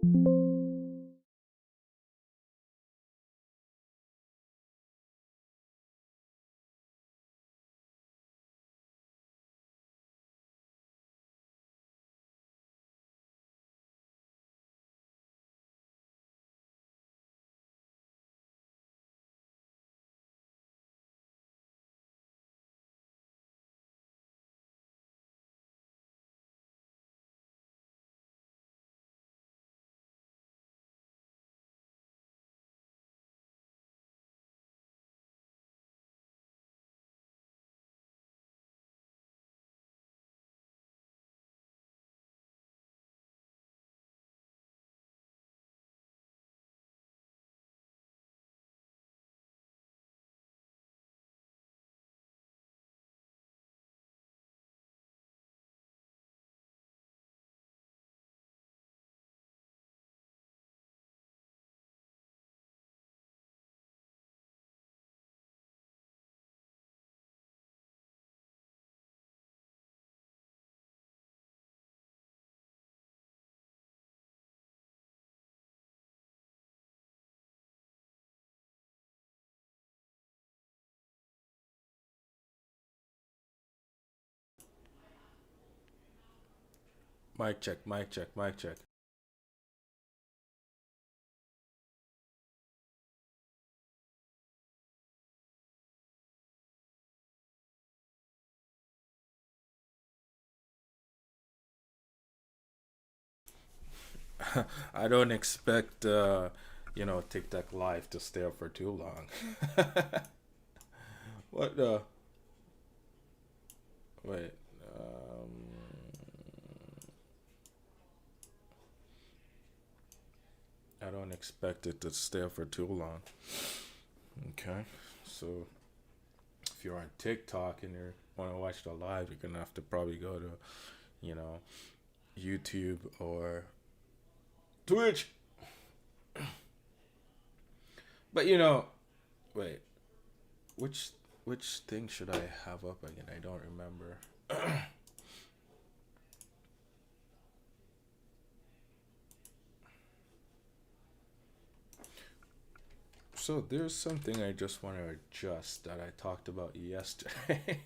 Mic check, mic check, mic check. I don't expect TikTok live to stay up for too long. What the wait, um I don't expect it to stay up for too long. Okay. So if you're on TikTok and you want to watch the live, you're gonna have to probably go to, you know, YouTube or Twitch. But wait, which which thing should I have up again? I don't remember. So there's something I just want to adjust that I talked about yesterday,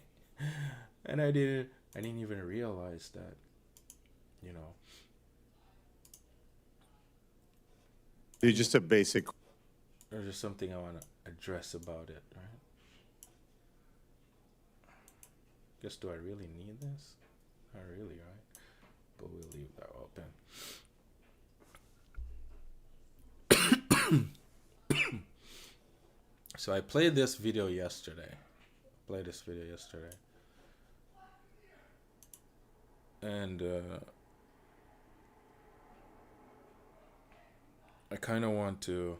and I didn't even realize that. You know, It's just a basic. there's just something I want to address about it. Right? Guess do I really need this? Not really, right? But we'll leave that open. So I played this video yesterday. Played this video yesterday, and I kind of want to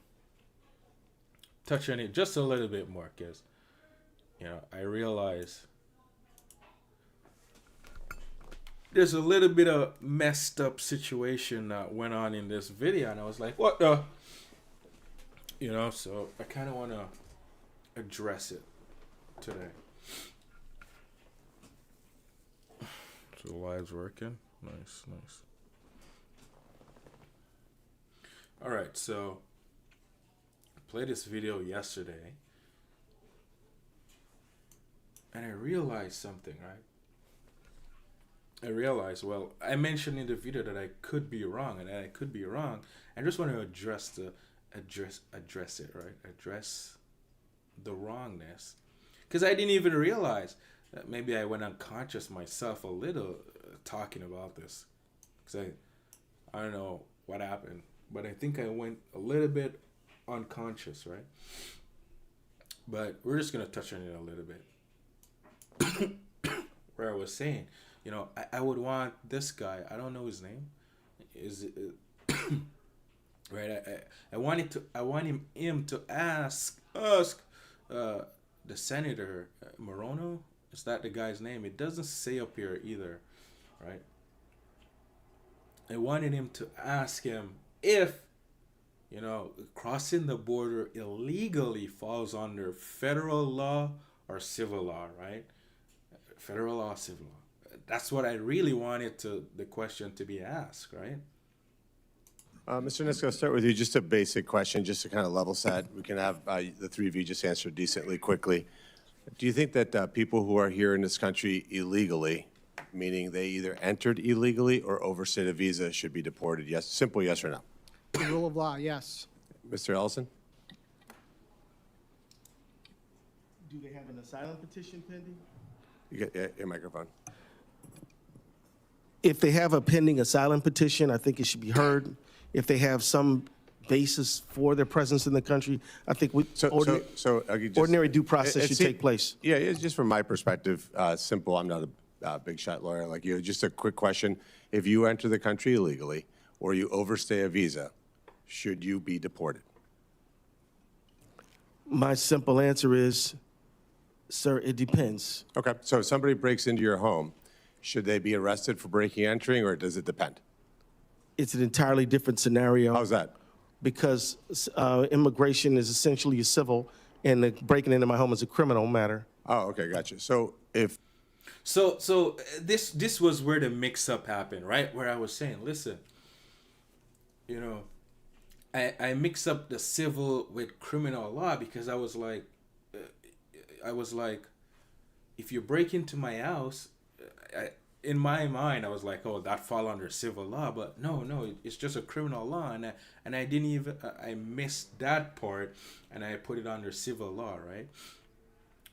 touch on it just a little bit more because I realize there's a little bit of messed up situation that went on in this video, and I was like, what the? So I kind of want to address it today. So the live's working. Nice, nice. All right, so I played this video yesterday, and I realized something, right? I realized, well, I mentioned in the video that I could be wrong, and I could be wrong. I just want to address it, right? Address the wrongness, because I didn't even realize that maybe I went unconscious myself a little talking about this, because I don't know what happened, but I think I went a little bit unconscious, right? But we're just gonna touch on it a little bit. Where I was saying, I would want this guy. I don't know his name. Is it right? I want him to ask uh, the senator Morono. Is that the guy's name? It doesn't say up here either, right? I wanted him to ask him if crossing the border illegally falls under federal law or civil law, right? Federal law, civil law. That's what I really wanted the question to be asked, right? Mr. Nisko, I'll start with you. Just a basic question, just to kind of level set. We can have the three of you just answer decently quickly. Do you think that people who are here in this country illegally, meaning they either entered illegally or overstayed a visa, should be deported? Yes, simple yes or no. The rule of law, yes. Mr. Ellison? Do they have an asylum petition pending? You get your microphone. If they have a pending asylum petition, I think it should be heard. If they have some basis for their presence in the country, I think ordinary due process should take place. Yeah, it's just from my perspective, simple. I'm not a big shot lawyer like you. Just a quick question. If you enter the country illegally or you overstay a visa, should you be deported? My simple answer is, sir, it depends. Okay, so if somebody breaks into your home, should they be arrested for breaking and entering, or does it depend? It's an entirely different scenario. How's that? Because immigration is essentially a civil, and the breaking into my home is a criminal matter. Oh, okay, gotcha. So if So this was where the mix-up happened, right? Where I was saying, listen, you know, I mix up the civil with criminal law because I was like, if you break into my house, in my mind I was like, oh, that fall under civil law, but no, it's just a criminal law, and I didn't even I missed that part, and I put it under civil law, right?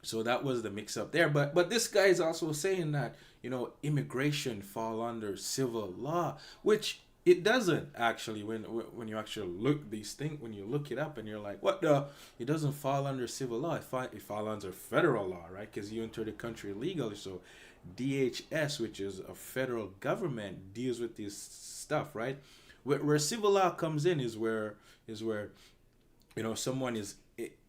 So that was the mix up there. But this guy is also saying that, you know, immigration fall under civil law, which it doesn't actually. When you actually look these things, when you look it up and you're like, what the? It doesn't fall under civil law. It falls under federal law, right? Because you enter the country illegally. So DHS, which is a federal government, deals with this stuff, right? Where civil law comes in is where you know, someone is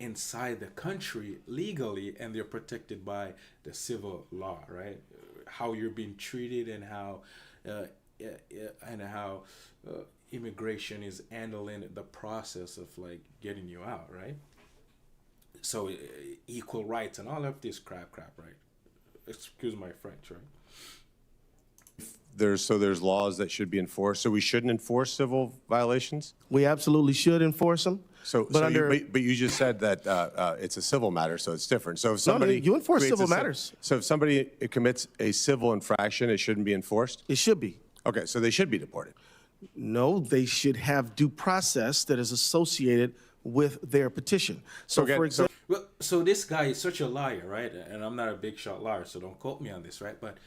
inside the country legally and they're protected by the civil law, right? How you're being treated and how immigration is handling the process of like getting you out, right? So equal rights and all of this crap, right? Excuse my French, right? there's laws that should be enforced, so we shouldn't enforce civil violations? We absolutely should enforce them. But you just said that it's a civil matter, so it's different. So if somebody you enforce creates civil matters. So if somebody commits a civil infraction, it shouldn't be enforced? It should be. Okay, so they should be deported. No, they should have due process that is associated with their petition. So, Okay, for so- example, Well, so this guy is such a liar, right? And I'm not a big shot liar, so don't quote me on this, right? But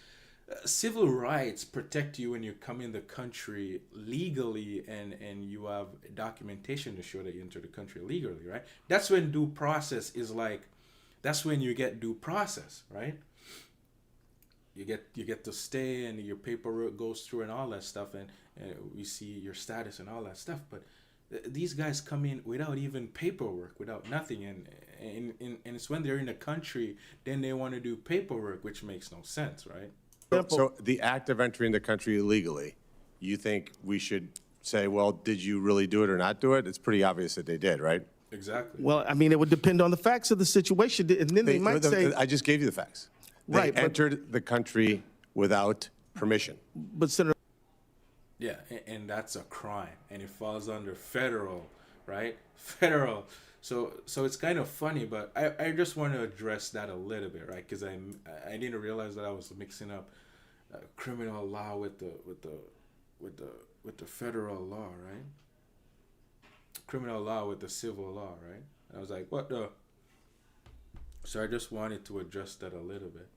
civil rights protect you when you come in the country legally and you have documentation to show that you enter the country legally, right? That's when due process is like, that's when you get due process, right? You get to stay and your paperwork goes through and all that stuff, and we see your status and all that stuff. But these guys come in without even paperwork, without nothing, and it's when they're in the country then they want to do paperwork, which makes no sense, right? So the act of entering the country illegally, you think we should say, well, did you really do it or not do it? It's pretty obvious that they did, right? Exactly. well, I mean, it would depend on the facts of the situation, and then they might say, I just gave you the facts. They Right, but- entered the country without permission. but Senator, Yeah, and that's a crime, and it falls under federal, right? Federal. So it's kind of funny, but I just want to address that a little bit, right? Because I didn't realize that I was mixing up criminal law with the federal law, right? Criminal law with the civil law, right? And I was like, what the? So I just wanted to address that a little bit,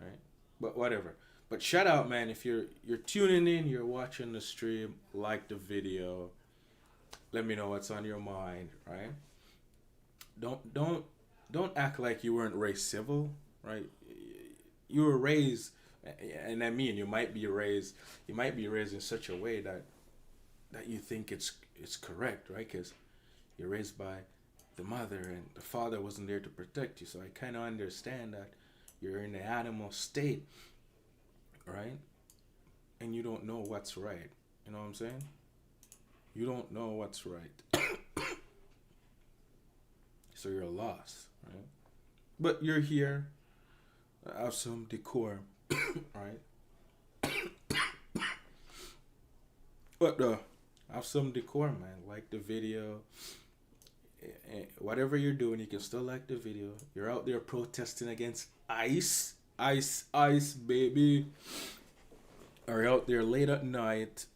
right? But whatever. But shout out, man, if you're tuning in, you're watching the stream, like the video, let me know what's on your mind, right? Don't act like you weren't raised civil, right? You were raised, and I mean, you might be raised in such a way that you think it's correct, right? Because you're raised by the mother and the father wasn't there to protect you. So I kind of understand that you're in an animal state, right? And you don't know what's right. You know what I'm saying? You don't know what's right. So you're lost, right? But you're here. Have some decorum, right? But Have some decorum, man. Like the video. Whatever you're doing, you can still like the video. You're out there protesting against ICE. ICE, ICE, baby. Or out there late at night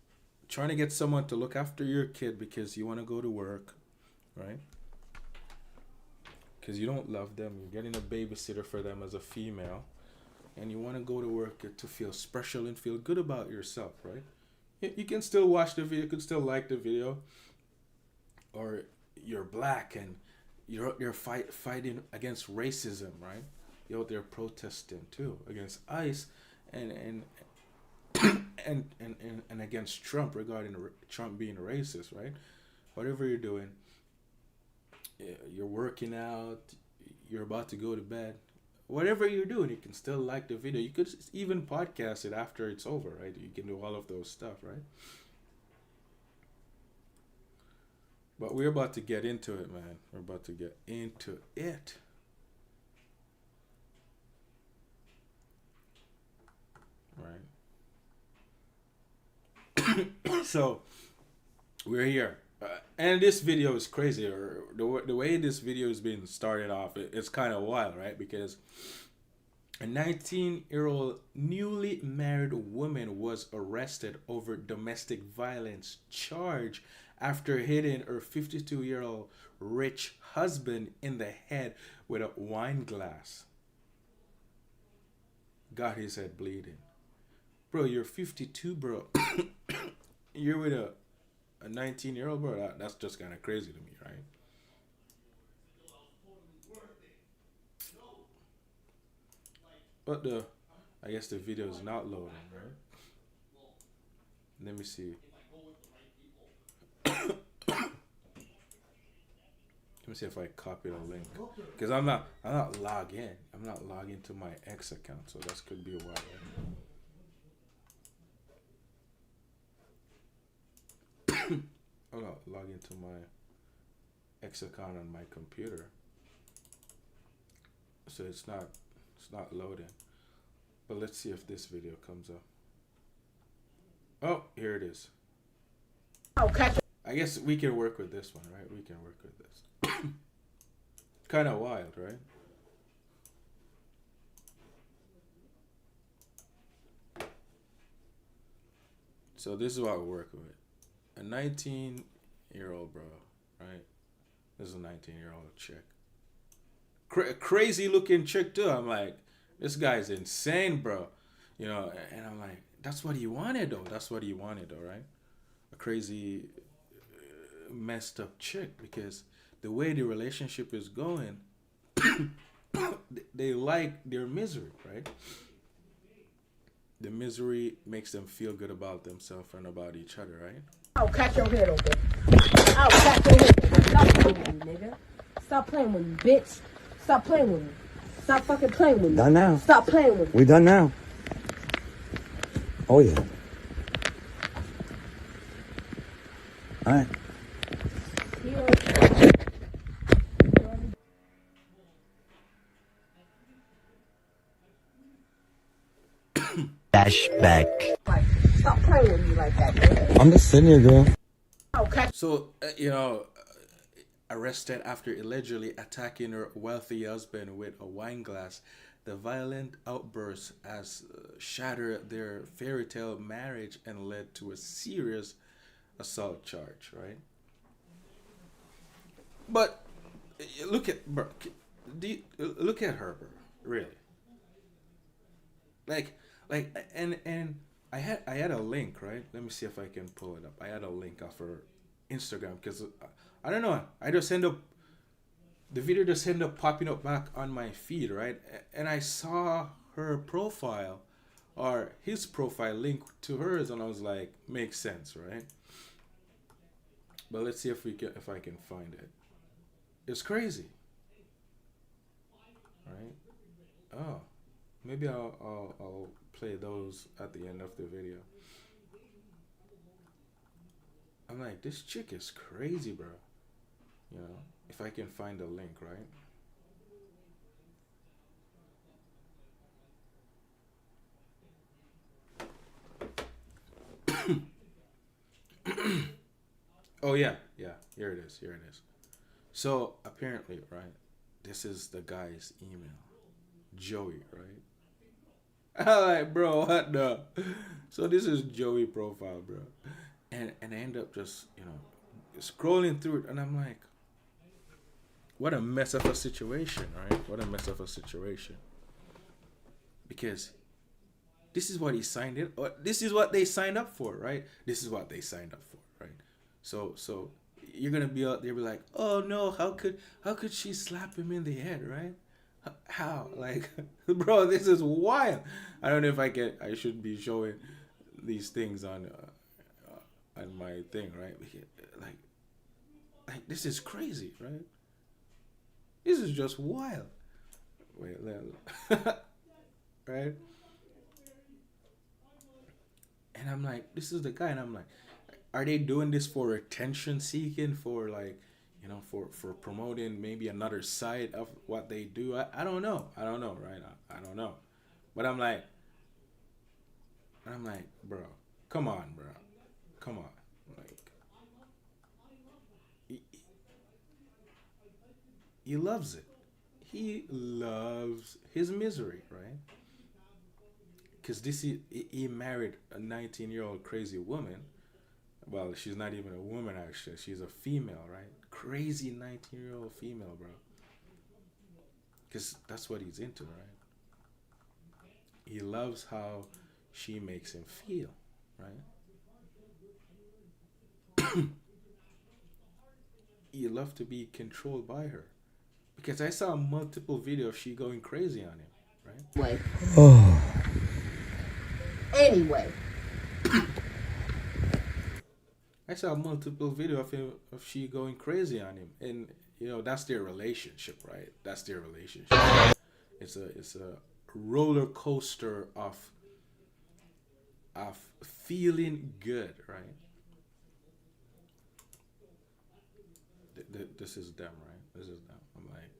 trying to get someone to look after your kid because you want to go to work, right? Because you don't love them. You're getting a babysitter for them as a female. And you want to go to work to feel special and feel good about yourself, right? You can still watch the video. You can still like the video. Or you're black and you're out there fighting against racism, right? You're out there protesting too against ICE and and against Trump regarding Trump being racist, right? Whatever you're doing, you're working out, you're about to go to bed. Whatever you're doing, you can still like the video. You could even podcast it after it's over, right? You can do all of those stuff, right? But we're about to get into it, man. We're about to get into it. Right. So, we're here. And this video is crazy. Or the way this video is being started off, it's kind of wild, right? Because a 19-year-old newly married woman was arrested over domestic violence charge after hitting her 52-year-old rich husband in the head with a wine glass. Got his head bleeding. Bro, you're 52, bro. You're with a 19-year-old, bro. That's just kind of crazy to me, right? But I guess the video is not loading, right? Let me see. Let me see if I copy the link, because I'm not logged in. I'm not logged into my X account, so that could be why. I'm not log into my X account on my computer, so it's not loading. But let's see if this video comes up. Oh, here it is. Okay. I guess we can work with this one, right? We can work with this. Kind of wild, right? So this is what we're working with. A 19-year-old bro, right? This is a 19-year-old chick. Crazy looking chick too. I'm like, this guy's insane, bro. You know, and I'm like, that's what he wanted though. That's what he wanted though, right? A crazy, messed up chick, because the way the relationship is going, they like their misery, right? The misery makes them feel good about themselves and about each other, right? I'll catch your head open. I'll catch your head open. Stop playing with me, nigga. Stop playing with me, bitch. Stop playing with me. Stop fucking playing with me. Done now. Stop playing with me. We done now. Oh, yeah. All right. Flashback. Stop playing with me like that, nigga. I'm just sitting here, girl. Okay. So, arrested after allegedly attacking her wealthy husband with a wine glass. The violent outburst has shattered their fairy tale marriage and led to a serious assault charge, right? But look at look at her, bro. Really. Like, and I had a link, right? Let me see if I can pull it up. I had a link off her Instagram, because I don't know. The video just ended up popping up back on my feed, right? And I saw her profile, or his profile link to hers, and I was like, makes sense, right? But let's see if I can find it. It's crazy, right? Oh, maybe I'll play those at the end of the video. I'm like, this chick is crazy, bro. You know, if I can find the link, right? Oh yeah, yeah. Here it is. Here it is. So apparently, right, this is the guy's email, Joey, right? I'm like, bro, what the? So this is Joey profile, bro, and I end up just scrolling through it, and I'm like, what a mess of a situation, right? What a mess of a situation. Because this is what he signed in. Or this is what they signed up for, right? This is what they signed up for, right? So you're gonna be out there, be like, oh no, how could she slap him in the head, right? How? Like, bro, this is wild. I don't know if I should be showing these things on my thing, right? Because, like this is crazy, right? This is just wild. Wait, right? And I'm like, this is the guy, and I'm like, are they doing this for attention seeking, for like, for promoting maybe another side of what they do? I don't know. I don't know, right? I don't know. But I'm like, bro, come on, bro. Come on. Like, he loves it. He loves his misery, right? Because he married a 19-year-old crazy woman. Well, she's not even a woman, actually. She's a female, right? Crazy 19-year-old female, bro. Because that's what he's into, right? He loves how she makes him feel, right? He loves to be controlled by her. Because I saw multiple videos of she going crazy on him, right? Anyway. I saw multiple video of she going crazy on him, and that's their relationship, right? That's their relationship. It's a roller coaster of feeling good, right? This is them, right? This is them. I'm like,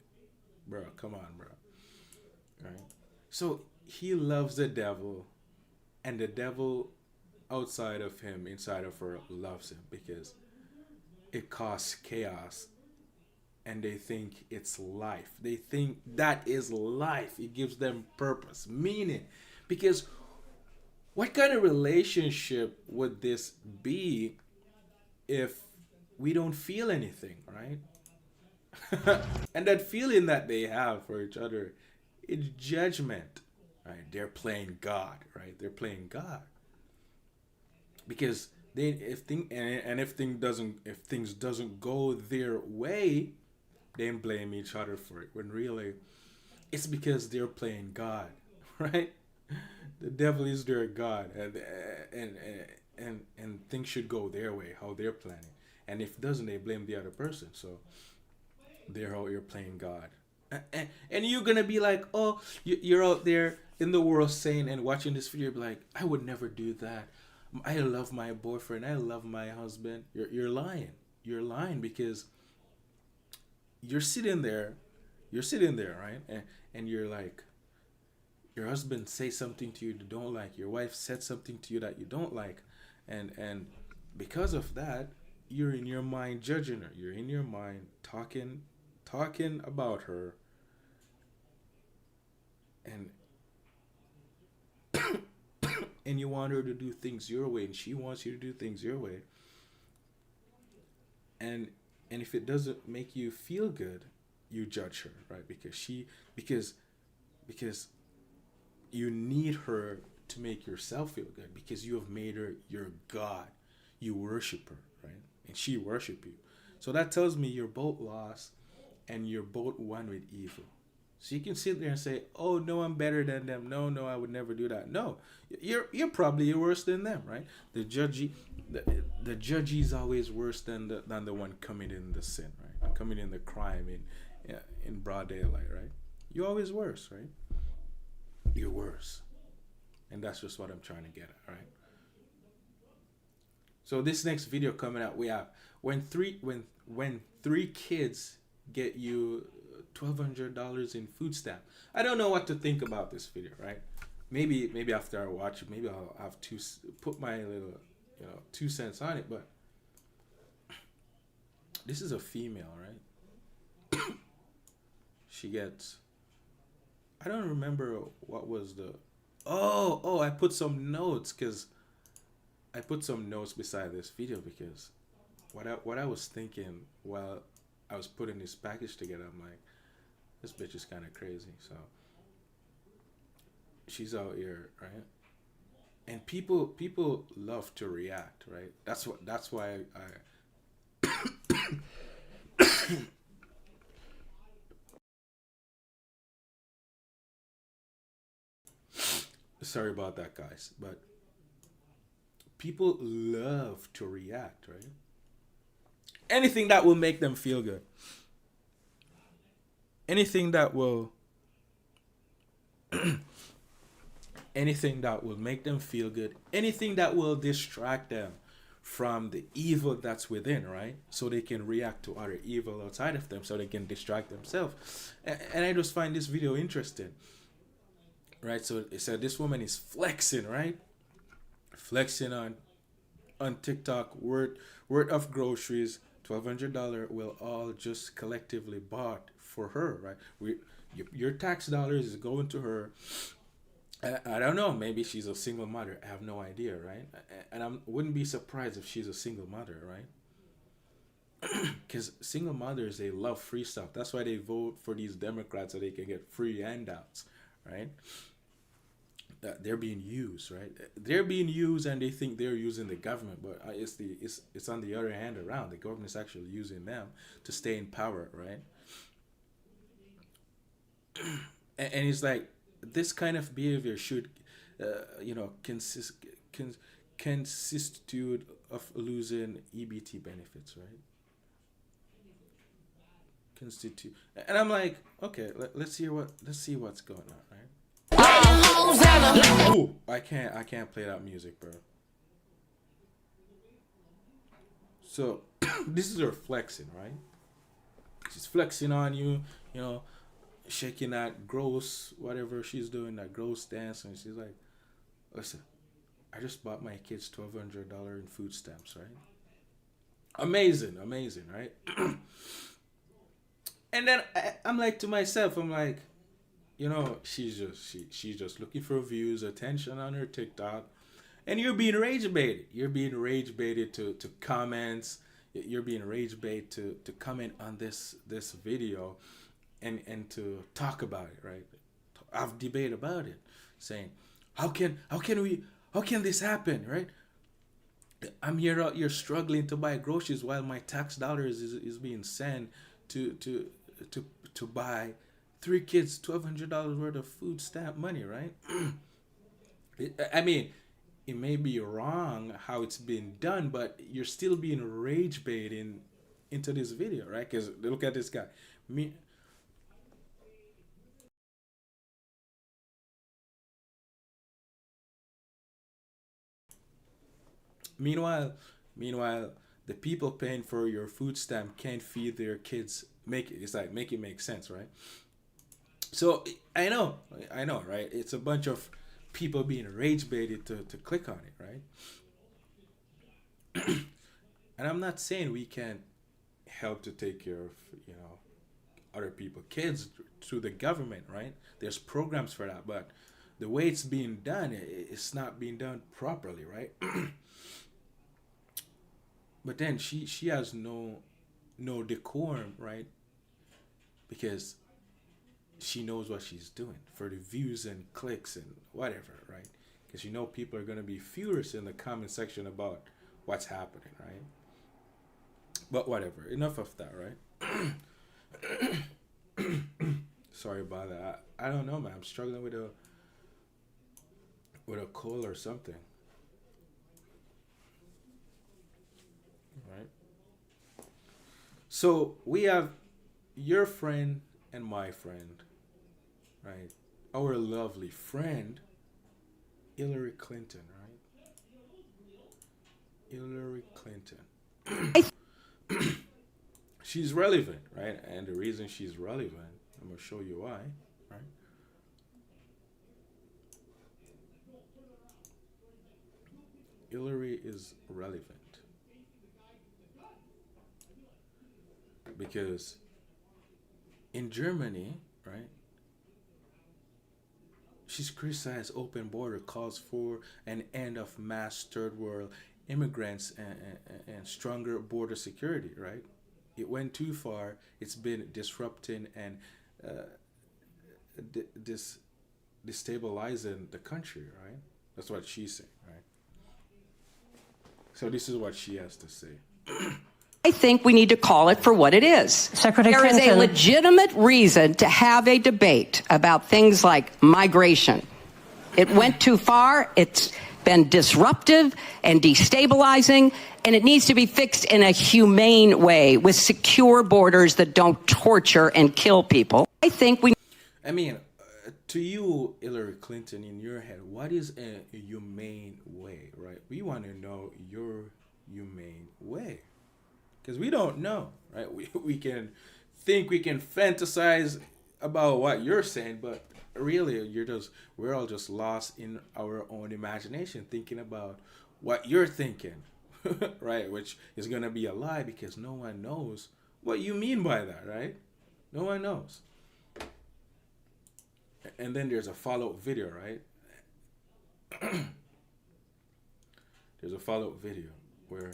bro, come on, bro, right? So he loves the devil, and the devil outside of him, inside of her, loves him because it causes chaos, and they think it's life. They think that is life. It gives them purpose, meaning. Because what kind of relationship would this be if we don't feel anything, right? And that feeling that they have for each other is judgment, right? They're playing God, right? They're playing God. Because if things doesn't go their way, they blame each other for it. When really, it's because they're playing God, right? The devil is their God, and things should go their way, how they're planning. And if it doesn't, they blame the other person. So they're out here playing God, and you're gonna be like, oh, you're out there in the world saying and watching this video, be like, I would never do that. I love my boyfriend. I love my husband. You're lying. You're lying because you're sitting there, right? And you're like, your husband say something to you you don't like. Your wife said something to you that you don't like, and because of that, you're in your mind judging her. You're in your mind talking about her, and and you want her to do things your way, and she wants you to do things your way. And if it doesn't make you feel good, you judge her, right? Because you need her to make yourself feel good, because you have made her your God. You worship her, right? And she worship you. So that tells me you're both lost and you're both one with evil. So you can sit there and say, oh, no, I'm better than them. No, I would never do that. No, you're probably worse than them, right? The judgy is always worse than the one committing the sin, right? Committing the crime in broad daylight, right? You're always worse, right? You're worse. And that's just what I'm trying to get at, right? So this next video coming out, we have when three kids get you $1,200 in food stamp. I don't know what to think about this video, right? Maybe after I watch it, maybe I'll have put my little 2 cents on it. But this is a female, right? She gets, I don't remember what was the, oh, I put some notes because I put some notes beside this video because what I was thinking while I was putting this package together, I'm like, this bitch is kind of crazy. So she's out here, right? And people love to react, right? That's why sorry about that, guys, but people love to react, right? Anything that will make them feel good. Anything that will anything that will make them feel good, anything that will distract them from the evil that's within, right? So they can react to other evil outside of them, so they can distract themselves. And I just find this video interesting, right? So it said this woman is flexing, right? Flexing on TikTok, worth of groceries, $1,200 will all just collectively bought for her, right? Your tax dollars is going to her. I don't know. Maybe she's a single mother. I have no idea, right? And I wouldn't be surprised if she's a single mother, right? Because single mothers, they love free stuff. That's why they vote for these Democrats so they can get free handouts, right? They're being used, right? They're being used, and they think they're using the government, but it's on the other hand around. The government's actually using them to stay in power, right? And it's like, this kind of behavior should, constitute of losing EBT benefits, right? Constitute, and I'm like, okay, let's see what's going on, right? Oh, I can't play that music, bro. So this is her flexing, right? She's flexing on you, shaking that gross, whatever she's doing, that gross dance, and she's like, listen, I just bought my kids $1,200 in food stamps, right? Amazing, right? And then I'm like to myself, I'm like, she's just looking for views, attention on her TikTok, and you're being rage baited. You're being rage baited to comments. You're being rage baited to comment on this video, and to talk about it, right? Have debate about it, saying, how can this happen, right? I'm here out here struggling to buy groceries while my tax dollars is being sent to buy 3 kids $1,200 worth of food stamp money, right? I mean, it may be wrong how it's been done, but you're still being rage baiting into this video, right? Because look at this guy. Meanwhile, the people paying for your food stamp can't feed their kids. Make it make sense, right? So I know, right? It's a bunch of people being rage baited to click on it, right? And I'm not saying we can't help to take care of, other people, kids, through the government, right? There's programs for that, but the way it's being done, it's not being done properly, right? But then she has no decorum, right? Because she knows what she's doing for the views and clicks and whatever, right? Because people are going to be furious in the comment section about what's happening, right? But whatever, enough of that, right? Sorry about that. I don't know, man. I'm struggling with a cold or something. Right? So we have your friend and my friend, right? Our lovely friend, Hillary Clinton, right? Hillary Clinton. She's relevant, right? And the reason she's relevant, I'm going to show you why, right? Hillary is relevant. Because in Germany, right, she's criticized open border, calls for an end of mass third world immigrants and stronger border security, right? It went too far. It's been disrupting and destabilizing the country, right? That's what she's saying, right? So this is what she has to say. I think we need to call it for what it is. Secretary There is a Clinton. legitimate reason to have a debate about things like migration. It went too far. It's been disruptive and destabilizing, and it needs to be fixed in a humane way with secure borders that don't torture and kill people. I think we... I mean, to you, Hillary Clinton, in your head, what is a humane way, right? We want to know your humane way. Because we don't know, right? We can think, we can fantasize about what you're saying, but really we're all just lost in our own imagination thinking about what you're thinking, right? Which is going to be a lie because no one knows what you mean by that, right? No one knows. And then there's a follow-up video, right? There's a follow-up video where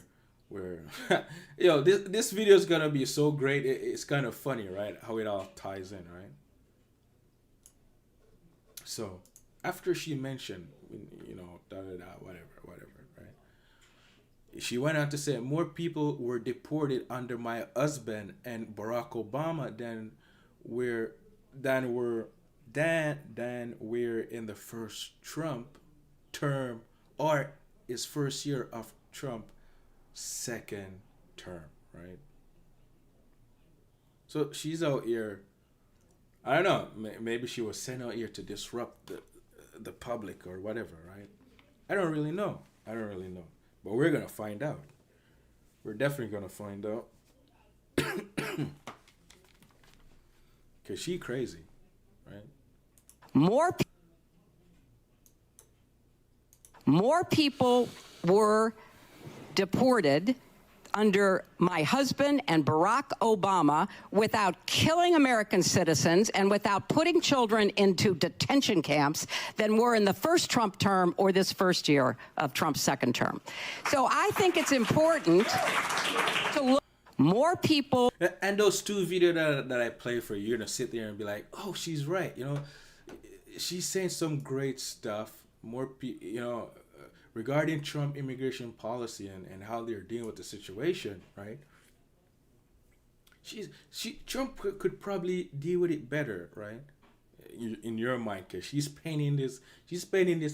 this video is gonna be so great. It's kind of funny, right? How it all ties in, right? So after she mentioned, whatever, right? She went on to say more people were deported under my husband and Barack Obama than were in the first Trump term or his first year of Trump second term, right? So she's out here, I don't know, maybe she was sent out here to disrupt the public or whatever, right? I don't really know, but we're gonna find out. We're definitely gonna find out. Cause she crazy, right? More people were deported under my husband and Barack Obama without killing American citizens and without putting children into detention camps than were in the first Trump term or this first year of Trump's second term. So I think it's important to look more people. And those two videos that I play for you, you're gonna sit there and be like, oh, she's right. She's saying some great stuff. More people, regarding Trump immigration policy and how they're dealing with the situation, right? Trump could probably deal with it better, right? In your mind, because she's painting this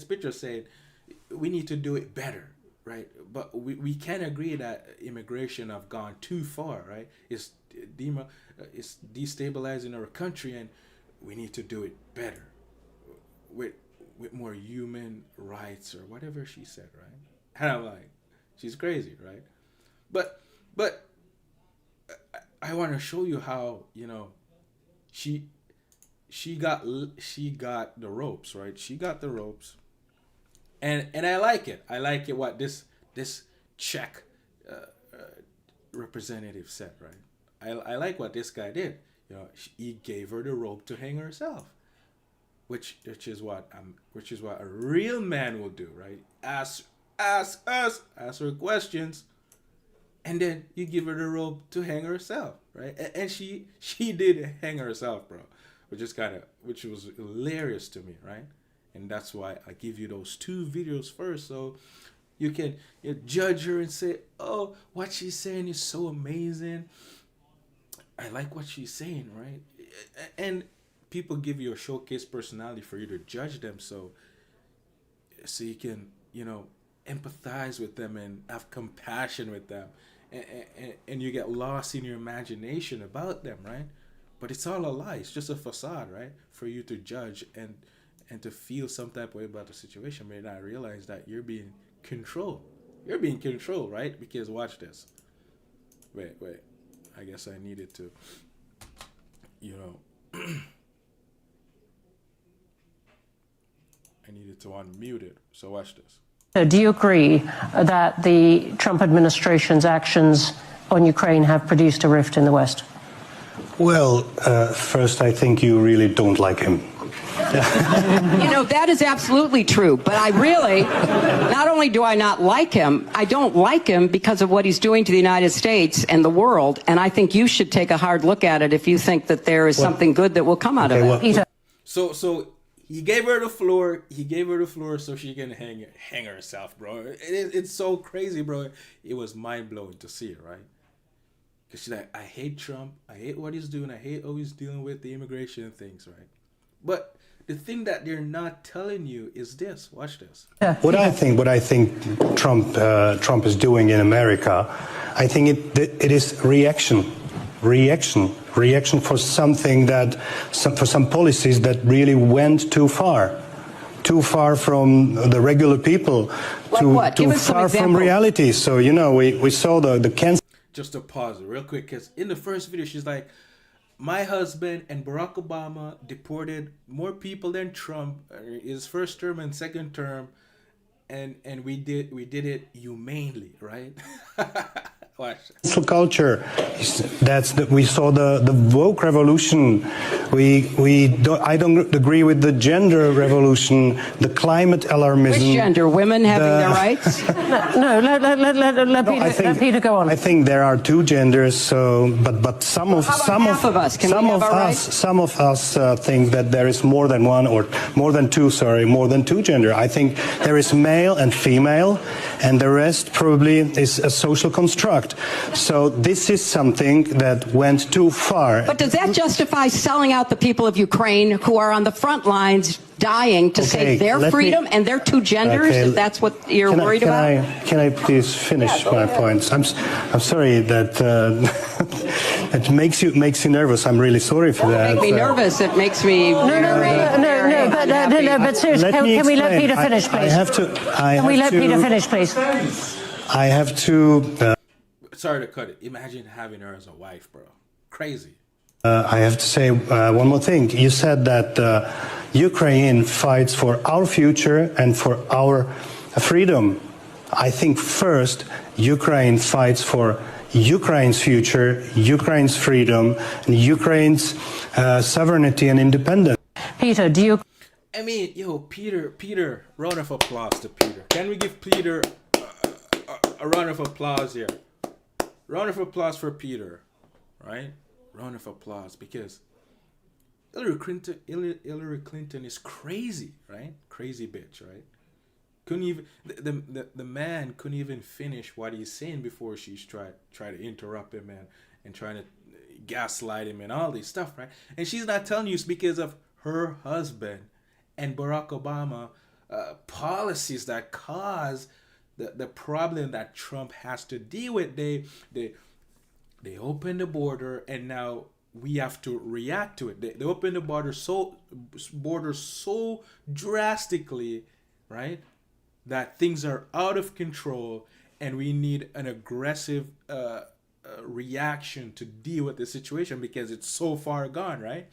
picture saying we need to do it better, right? But we can agree that immigration have gone too far, right? It's destabilizing our country, and we need to do it better with more human rights or whatever she said, right? And I'm like, she's crazy, right? But I want to show you how, she got the ropes, right? She got the ropes, and I like it. I like it what this Czech representative said, right? I like what this guy did. He gave her the rope to hang herself. Which is what a real man will do, right? Ask her questions, and then you give her the rope to hang herself, right? And she did hang herself, bro, which was hilarious to me, right? And that's why I give you those two videos first, so you can judge her and say, oh, what she's saying is so amazing. I like what she's saying, right? And people give you a showcase personality for you to judge them, so you can empathize with them and have compassion with them, and you get lost in your imagination about them, right? But it's all a lie. It's just a facade, right? For you to judge and to feel some type of way about the situation, but not realize that you're being controlled. You're being controlled, right? Because watch this. Wait. I guess I needed to, I needed to unmute it. So watch this. So do you agree that the Trump administration's actions on Ukraine have produced a rift in the West? Well, first, I think you really don't like him. You know, that is absolutely true. But I really, not only do I not like him, I don't like him because of what he's doing to the United States and the world. And I think you should take a hard look at it if you think that there is something good that will come out of it. So he gave her the floor. He gave her the floor so she can hang herself, bro. It's so crazy, bro. It was mind blowing to see it, right? Because she's like, I hate Trump. I hate what he's doing. I hate how he's dealing with the immigration things, right? But the thing that they're not telling you is this. Watch this. What I think Trump is doing in America, I think it is reaction for something for some policies that really went too far from the regular people, too far from reality. So we saw the cancer. Just to pause real quick, because in the first video she's like, my husband and Barack Obama deported more people than Trump, his first term and second term, and we did it humanely, right? Watch. Culture. We saw the woke revolution. I don't agree with the gender revolution, the climate alarmism. Which gender? Women having their rights? Let Peter go on. I think there are two genders. So, but some of us think that there is more than one or more than two gender. I think there is male and female, and the rest probably is a social construct. So this is something that went too far. But does that justify selling out the people of Ukraine who are on the front lines dying to save their freedom and their two genders, if that's what you're worried about? Can I please finish my points? I'm sorry that it makes you nervous. I'm really sorry for that. It makes me nervous. It makes me but seriously, can we let Peter finish, please? Can we let Peter finish, please? I have to... Sorry to cut it. Imagine having her as a wife, bro. Crazy. I have to say one more thing. You said that Ukraine fights for our future and for our freedom. I think first, Ukraine fights for Ukraine's future, Ukraine's freedom, and Ukraine's sovereignty and independence. Peter, do you... I mean, Peter, round of applause to Peter. Can we give Peter a round of applause here? Round of applause for Peter, right? Round of applause, because Hillary Clinton is crazy, right? Crazy bitch, right? Couldn't even the man couldn't even finish what he's saying before she's try to interrupt him and trying to gaslight him and all this stuff, right? And she's not telling you it's because of her husband and Barack Obama policies that cause the problem that Trump has to deal with. They open the border, and now we have to react to it. They open the border so drastically, right, that things are out of control, and we need an aggressive reaction to deal with the situation because it's so far gone, right?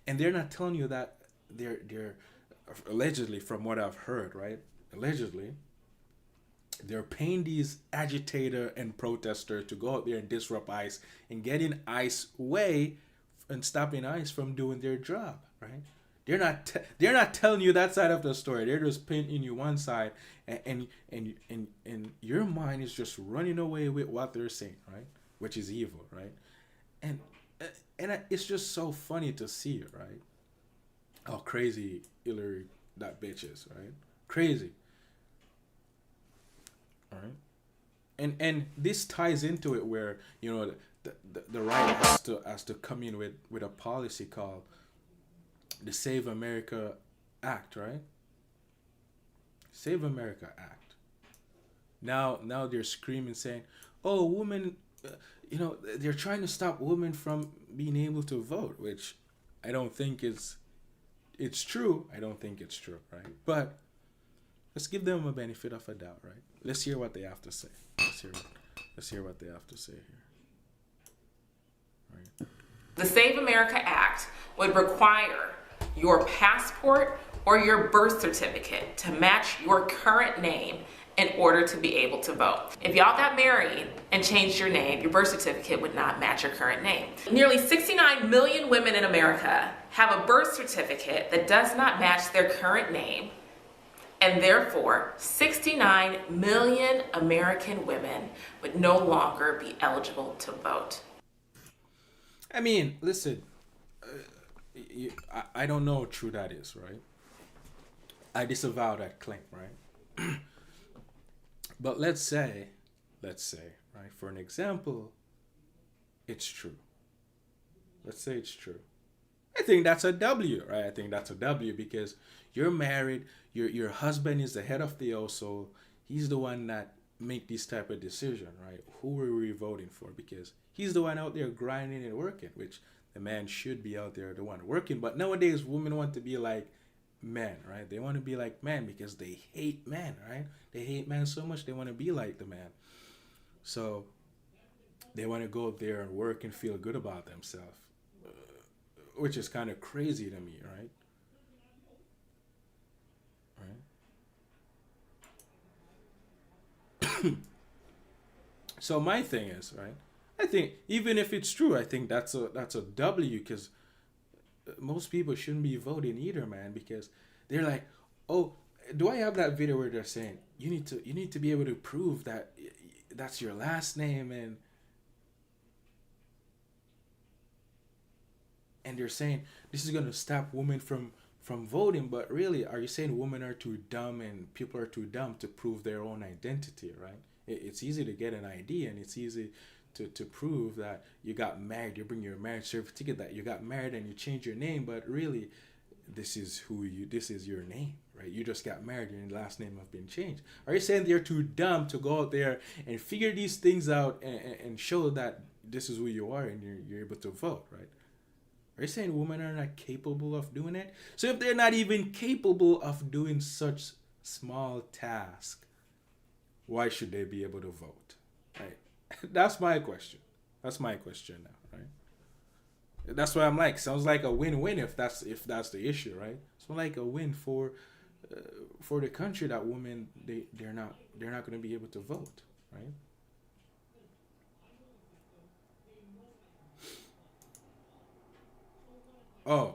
And they're not telling you that they're allegedly, from what I've heard, right? Allegedly, they're paying these agitator and protester to go out there and disrupt ICE and get in ICE way and stopping ICE from doing their job, right? They're not telling you that side of the story. They're just painting you one side, and your mind is just running away with what they're saying, right? Which is evil, right? And it's just so funny to see it, right? How crazy Hillary that bitch is, right? Crazy. All right. And this ties into it where, the right has to come in with a policy called the Save America Act, right? Save America Act. Now they're screaming saying, oh, women, they're trying to stop women from being able to vote, which I don't think it's true. I don't think it's true, right? But let's give them a benefit of a doubt, right? Let's hear what they have to say. Let's hear what they have to say here. Right. The Save America Act would require your passport or your birth certificate to match your current name in order to be able to vote. If y'all got married and changed your name, your birth certificate would not match your current name. Nearly 69 million women in America have a birth certificate that does not match their current name, and therefore 69 million American women would no longer be eligible to vote. I mean, listen, I don't know how true that is, right? I disavow that claim, right? But let's say, right, for an example, it's true. Let's say it's true. I think that's a W, right? I think that's a W because you're married, your husband is the head of the household. He's the one that make this type of decision, right? Who are we voting for? Because he's the one out there grinding and working, which the man should be out there, the one working. But nowadays, women want to be like men, right? They want to be like men because they hate men, right? They hate men so much they want to be like the man. So they want to go out there and work and feel good about themselves, which is kind of crazy to me, right? Right. So my thing is, right? I think even if it's true, I think that's a W because most people shouldn't be voting either, man, because they're like, oh, do I have that video where they're saying you need to be able to prove that that's your last name and they're saying this is going to stop women from voting, but really, are you saying women are too dumb and people are too dumb to prove their own identity, right? It's easy to get an ID and it's easy to prove that you got married. You bring your marriage certificate that you got married and you change your name, but really, this is your name, right? You just got married and your last name have been changed. Are you saying they're too dumb to go out there and figure these things out and show that this is who you are and you're able to vote, right? Are you saying women are not capable of doing it? So if they're not even capable of doing such small task, why should they be able to vote? Right? That's my question. That's my question now, right? That's why I'm like, sounds like a win-win if that's the issue, right? So like a win for the country that women they're not going to be able to vote, right? Oh,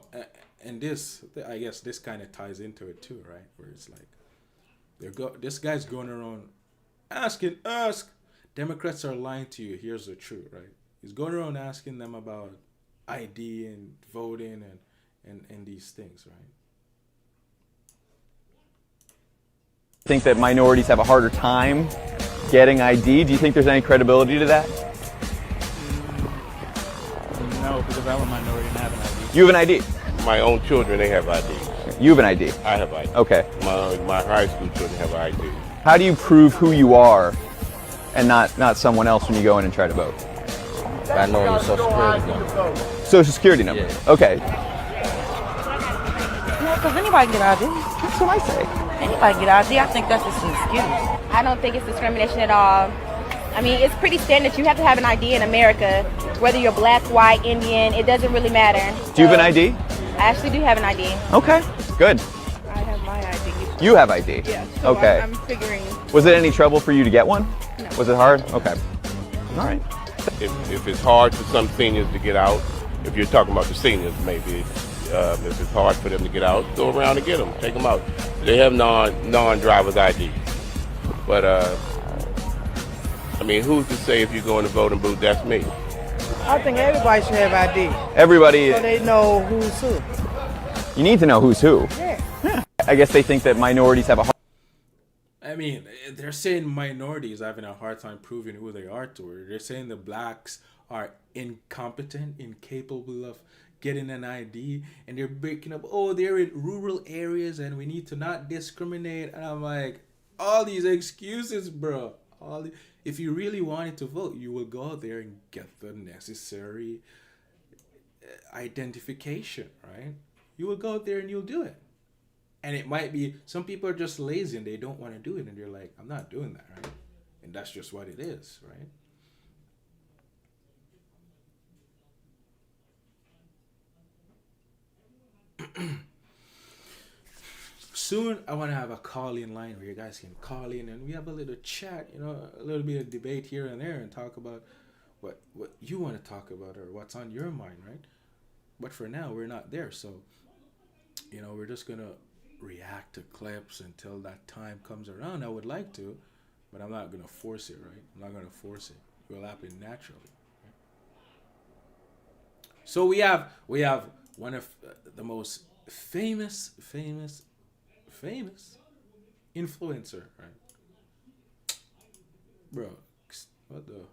and this, I guess this kind of ties into it too, right? Where it's like, this guy's going around asking Democrats are lying to you. Here's the truth, right? He's going around asking them about ID and voting and these things, right? Think that minorities have a harder time getting ID? Do you think there's any credibility to that? No, because I'm a minority and I have an ID. You have an ID? My own children, they have ID. You have an ID? I have ID. Okay. My high school children have ID. How do you prove who you are and not someone else when you go in and try to vote? By knowing your Social Security number. Social Security number? Yeah. Okay. Yeah, because anybody can get ID. That's what I say. Anybody can get ID. I think that's just an excuse. I don't think it's discrimination at all. I mean, it's pretty standard. You have to have an ID in America, whether you're black, white, Indian. It doesn't really matter. Do you have an ID? I actually do have an ID. Okay, good. I have my ID. You have ID? Yeah. So okay. I'm figuring. Was it any trouble for you to get one? No. Was it hard? Okay. All right. If it's hard for some seniors to get out, if you're talking about the seniors, maybe if it's hard for them to get out, go around and get them, take them out. They have non-driver's ID, but I mean, who's to say if you go in the voting booth, that's me? I think everybody should have ID. Everybody. So they know who's who. You need to know who's who. Yeah. I guess they think that minorities have a hard. I mean, they're saying minorities having a hard time proving who they are to her. They're saying the blacks are incompetent, incapable of getting an ID, and they're breaking up, oh, they're in rural areas and we need to not discriminate. And I'm like, all these excuses, bro. If you really wanted to vote, you will go out there and get the necessary identification, right? You will go out there and you'll do it. And it might be, some people are just lazy and they don't want to do it. And they're like, I'm not doing that, right? And that's just what it is, right? soon I want to have a call-in line where you guys can call in and we have a little chat, a little bit of debate here and there, and talk about what you want to talk about or what's on your mind, right? But for now, we're not there, so we're just gonna react to clips until that time comes around. I would like to, but I'm not gonna force it, right? I'm not gonna force it. It will happen naturally. Right? So we have one of the most famous influencer, right? Bro, what the?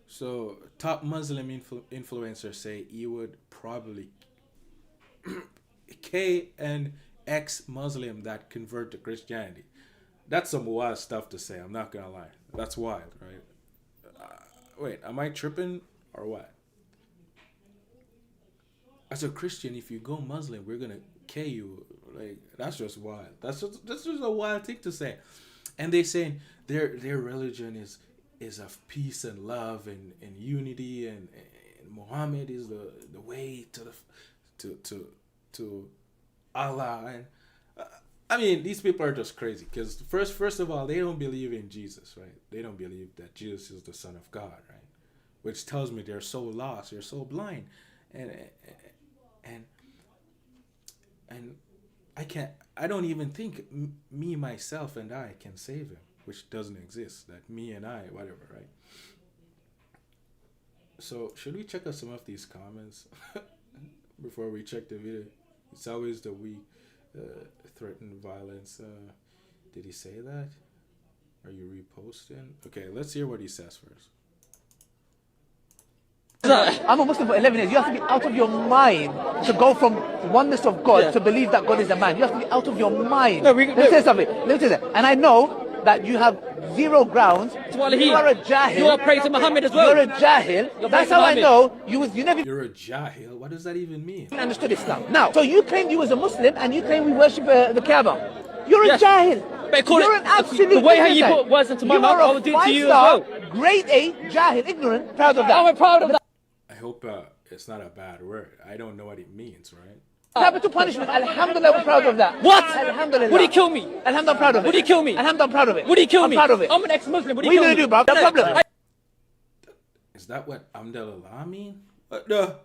So top Muslim influencers say he would probably K an ex-Muslim that convert to Christianity. That's some wild stuff to say. I'm not gonna lie. That's wild, right? Wait, am I tripping or what? As a Christian, if you go Muslim, we're gonna K you. Like, that's just wild. That's just a wild thing to say. And they saying their religion is of peace and love and unity, and Muhammad is the way to Allah. And I mean, these people are just crazy because first of all, they don't believe in Jesus, right? They don't believe that Jesus is the Son of God, right? Which tells me they're so lost, they're so blind, and I don't even think me, myself, and I can save him, which doesn't exist. That me and I, whatever, right? So should we check out some of these comments before we check the video? It's always the we threaten violence. Did he say that? Are you reposting? Okay, let's hear what he says first. I'm a Muslim for 11 years. You have to be out of your mind to go from oneness of God to believe that God is a man. You have to be out of your mind. Let me say something. Let me say that. And I know that you have zero grounds. You are a jahil. You are praising Muhammad as well. You're a jahil. That's how I know you never. You're a jahil. What does that even mean? Understood Islam. Now, so you claim you as a Muslim and you claim we worship the Kaaba. You're a jahil. You're an absolute. The way how you put words into my mouth, I will do it to you as well. Grade A jahil, ignorant, proud of that. I'm proud of that. I hope it's not a bad word. I don't know what it means, right? Capital punishment. Alhamdulillah, we're proud of that. What? Alhamdulillah. Would he kill me? Alhamdulillah, I'm proud of it. Would he kill me? Alhamdulillah, I'm proud of it. Would he kill me? I'm proud of it. I'm an ex-Muslim. Would he kill me? What are you gonna do, bro? No problem. Is that what Alhamdulillah mean? What the?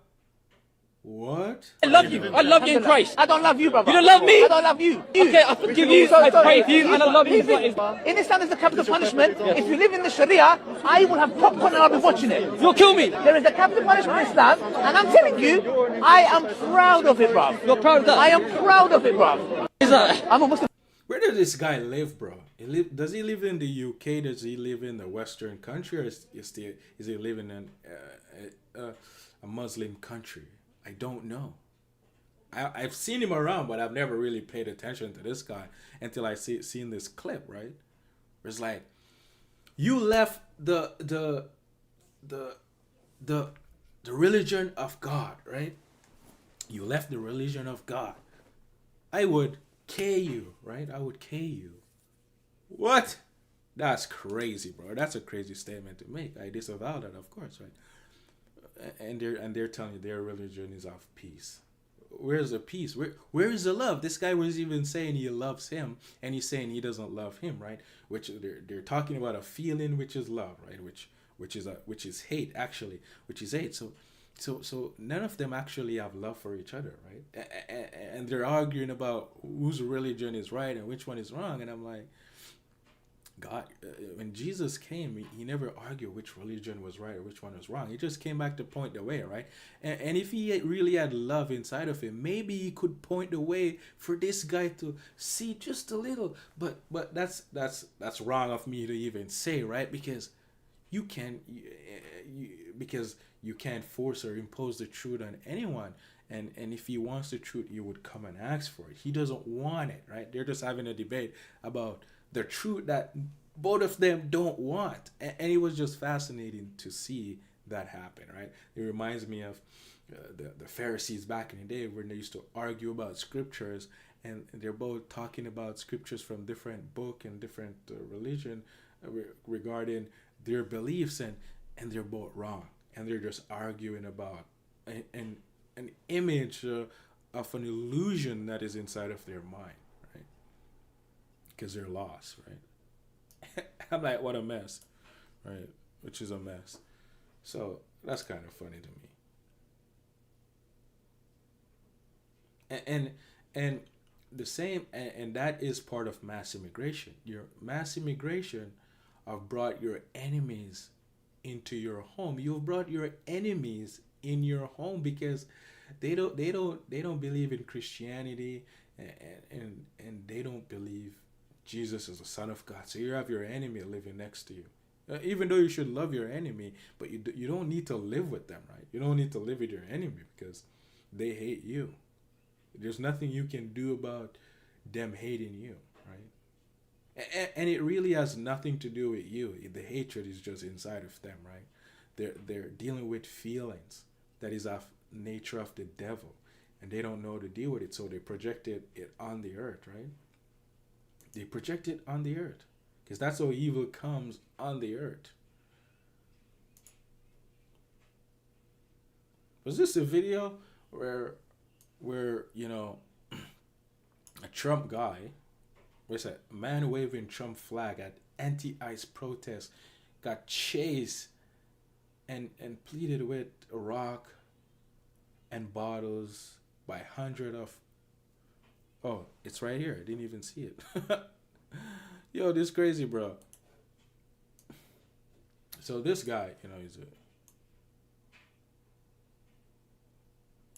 What? I love you. I love you in Christ. I don't love you, brother. You don't love me? I don't love you. Okay, I forgive you. I pray for you, and I love you. In Islam is the capital punishment. If you live in the Sharia, I will have popcorn and I'll be watching it. You'll kill me. There is a capital punishment in Islam, and I'm telling you, I am proud of it, bro. You're proud of that? I am proud of it, bro. I'm a Muslim. Where does this guy live, bro? Does he live in the UK? Does he live in the Western country, or is he living in a Muslim country? I don't know. I've seen him around, but I've never really paid attention to this guy until I seen this clip, right? Where it's like, you left the religion of God, right? You left the religion of God. I would K you, right? I would K you. What? That's crazy, bro. That's a crazy statement to make. I disavow that, of course, right? And they're telling you their religion is of peace. Where's the peace? Where is the love? This guy was even saying he loves him, and he's saying he doesn't love him, right? Which they're talking about a feeling which is love, right? Which is hate, actually, which is hate. So none of them actually have love for each other, right? And they're arguing about whose religion is right and which one is wrong. And I'm like, God, when Jesus came, he never argued which religion was right or which one was wrong. He just came back to point the way, right? And if he really had love inside of him, maybe he could point the way for this guy to see just a little. But that's wrong of me to even say, right? Because you can't force or impose the truth on anyone. And if he wants the truth, he would come and ask for it. He doesn't want it, right? They're just having a debate about the truth that both of them don't want. And it was just fascinating to see that happen, right? It reminds me of the Pharisees back in the day when they used to argue about scriptures, and they're both talking about scriptures from different book and different religion regarding their beliefs, and they're both wrong. And they're just arguing about an image of an illusion that is inside of their mind, right? Because they're lost, right? I'm like, what a mess, right? Which is a mess. So that's kind of funny to me. And the same, and that is part of mass immigration. Your mass immigration have brought your enemies into your home. You've brought your enemies in your home because they don't believe in Christianity, and they don't believe Jesus is the Son of God. So you have your enemy living next to you. Even though you should love your enemy, but you don't need to live with them, right? You don't need to live with your enemy because they hate you. There's nothing you can do about them hating you, right? And it really has nothing to do with you. The hatred is just inside of them, right? They're dealing with feelings that is of nature of the devil, and they don't know how to deal with it, so they projected it on the earth, right? They project it on the earth because that's how evil comes on the earth. Was this a video where you know, a Trump guy, what's that, a man waving Trump flag at anti-ICE protests, got chased and pleaded with a rock and bottles by hundred of, oh, it's right here, I didn't even see it. Yo, this crazy, bro. So this guy, you know,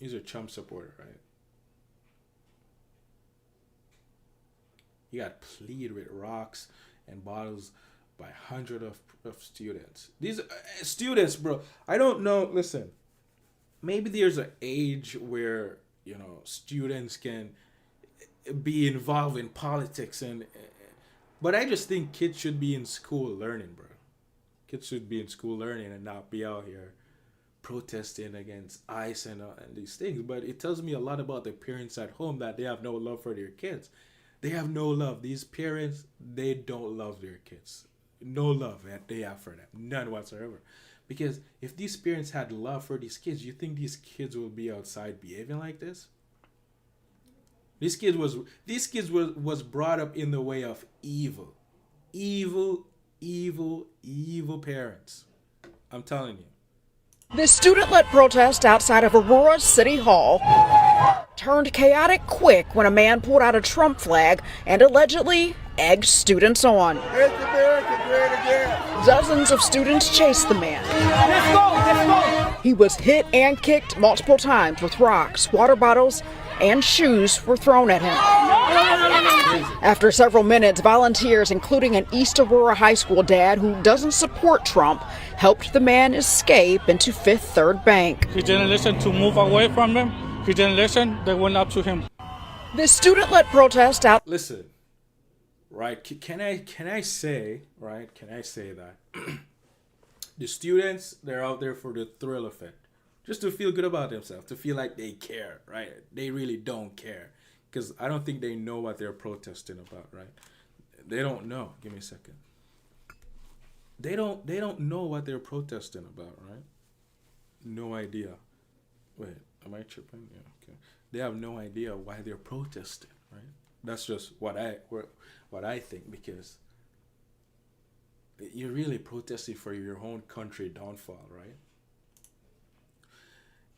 he's a Trump supporter, right? He got pleated with rocks and bottles by hundreds of students. These students, bro, I don't know. Listen, maybe there's an age where, you know, students can be involved in politics, but I just think kids should be in school learning, bro. Kids should be in school learning and not be out here protesting against ICE and these things. But it tells me a lot about the parents at home, that they have no love for their kids. They have no love. These parents, they don't love their kids. No love that they have for them. None whatsoever. Because if these parents had love for these kids, you think these kids will be outside behaving like this? These kids was brought up in the way of evil. Evil parents. I'm telling you. The student-led protest outside of Aurora City Hall turned chaotic quick when a man pulled out a Trump flag and allegedly egged students on. Dozens of students chased the man. He was hit and kicked multiple times with rocks, water bottles, and shoes were thrown at him. After several minutes, volunteers, including an East Aurora High School dad who doesn't support Trump, helped the man escape into Fifth Third Bank. He didn't listen to move away from them. He didn't listen. They went up to him. The student-led protest out. Listen, right? Can I say that the students, they're out there for the thrill effect, just to feel good about themselves, to feel like they care, right? They really don't care, because I don't think they know what they're protesting about, right? They don't know. Give me a second. They don't know what they're protesting about, right? No idea. Wait, am I tripping? Yeah, okay. They have no idea why they're protesting, right? That's just what I think, because you're really protesting for your own country downfall, right?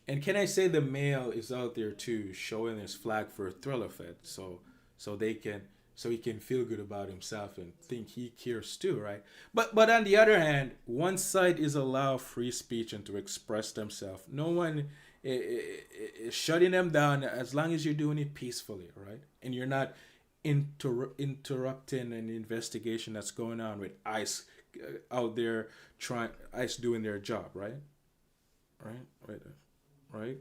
And can I say the male is out there too, showing his flag for a thrill effect, so he can feel good about himself and think he cares too, right? But on the other hand, one side is allowed free speech and to express themselves. No one is shutting them down as long as you're doing it peacefully, right? And you're not interrupting an investigation that's going on with ICE out there ICE doing their job, right? Right?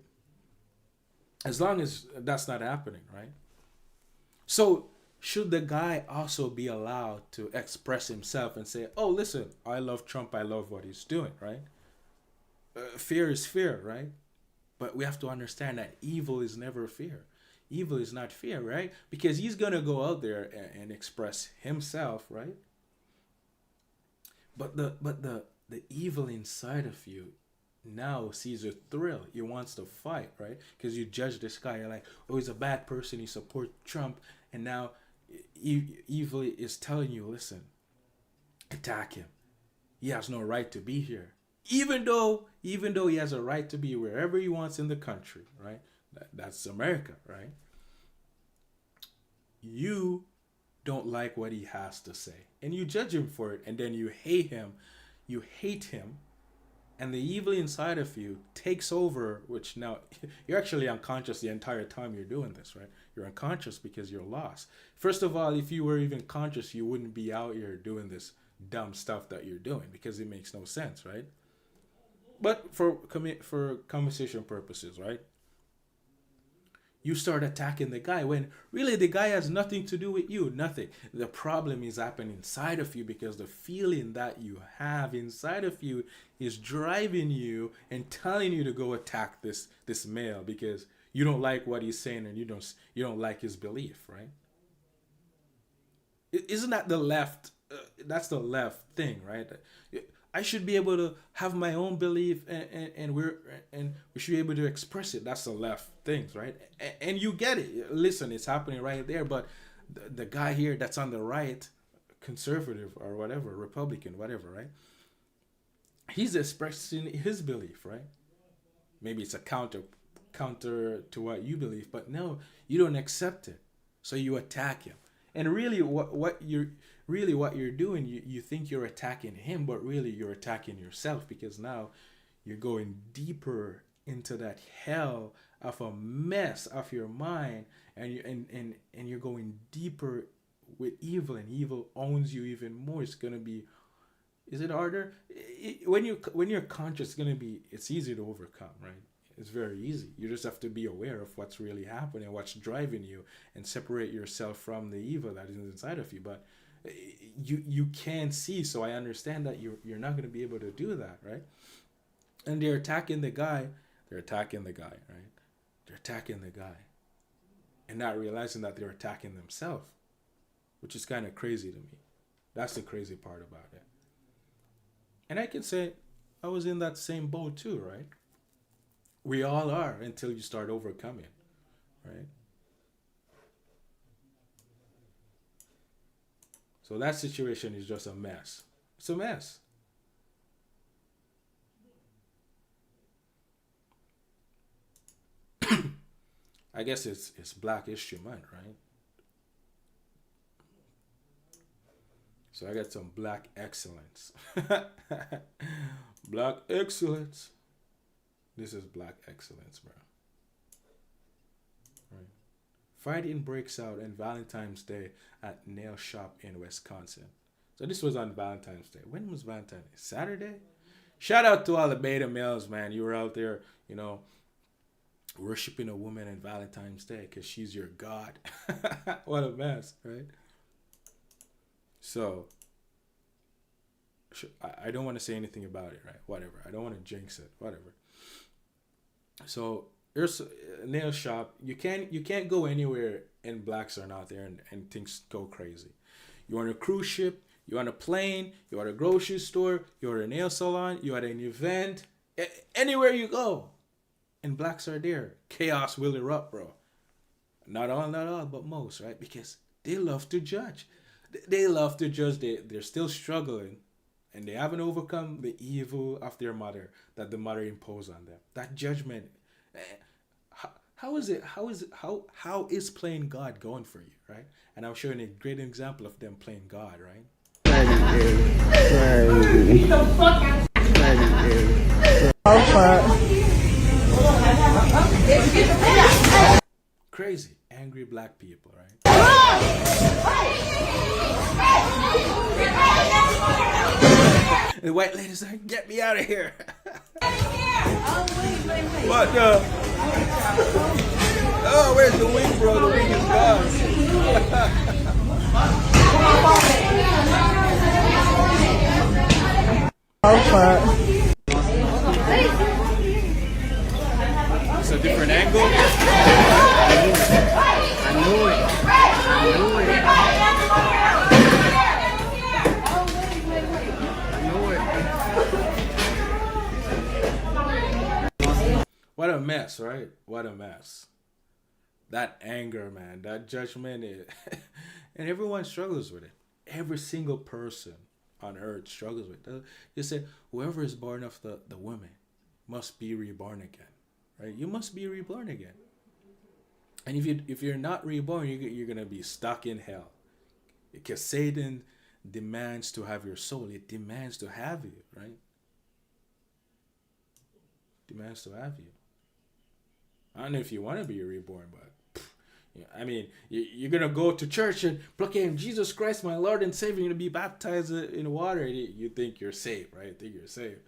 As long as that's not happening, right? So should the guy also be allowed to express himself and say, oh, listen, I love Trump, I love what he's doing, right? Fear is fear, right? But we have to understand that evil is never fear. Evil is not fear, right? Because he's going to go out there and express himself, right? But the evil inside of you now sees a thrill. He wants to fight, right? Because you judge this guy, you're like, oh, he's a bad person, he supports Trump, and now evil is telling you, listen, attack him. He has no right to be here. Even though he has a right to be wherever he wants in the country, right? That's America, right? You don't like what he has to say, and you judge him for it, and then you hate him, and the evil inside of you takes over, which now you're actually unconscious the entire time you're doing this, right? You're unconscious because you're lost. First of all, if you were even conscious, you wouldn't be out here doing this dumb stuff that you're doing, because it makes no sense, right? But for conversation purposes, right? You start attacking the guy when really the guy has nothing to do with you, nothing. The problem is happening inside of you, because the feeling that you have inside of you is driving you and telling you to go attack this male because you don't like what he's saying and you don't like his belief, right? Isn't that the left? That's the left thing, right? I should be able to have my own belief, and we should be able to express it. That's the left things, right? And you get it. Listen, it's happening right there. But the guy here that's on the right, conservative or whatever, Republican, whatever, right? He's expressing his belief, right? Maybe it's a counter to what you believe, but no, you don't accept it, so you attack him. And really, what you're doing, you think you're attacking him, but really you're attacking yourself, because now you're going deeper into that hell of a mess of your mind, and you're going deeper with evil, and evil owns you even more. It's gonna be, is it harder? When you're conscious, it's easy to overcome, right? It's very easy. You just have to be aware of what's really happening, what's driving you, and separate yourself from the evil that is inside of you. But you can't see, so I understand that you're not going to be able to do that, right? And they're attacking the guy. Right? They're attacking the guy, and not realizing that they're attacking themselves, which is kind of crazy to me. That's the crazy part about it. And I can say I was in that same boat too, right? We all are, until you start overcoming, right? So that situation is just a mess. It's a mess. I guess it's Black History Month, right? So I got some black excellence. Black excellence. This is black excellence, bro. Right. Fighting breaks out on Valentine's Day at nail shop in Wisconsin. So this was on Valentine's Day. When was Valentine's Day? Saturday? Shout out to all the beta males, man. You were out there, worshiping a woman on Valentine's Day because she's your god. What a mess, right? So, I don't want to say anything about it, right? Whatever. I don't want to jinx it. Whatever. So there's a nail shop. You can't go anywhere and blacks are not there and things go crazy. You're on a cruise ship, you're on a plane, you're at a grocery store, you're at a nail salon, you're at an event, anywhere you go, and blacks are there. Chaos will erupt, bro. Not all, but most, right? Because they love to judge. They love to judge. They're still struggling. And they haven't overcome the evil of their mother that the mother imposed on them. That judgment. How is playing God going for you, right? And I'm showing a great example of them playing God, right? Crazy, angry black people, right? The white ladies like, get me out of here. What the? Oh, where's the wing, bro? The wing is gone. It's a different angle. I knew it. mess, right? What a mess. That anger, man, that judgment, and everyone struggles with it. Every single person on earth struggles with it. You say, whoever is born of the woman must be reborn again, right? You must be reborn again. And if you're not reborn, you're going to be stuck in hell. Because Satan demands to have your soul. It demands to have you, right? Demands to have you. I don't know if you want to be reborn, but I mean, you're going to go to church and proclaim Jesus Christ, my Lord and Savior. You're going to be baptized in water. You think you're saved, right? You think you're saved.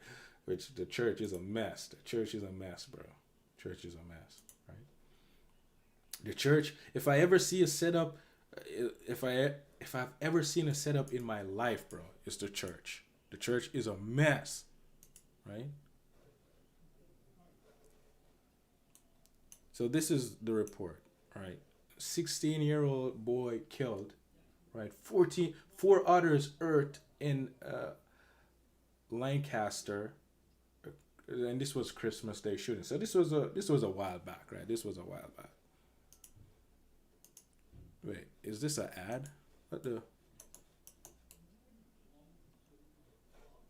Which the church is a mess. The church is a mess, bro. Church is a mess, right? The church, if I ever see a setup, if I've ever seen a setup in my life, bro, it's the church. The church is a mess, right? So this is the report, right? 16-year-old boy killed, right? 4 others hurt in Lancaster, and this was Christmas Day shooting. So this was a while back, right? This was a while back. Wait, is this an ad? What the?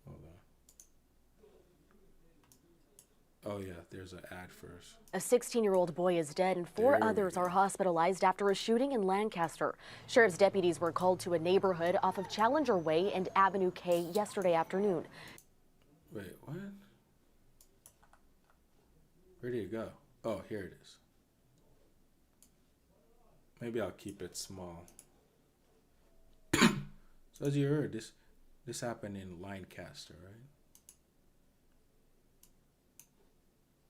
Hold on. Oh yeah, there's an ad first. A 16-year-old boy is dead and 4 others are hospitalized after a shooting in Lancaster. Sheriff's deputies were called to a neighborhood off of Challenger Way and Avenue K yesterday afternoon. Wait, what? Where did it go? Oh, here it is. Maybe I'll keep it small. So as you heard, this happened in Lancaster, right?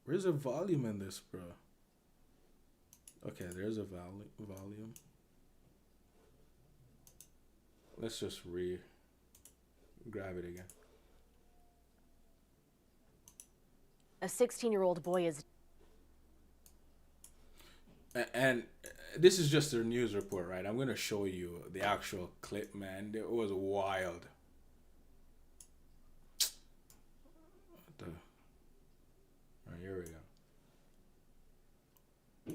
Where's the volume in this, bro? Okay, there's a volume. Let's just grab it again. A 16-year-old boy is... And this is just a news report, right? I'm going to show you the actual clip, man. It was wild. All right, here we go.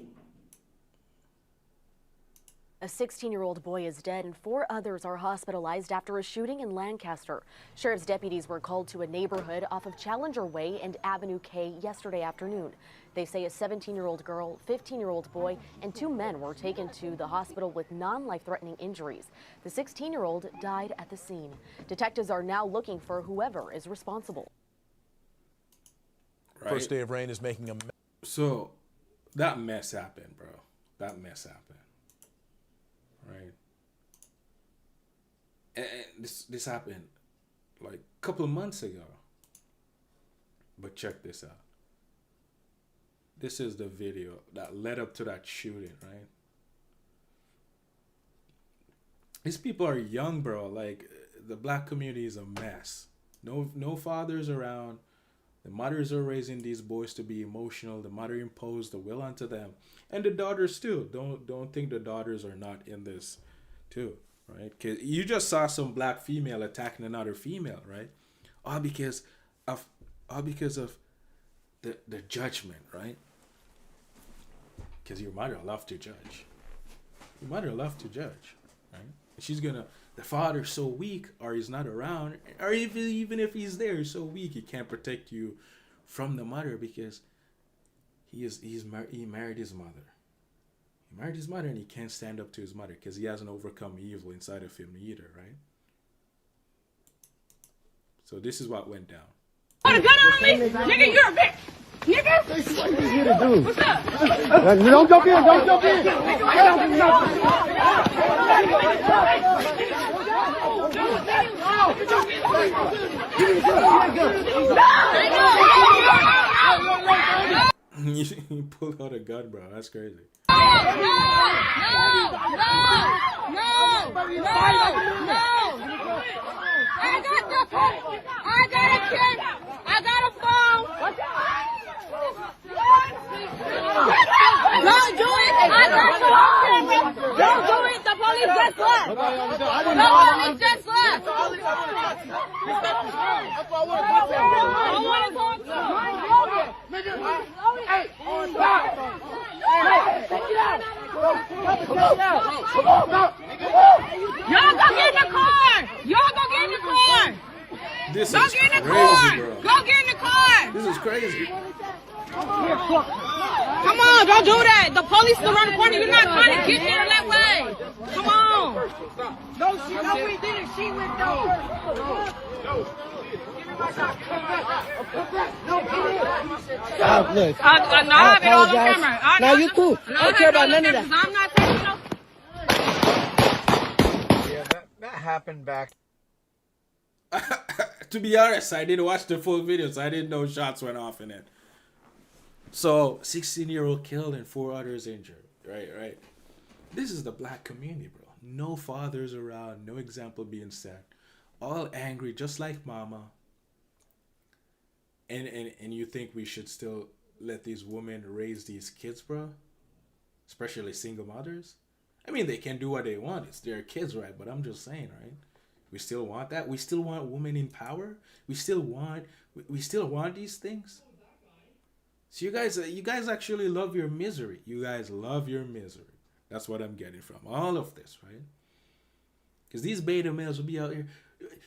A 16-year-old boy is dead and 4 others are hospitalized after a shooting in Lancaster. Sheriff's deputies were called to a neighborhood off of Challenger Way and Avenue K yesterday afternoon. They say a 17-year-old girl, 15-year-old boy, and 2 men were taken to the hospital with non-life-threatening injuries. The 16-year-old died at the scene. Detectives are now looking for whoever is responsible. Right? First day of rain is making a mess. So that mess happened, bro. That mess happened. Right? And this happened like a couple of months ago. But check this out. This is the video that led up to that shooting, right? These people are young, bro. Like, the black community is a mess. No fathers around. The mothers are raising these boys to be emotional. The mother imposed the will onto them. And the daughters too. Don't think the daughters are not in this too, right? Because you just saw some black female attacking another female, right? All because of the judgment, right? Because your mother loved to judge. Your mother loved to judge, right? She's gonna, the father's so weak, or he's not around, or even if he's there, he's so weak, he can't protect you from the mother because he married his mother. He married his mother and he can't stand up to his mother because he hasn't overcome evil inside of him either, right? So this is what went down. Put a gun on me? Nigga, you're a bitch. Nigga? What you here to do? What's up? Don't jump in, don't jump in. He pulled out a gun, bro. That's crazy. No! I got the phone. I got a kid. I got a phone. Don't do it. I got you on camera. Don't do it. The police just left. The police just left. I want to talk to you. Hey, Y'all go get in the car. Y'all go get in the car. This Go is get in the crazy, car. bro. Go get in the car. This is crazy. Come on, don't do that. The police is around the corner. You're not trying to get there that way. Come on. No, we didn't. She went down. Look. I have it all on apologize. camera. Now you cool. I don't care about none of that. I'm not taking no. Yeah, that happened back. To be honest, I didn't watch the full video, so I didn't know shots went off in it. So, 16-year-old killed and 4 others injured. Right. This is the black community, bro. No fathers around, no example being set. All angry, just like mama. And you think we should still let these women raise these kids, bro? Especially single mothers? I mean, they can do what they want. It's their kids, right? But I'm just saying, right? We still want that. We still want women in power. We still want these things. So you guys actually love your misery. You guys love your misery. That's what I'm getting from all of this, right? Because these beta males will be out here,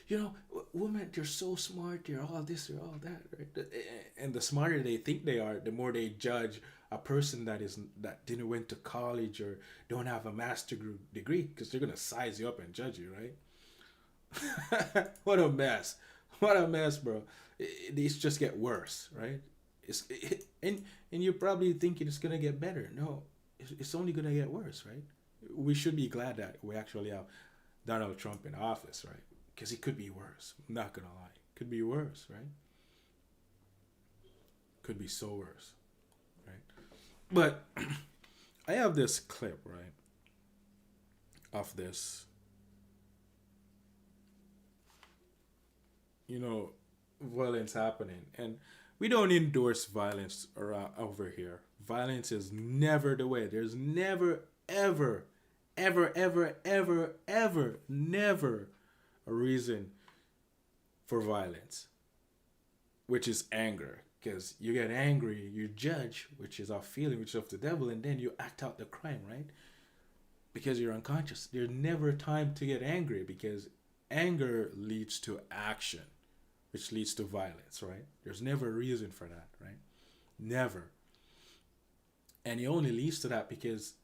you know, women, they're so smart, they're all this, they're all that, right? And the smarter they think they are, the more they judge a person that didn't went to college or don't have a master's degree, because they're gonna size you up and judge you, right? What a mess, bro. These just get worse, right? And you're probably thinking it's gonna get better. No, it's only gonna get worse, right? We should be glad that we actually have Donald Trump in office, right? Because it could be worse. I'm not gonna lie, could be worse, right? Could be so worse, right? But I have this clip, right, of this, you know, violence happening, and we don't endorse violence around over here. Violence is never the way. There's never, ever, never a reason for violence, which is anger. Because you get angry, you judge, which is our feeling, which is of the devil, and then you act out the crime, right? Because you're unconscious. There's never time to get angry, because anger leads to action, which leads to violence, right? There's never a reason for that, right? Never. And it only leads to that because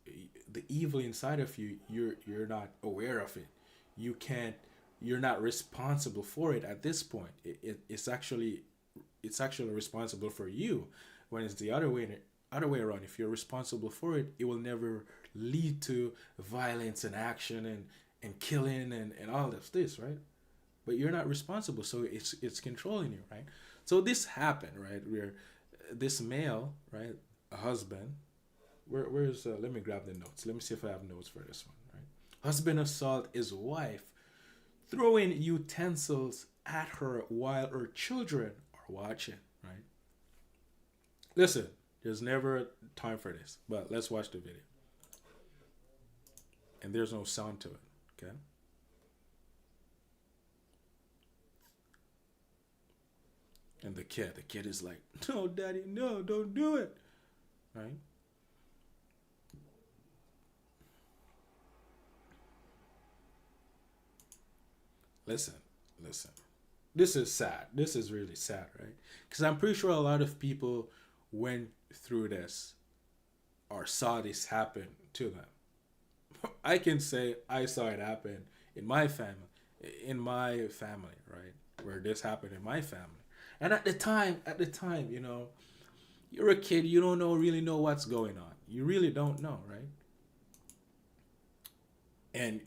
the evil inside of you, you're not aware of it. You're not responsible for it at this point. It's actually responsible for you. When it's the other way around, if you're responsible for it, it will never lead to violence and action and killing and all of this, right? But you're not responsible, so it's controlling you, right? So this happened, right? Where this male, right, a husband, where's let me grab the notes. Let me see if I have notes for this one, right? Husband assault his wife, throwing utensils at her while her children are watching, right? Listen, there's never time for this, but let's watch the video. And there's no sound to it, okay? And the kid is like, no, daddy, no, don't do it, right? Listen. This is sad. This is really sad, right? Because I'm pretty sure a lot of people went through this or saw this happen to them. I can say I saw it happen in my family, right? Where this happened in my family. And at the time, you know, you're a kid, you don't really know what's going on. You really don't know, right? And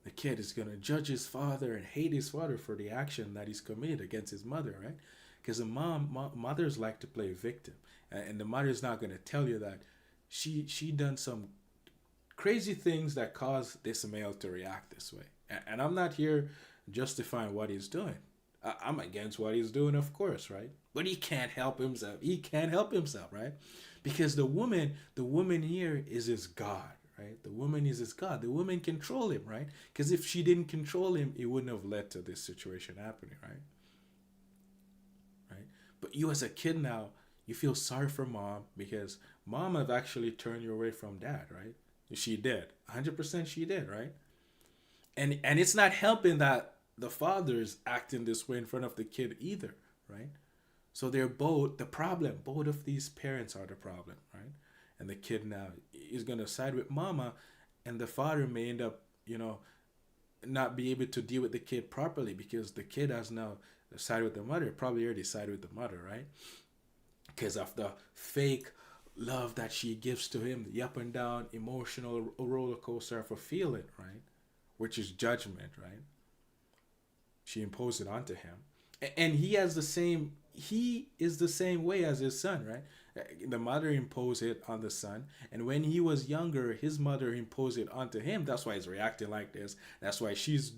the kid is going to judge his father and hate his father for the action that he's committed against his mother, right? Because the mothers like to play victim. And the mother's not going to tell you that she done some crazy things that caused this male to react this way. And I'm not here justifying what he's doing. I'm against what he's doing, of course, right? But he can't help himself. Right? Because the woman here is his God, right? The woman is his God. The woman control him, right? Because if she didn't control him, it wouldn't have led to this situation happening, right? Right? But you as a kid now, you feel sorry for mom because mom have actually turned you away from dad, right? She did. 100% she did, right? And it's not helping that the father is acting this way in front of the kid either, right? So they're both the problem. Both of these parents are the problem, right? And the kid now is going to side with mama, and the father may end up, not be able to deal with the kid properly because the kid has now sided with the mother, probably already sided with the mother, right? Because of the fake love that she gives to him, the up and down emotional roller coaster of a feeling, right? Which is judgment, right? She imposed it onto him. And he is the same way as his son, right? The mother imposed it on the son, and when he was younger, his mother imposed it onto him. That's why he's reacting like this. That's why she's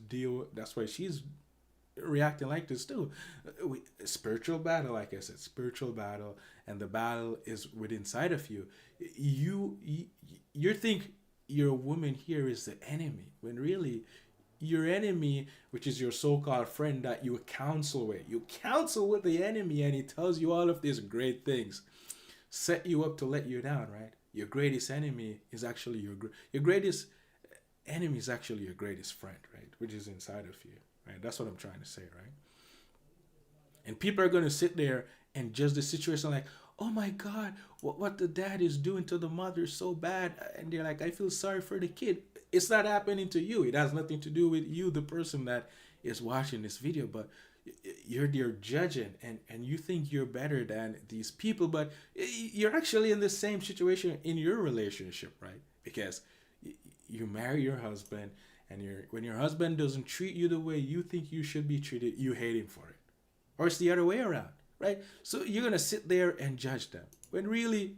reacting like this too. Spiritual battle, like I said, spiritual battle, and the battle is within inside of you. You think your woman here is the enemy, when really your enemy, which is your so-called friend that you counsel with, the enemy, and he tells you all of these great things, set you up to let you down, right? Your greatest enemy is actually your greatest enemy is actually your greatest friend, right? Which is inside of you, right? That's what I'm trying to say, right? And people are going to sit there and judge the situation like, oh my God, what the dad is doing to the mother is so bad. And they're like, I feel sorry for the kid. It's not happening to you. It has nothing to do with you, the person that is watching this video, but you're judging and you think you're better than these people, but you're actually in the same situation in your relationship, right? Because you marry your husband, and when your husband doesn't treat you the way you think you should be treated, you hate him for it. Or it's the other way around, right? So you're going to sit there and judge them when really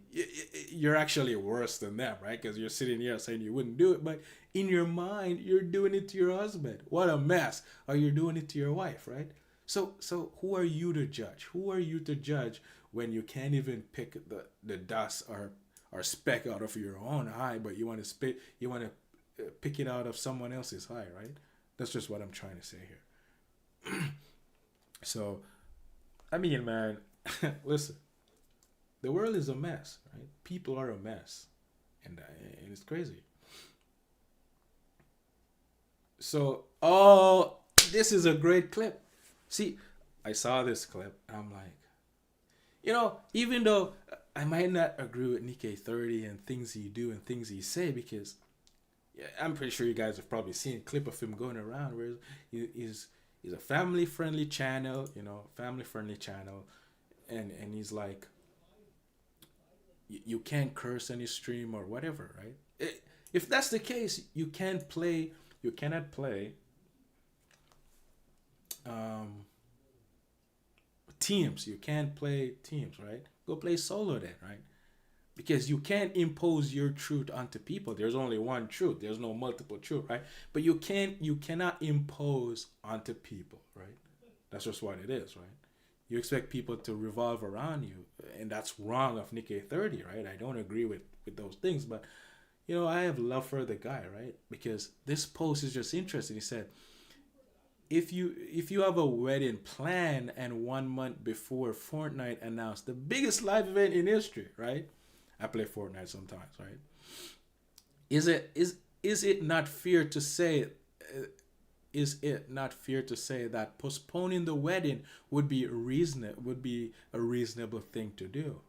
you're actually worse than them, right? Because you're sitting here saying you wouldn't do it, but in your mind, you're doing it to your husband. What a mess. Or you're doing it to your wife, right? So who are you to judge? Who are you to judge when you can't even pick the dust or speck out of your own eye, but you want to pick it out of someone else's eye, right? That's just what I'm trying to say here. So, I mean, man, listen, the world is a mess, right? People are a mess, and it's crazy. So, this is a great clip. See, I saw this clip, and I'm like, even though I might not agree with Nikkei 30 and things he do and things he say, because I'm pretty sure you guys have probably seen a clip of him going around where he's a family-friendly channel, and he's like, you can't curse in his stream or whatever, right? If that's the case, you cannot play teams. You can't play teams, right? Go play solo then, right? Because you can't impose your truth onto people. There's only one truth. There's no multiple truth, right? But you cannot impose onto people, right? That's just what it is, right? You expect people to revolve around you, and that's wrong of Nikkei 30, right? I don't agree with those things, but I have love for the guy, right? Because this post is just interesting. He said, if you have a wedding plan and 1 month before Fortnite announced the biggest live event in history, right? I play Fortnite sometimes, right? Is it not fair to say? Is it not fair to say that postponing the wedding would be a reasonable thing to do?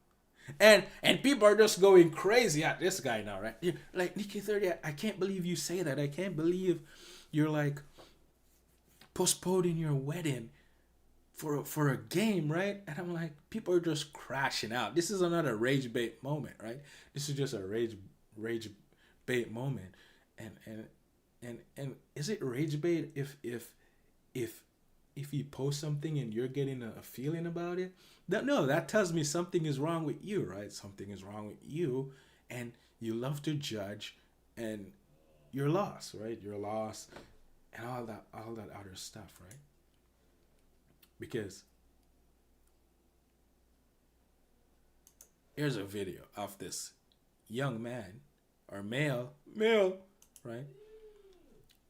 And people are just going crazy at this guy now, right? Like, Nikkei 30, I can't believe you say that. I can't believe you're like postponing your wedding for a game, right? And I'm like, people are just crashing out. This is another rage bait moment, right? This is just a rage bait moment. And is it rage bait if you post something and you're getting a feeling about it? No, that tells me something is wrong with you, right? Something is wrong with you, and you love to judge, and you're lost, right? You're lost, and all that other stuff, right? Because here's a video of this young man or male, right?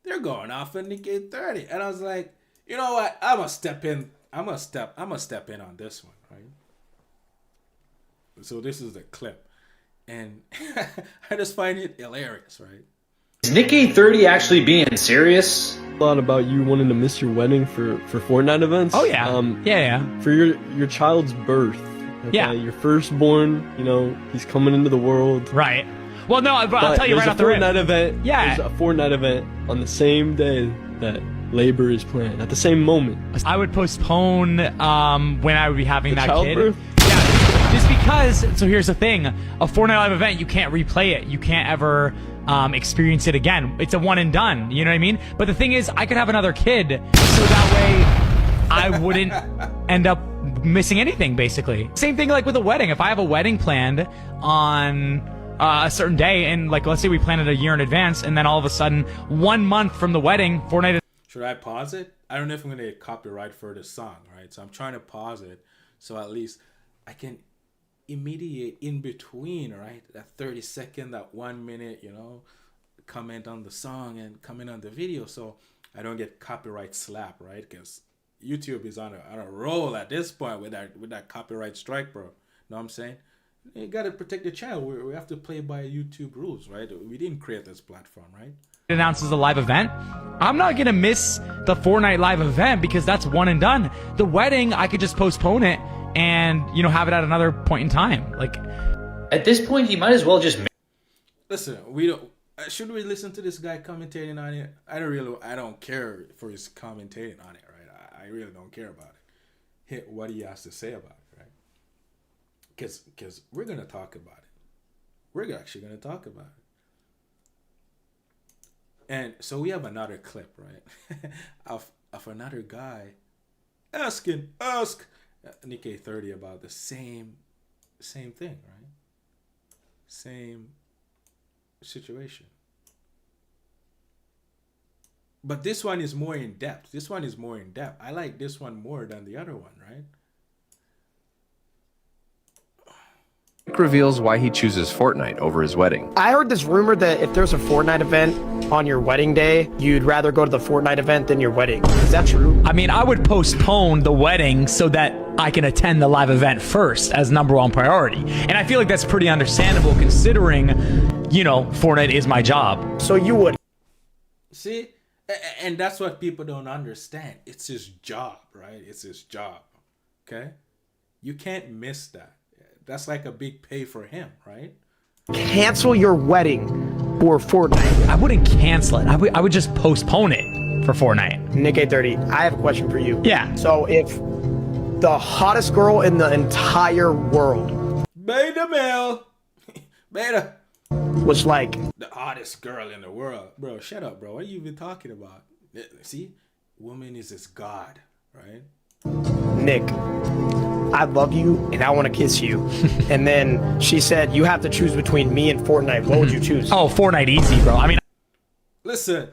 They're going off on Nikkei 30, and I was like, you know what? I'm gonna step in on this one, right? So this is the clip, and I just find it hilarious, right? Is Nick 30 actually being serious? A lot about you wanting to miss your wedding for Fortnite events. Oh yeah. For your child's birth. Okay? Yeah. Your firstborn, you know, he's coming into the world. Right. Well, no, but I'll tell you right off the rip. Event. Yeah. There's a Fortnite event on the same day that labor is planned, at the same moment. I would postpone when I would be having that childbirth? kid. Yeah, just because. So here's the thing: a Fortnite live event, you can't replay it. You can't ever experience it again. It's a one and done. You know what I mean? But the thing is, I could have another kid, so that way I wouldn't end up missing anything. Basically, same thing like with a wedding. If I have a wedding planned on a certain day, and like let's say we plan it a year in advance, and then all of a sudden 1 month from the wedding, Fortnite. Should I pause it? I don't know if I'm gonna get copyright for the song, right? So I'm trying to pause it so at least I can immediate in between, right? That 30-second, that 1 minute, you know, comment on the song and comment on the video, so I don't get copyright slap, right? Because YouTube is on a roll at this point with that copyright strike, bro. Know what I'm saying? You gotta protect the channel. We have to play by YouTube rules, right? We didn't create this platform, right? Announces a live event, I'm not gonna miss the Fortnite live event because that's one and done. The wedding, I could just postpone it and, you know, have it at another point in time. Like, at this point, he might as well just. Listen, we don't. Should we listen to this guy commentating on it? I don't care for his commentating on it, right? I really don't care about it. What he has to say about it, right? Because we're gonna talk about it. We're actually gonna talk about it. And so we have another clip, right, of another guy ask Nick 30 about the same thing, right? Same situation. But this one is more in depth. I like this one more than the other one, right? Nick reveals why he chooses Fortnite over his wedding. I heard this rumor that if there's a Fortnite event on your wedding day, you'd rather go to the Fortnite event than your wedding. Is that true? I mean, I would postpone the wedding so that I can attend the live event first as #1 priority. And I feel like that's pretty understandable considering, you know, Fortnite is my job. So you would. See? And that's what people don't understand. It's his job, right? It's his job. Okay? You can't miss that. That's like a big pay for him, right? Cancel your wedding for Fortnite. I wouldn't cancel it. I would just postpone it for Fortnite. Nick 30, I have a question for you. Yeah. So if the hottest girl in the entire world, Beta male, Beta, was like the hottest girl in the world, bro. Shut up, bro. What are you even talking about? See, woman is his god, right? Nick, I love you and I want to kiss you. And then she said, you have to choose between me and Fortnite. What would you choose? Oh, Fortnite easy, bro. I mean, listen,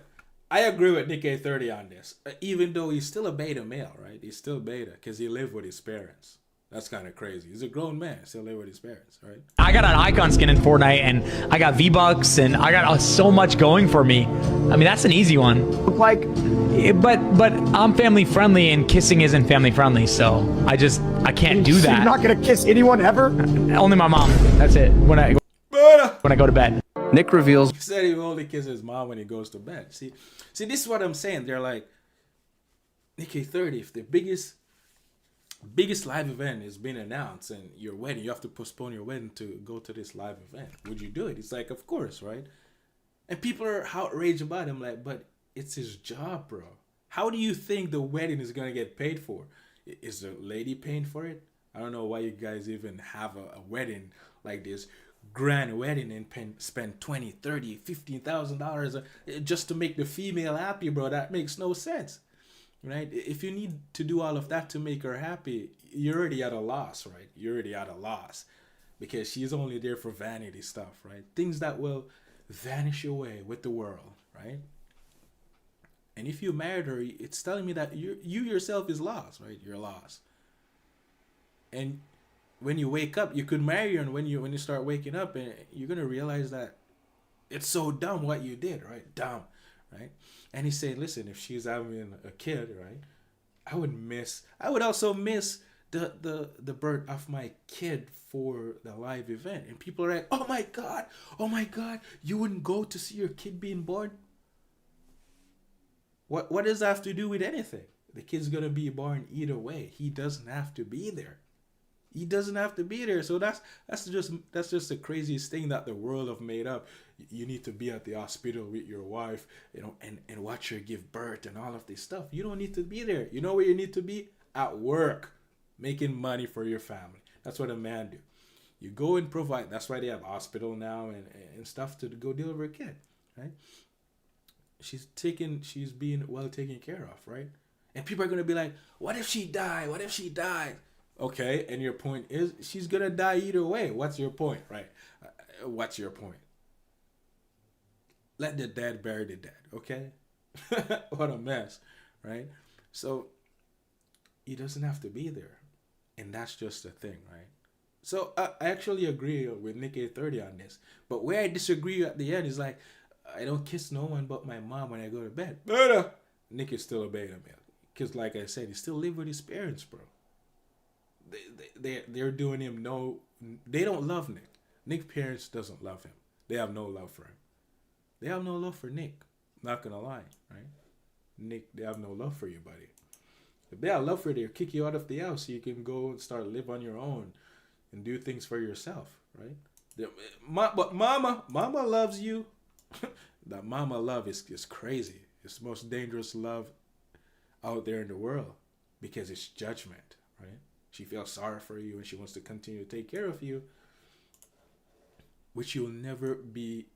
I agree with Nick 30 on this. Even though he's still a beta male, right? He's still beta because he lived with his parents. That's kind of crazy. He's a grown man, still live with his parents, right? I got an icon skin in Fortnite and I got V-Bucks and I got so much going for me. I mean, that's an easy one. Like, but I'm family friendly and kissing isn't family friendly, so I can't do that. You're not gonna kiss anyone ever? Only my mom. That's it. When I go to bed. Nick reveals. He said he only kisses his mom when he goes to bed. See, this is what I'm saying. They're like, Nick 30, if the biggest live event has been announced and your wedding, you have to postpone your wedding to go to this live event. Would you do it? It's like, of course, right? And people are outraged about him, like, but it's his job, bro. How do you think the wedding is gonna get paid for? Is the lady paying for it? I don't know why you guys even have a wedding like this, grand wedding, and spend $20,000, $30,000, $15,000 just to make the female happy, bro. That makes no sense. Right? If you need to do all of that to make her happy, you're already at a loss, right? You're already at a loss because she's only there for vanity stuff, right? Things that will vanish away with the world, right? And if you married her, it's telling me that you yourself is lost, right? You're lost. And when you wake up, you could marry her, and when you start waking up, and you're gonna realize that it's so dumb what you did, right? Dumb, right? And he's saying, listen, if she's having a kid, right, I would also miss the birth of my kid for the live event, and people are like, oh my god, you wouldn't go to see your kid being born? What does that have to do with anything? The kid's gonna be born either way. He doesn't have to be there. He doesn't have to be there. So that's just the craziest thing that the world have made up. You need to be at the hospital with your wife, and watch her give birth and all of this stuff. You don't need to be there. You know where you need to be? At work, making money for your family. That's what a man do. You go and provide. That's why they have hospital now and stuff to go deliver a kid, right? She's being well taken care of, right? And people are gonna be like, what if she died? What if she died? Okay, and your point is she's gonna die either way. What's your point, right? What's your point? Let the dead bury the dead, okay? What a mess, right? So he doesn't have to be there, and that's just the thing, right? So I actually agree with Nick 830 on this, but where I disagree at the end is like, I don't kiss no one but my mom when I go to bed. Nick is still a beta male, because like I said, he still live with his parents, bro. They're doing him no. They don't love Nick. Nick's parents doesn't love him. They have no love for him. They have no love for Nick. Not gonna lie, right? Nick, they have no love for you, buddy. If they have love for you, they'll kick you out of the house so you can go and start live on your own and do things for yourself, right? But mama loves you. That mama love is crazy. It's the most dangerous love out there in the world, because it's judgment, right? She feels sorry for you and she wants to continue to take care of you, which you'll never be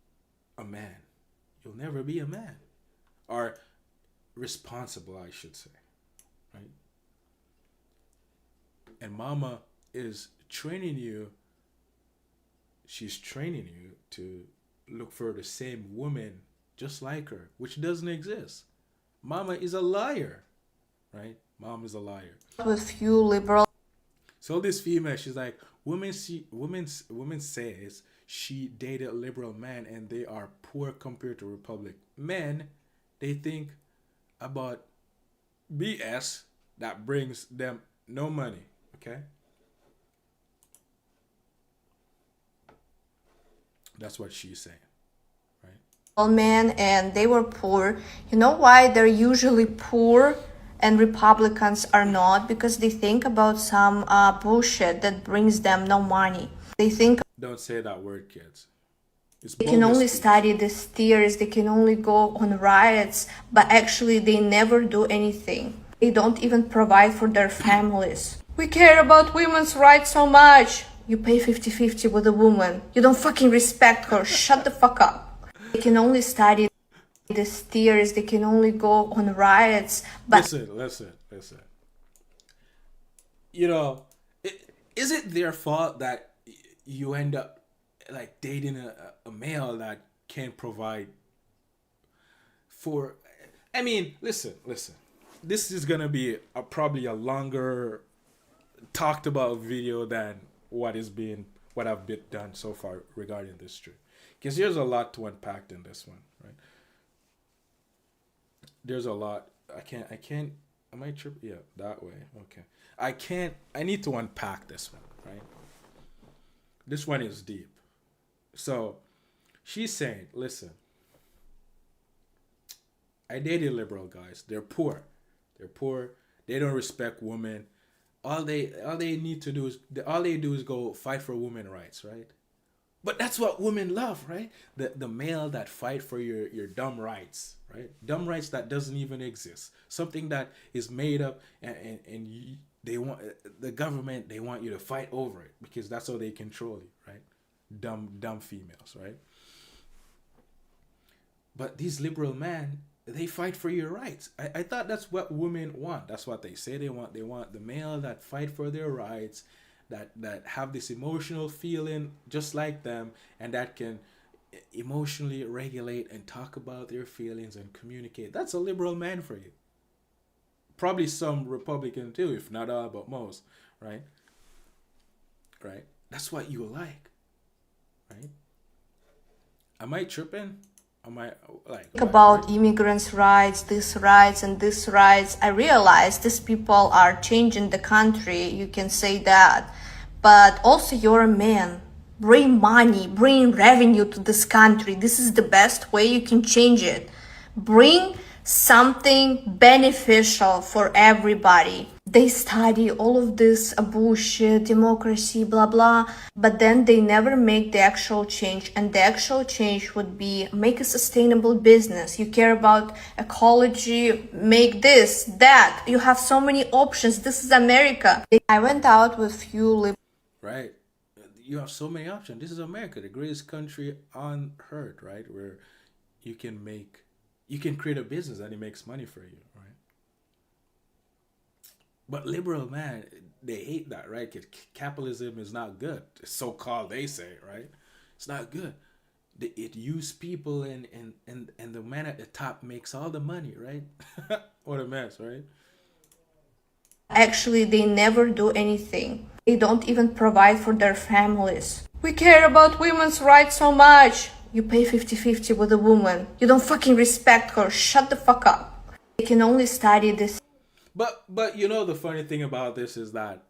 a man. You'll never be a man. Or responsible, I should say, right? And mama is training you. She's training you to look for the same woman just like her, which doesn't exist. Mama is a liar, right? Mom is a liar. With few liberal. So this female, she's like, women says she dated a liberal man and they are poor compared to Republic. Men, they think about BS that brings them no money, okay? That's what she's saying, right? Men, and they were poor. You know why they're usually poor and Republicans are not? Because they think about some bullshit that brings them no money. They think don't say that word, kids. They can only study the steers, they can only go on riots, but actually they never do anything. They don't even provide for their families. We care about women's rights so much. You pay 50-50 with a woman. You don't fucking respect her. Shut the fuck up. They can only study the steers, they can only go on riots, but listen. You know, is it their fault that you end up like dating a male that can't provide for? I mean, listen. This is gonna be probably a longer talked about video than what I've been done so far regarding this trip, because there's a lot to unpack in this one, right? There's a lot. I can't. Am I tripping? Yeah, that way. Okay. I need to unpack this one, right? This one is deep. So, she's saying, listen, I dated liberal guys. They're poor. They don't respect women. All they do is go fight for women's rights, right? But that's what women love, right? The male that fight for your dumb rights, right? Dumb rights that doesn't even exist. Something that is made up, and they want the government. They want you to fight over it because that's how they control you, right? Dumb females, right? But these liberal men, they fight for your rights. I thought that's what women want. That's what they say they want. They want the male that fight for their rights, that have this emotional feeling just like them, and that can emotionally regulate and talk about their feelings and communicate. That's a liberal man for you. Probably some Republican too, if not all, but most, right? Right? That's what you like, right? Am I tripping? am I like about immigrants' rights, this rights and this rights, I realize these people are changing the country. You can say that, but also you're a man. Bring money, bring revenue to this country. This is the best way you can change it. Bring something beneficial for everybody. They study all of this bullshit, democracy, blah blah, but then they never make the actual change. And the actual change would be make a sustainable business. You care about ecology, make this, that. You have so many options. This is America. I went out with few right? You have so many options. This is America, the greatest country on earth, right? Where you can create a business and it makes money for you, right? But liberal, man, they hate that, right? 'Cause capitalism is not good. So-called, they say, right? It's not good. It uses people and the man at the top makes all the money, right? What a mess, right? Actually, they never do anything. They don't even provide for their families. We care about women's rights so much. You pay 50-50 with a woman. You don't fucking respect her. Shut the fuck up. They can only study this. But you know the funny thing about this is that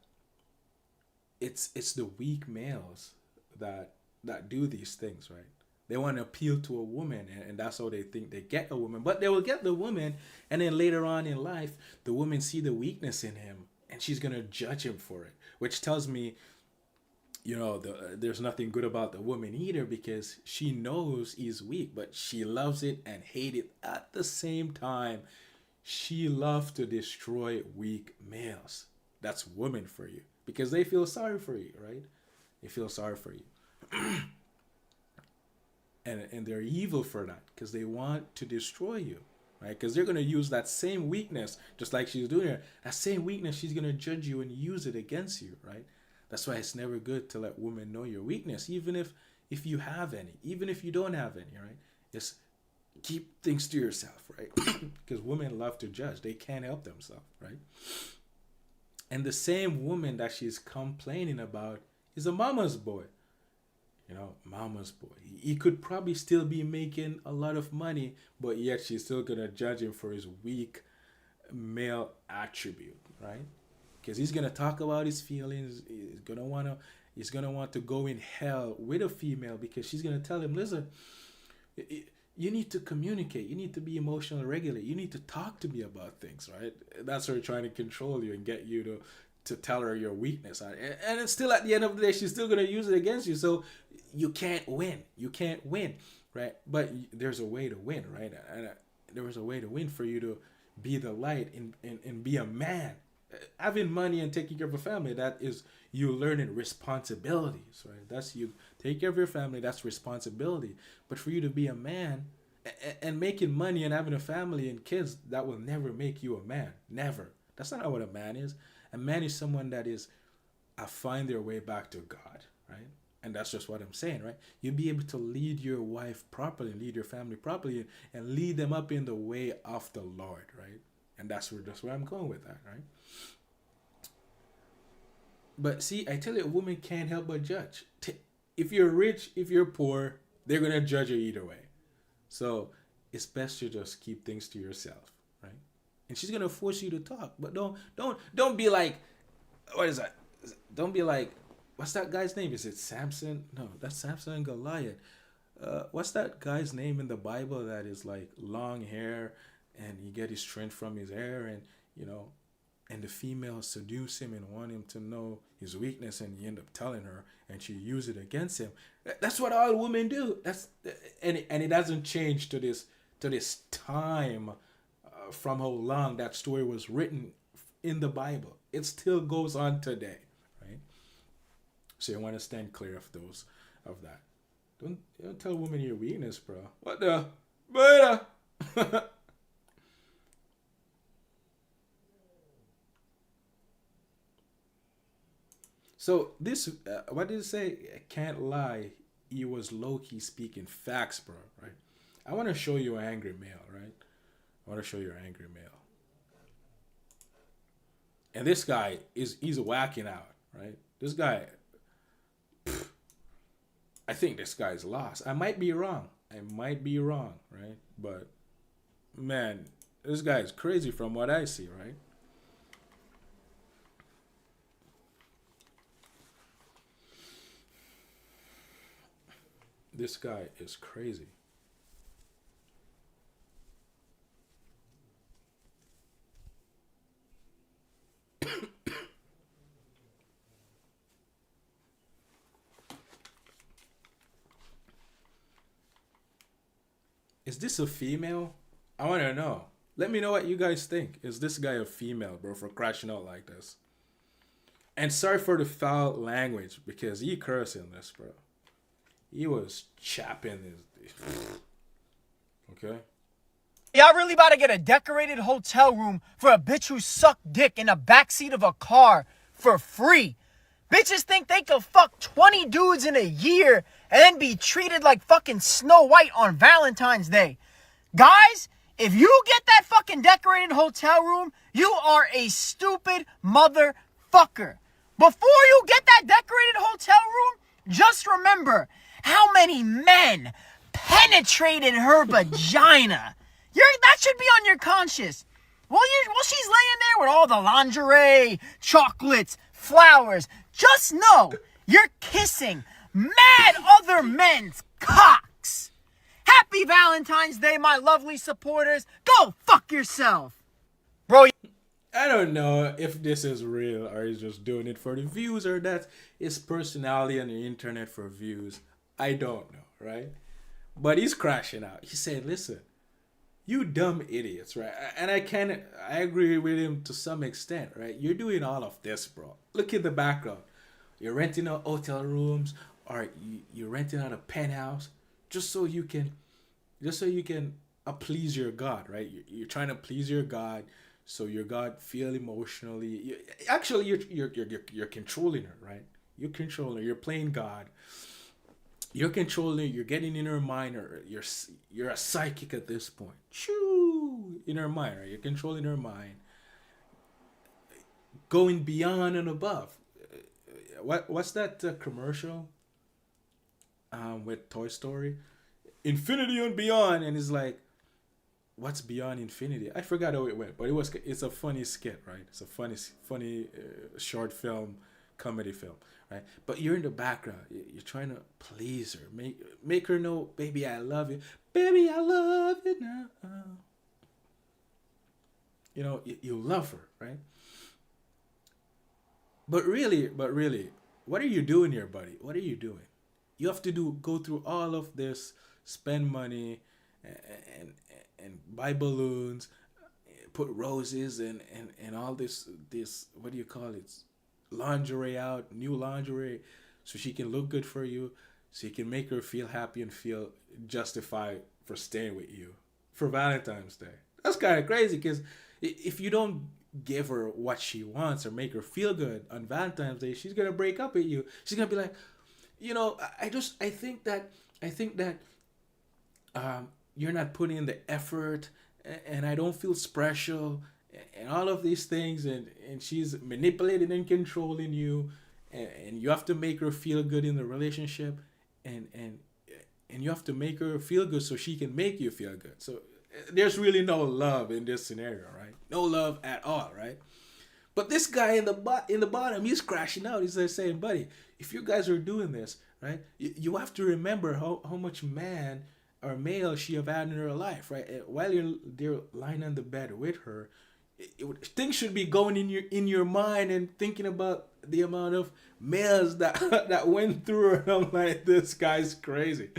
it's the weak males that do these things, right? They want to appeal to a woman, and that's how they think they get a woman. But they will get the woman, and then later on in life, the woman see the weakness in him, and she's gonna judge him for it, which tells me, you know, there's nothing good about the woman either, because she knows he's weak, but she loves it and hates it at the same time. She loves to destroy weak males. That's women for you, because they feel sorry for you, right? They feel sorry for you. And they're evil for that, because they want to destroy you, right? Because they're going to use that same weakness, just like she's doing here. That same weakness, she's going to judge you and use it against you, right? That's why it's never good to let women know your weakness, even if you have any, even if you don't have any, right? Just keep things to yourself, right? Because women love to judge. They can't help themselves, right? And the same woman that she's complaining about is a mama's boy. You know, mama's boy. He could probably still be making a lot of money, but yet she's still going to judge him for his weak male attribute, right? Because he's going to talk about his feelings. He's going to want to go in hell with a female, because she's going to tell him, listen, you need to communicate. You need to be emotionally regulated. You need to talk to me about things, right? That's her trying to control you and get you to tell her your weakness. And it's still, at the end of the day, she's still going to use it against you. So you can't win. You can't win, right? But there's a way to win, right? And there was a way to win for you to be the light and be a man. Having money and taking care of a family, that is you learning responsibilities, right? That's you take care of your family, that's responsibility. But for you to be a man and making money and having a family and kids, that will never make you a man. Never. That's not what a man is. A man is someone that is find their way back to God, right? And that's just what I'm saying, right? You'll be able to lead your wife properly, lead your family properly, and lead them up in the way of the Lord, right? And that's where I'm going with that, right? But see, I tell you, a woman can't help but judge. If you're rich, if you're poor, they're going to judge you either way. So it's best to just keep things to yourself, right? And she's going to force you to talk. But don't be like, what is that? Don't be like, what's that guy's name? Is it Samson? No, that's Samson and Goliath. What's that guy's name in the Bible that is like long hair and he get his strength from his hair, and you know, and the female seduce him and want him to know his weakness, and he end up telling her, and she use it against him. That's what all women do. And it hasn't changed to this time from how long that story was written in the Bible. It still goes on today, right? So you want to stand clear of that. Don't tell women your weakness, bro. What the? But so this, what did it say? I can't lie. He was low-key speaking facts, bro, right? I want to show you an angry male, right? I want to show you an angry male. And this guy, he's whacking out, right? This guy, I think this guy's lost. I might be wrong. I might be wrong, right? But man, this guy is crazy from what I see, right? This guy is crazy. Is this a female? I want to know. Let me know what you guys think. Is this guy a female, bro, for crashing out like this? And sorry for the foul language, because he cursing this, bro. He was chapping his... Okay? Y'all really about to get a decorated hotel room for a bitch who sucked dick in the backseat of a car for free. Bitches think they could fuck 20 dudes in a year and then be treated like fucking Snow White on Valentine's Day. Guys, if you get that fucking decorated hotel room, you are a stupid motherfucker. Before you get that decorated hotel room, just remember how many men penetrated her vagina. That should be on your conscience. While she's laying there with all the lingerie, chocolates, flowers, just know you're kissing mad other men's cocks. Happy Valentine's Day, my lovely supporters. Go fuck yourself. Bro, I don't know if this is real or he's just doing it for the views or that's his personality on the internet for views. I don't know, right? But he's crashing out. He said, listen, you dumb idiots, right? And I agree with him to some extent, right? You're doing all of this, bro. Look at the background. You're renting out hotel rooms or you're renting out a penthouse just so you can please your God, right? You're trying to please your God, so your God feel emotionally. You're controlling her, right? You're controlling her. You're playing God. You're controlling. You're getting in her mind, or you're a psychic at this point. Choo, in her mind, right? You're controlling her mind, going beyond and above. What's that commercial? With Toy Story, Infinity and Beyond, and it's like, what's beyond infinity? I forgot how it went, but it's a funny skit, right? It's a funny short film, comedy film, right? But you're in the background, you're trying to please her, make her know, baby, I love you, baby, I love you now. You know, you love her, right? But really, what are you doing here, buddy? What are you doing? You have to go through all of this, spend money, and buy balloons, put roses and all this what do you call it? Lingerie out, new lingerie, so she can look good for you, so you can make her feel happy and feel justified for staying with you for Valentine's Day. That's kind of crazy, because if you don't give her what she wants or make her feel good on Valentine's Day, she's gonna break up with you. She's gonna be like, you know, I think that you're not putting in the effort, and I don't feel special, and all of these things, and she's manipulating and controlling you, and you have to make her feel good in the relationship, and you have to make her feel good so she can make you feel good. So there's really no love in this scenario, right? No love at all, right? But this guy in the bottom, he's crashing out. He's like saying, buddy, if you guys are doing this, right, you have to remember how much man or male she have had in her life, right? And while they're lying on the bed with her, things should be going in your mind and thinking about the amount of males that went through her. And I'm like, this guy's crazy.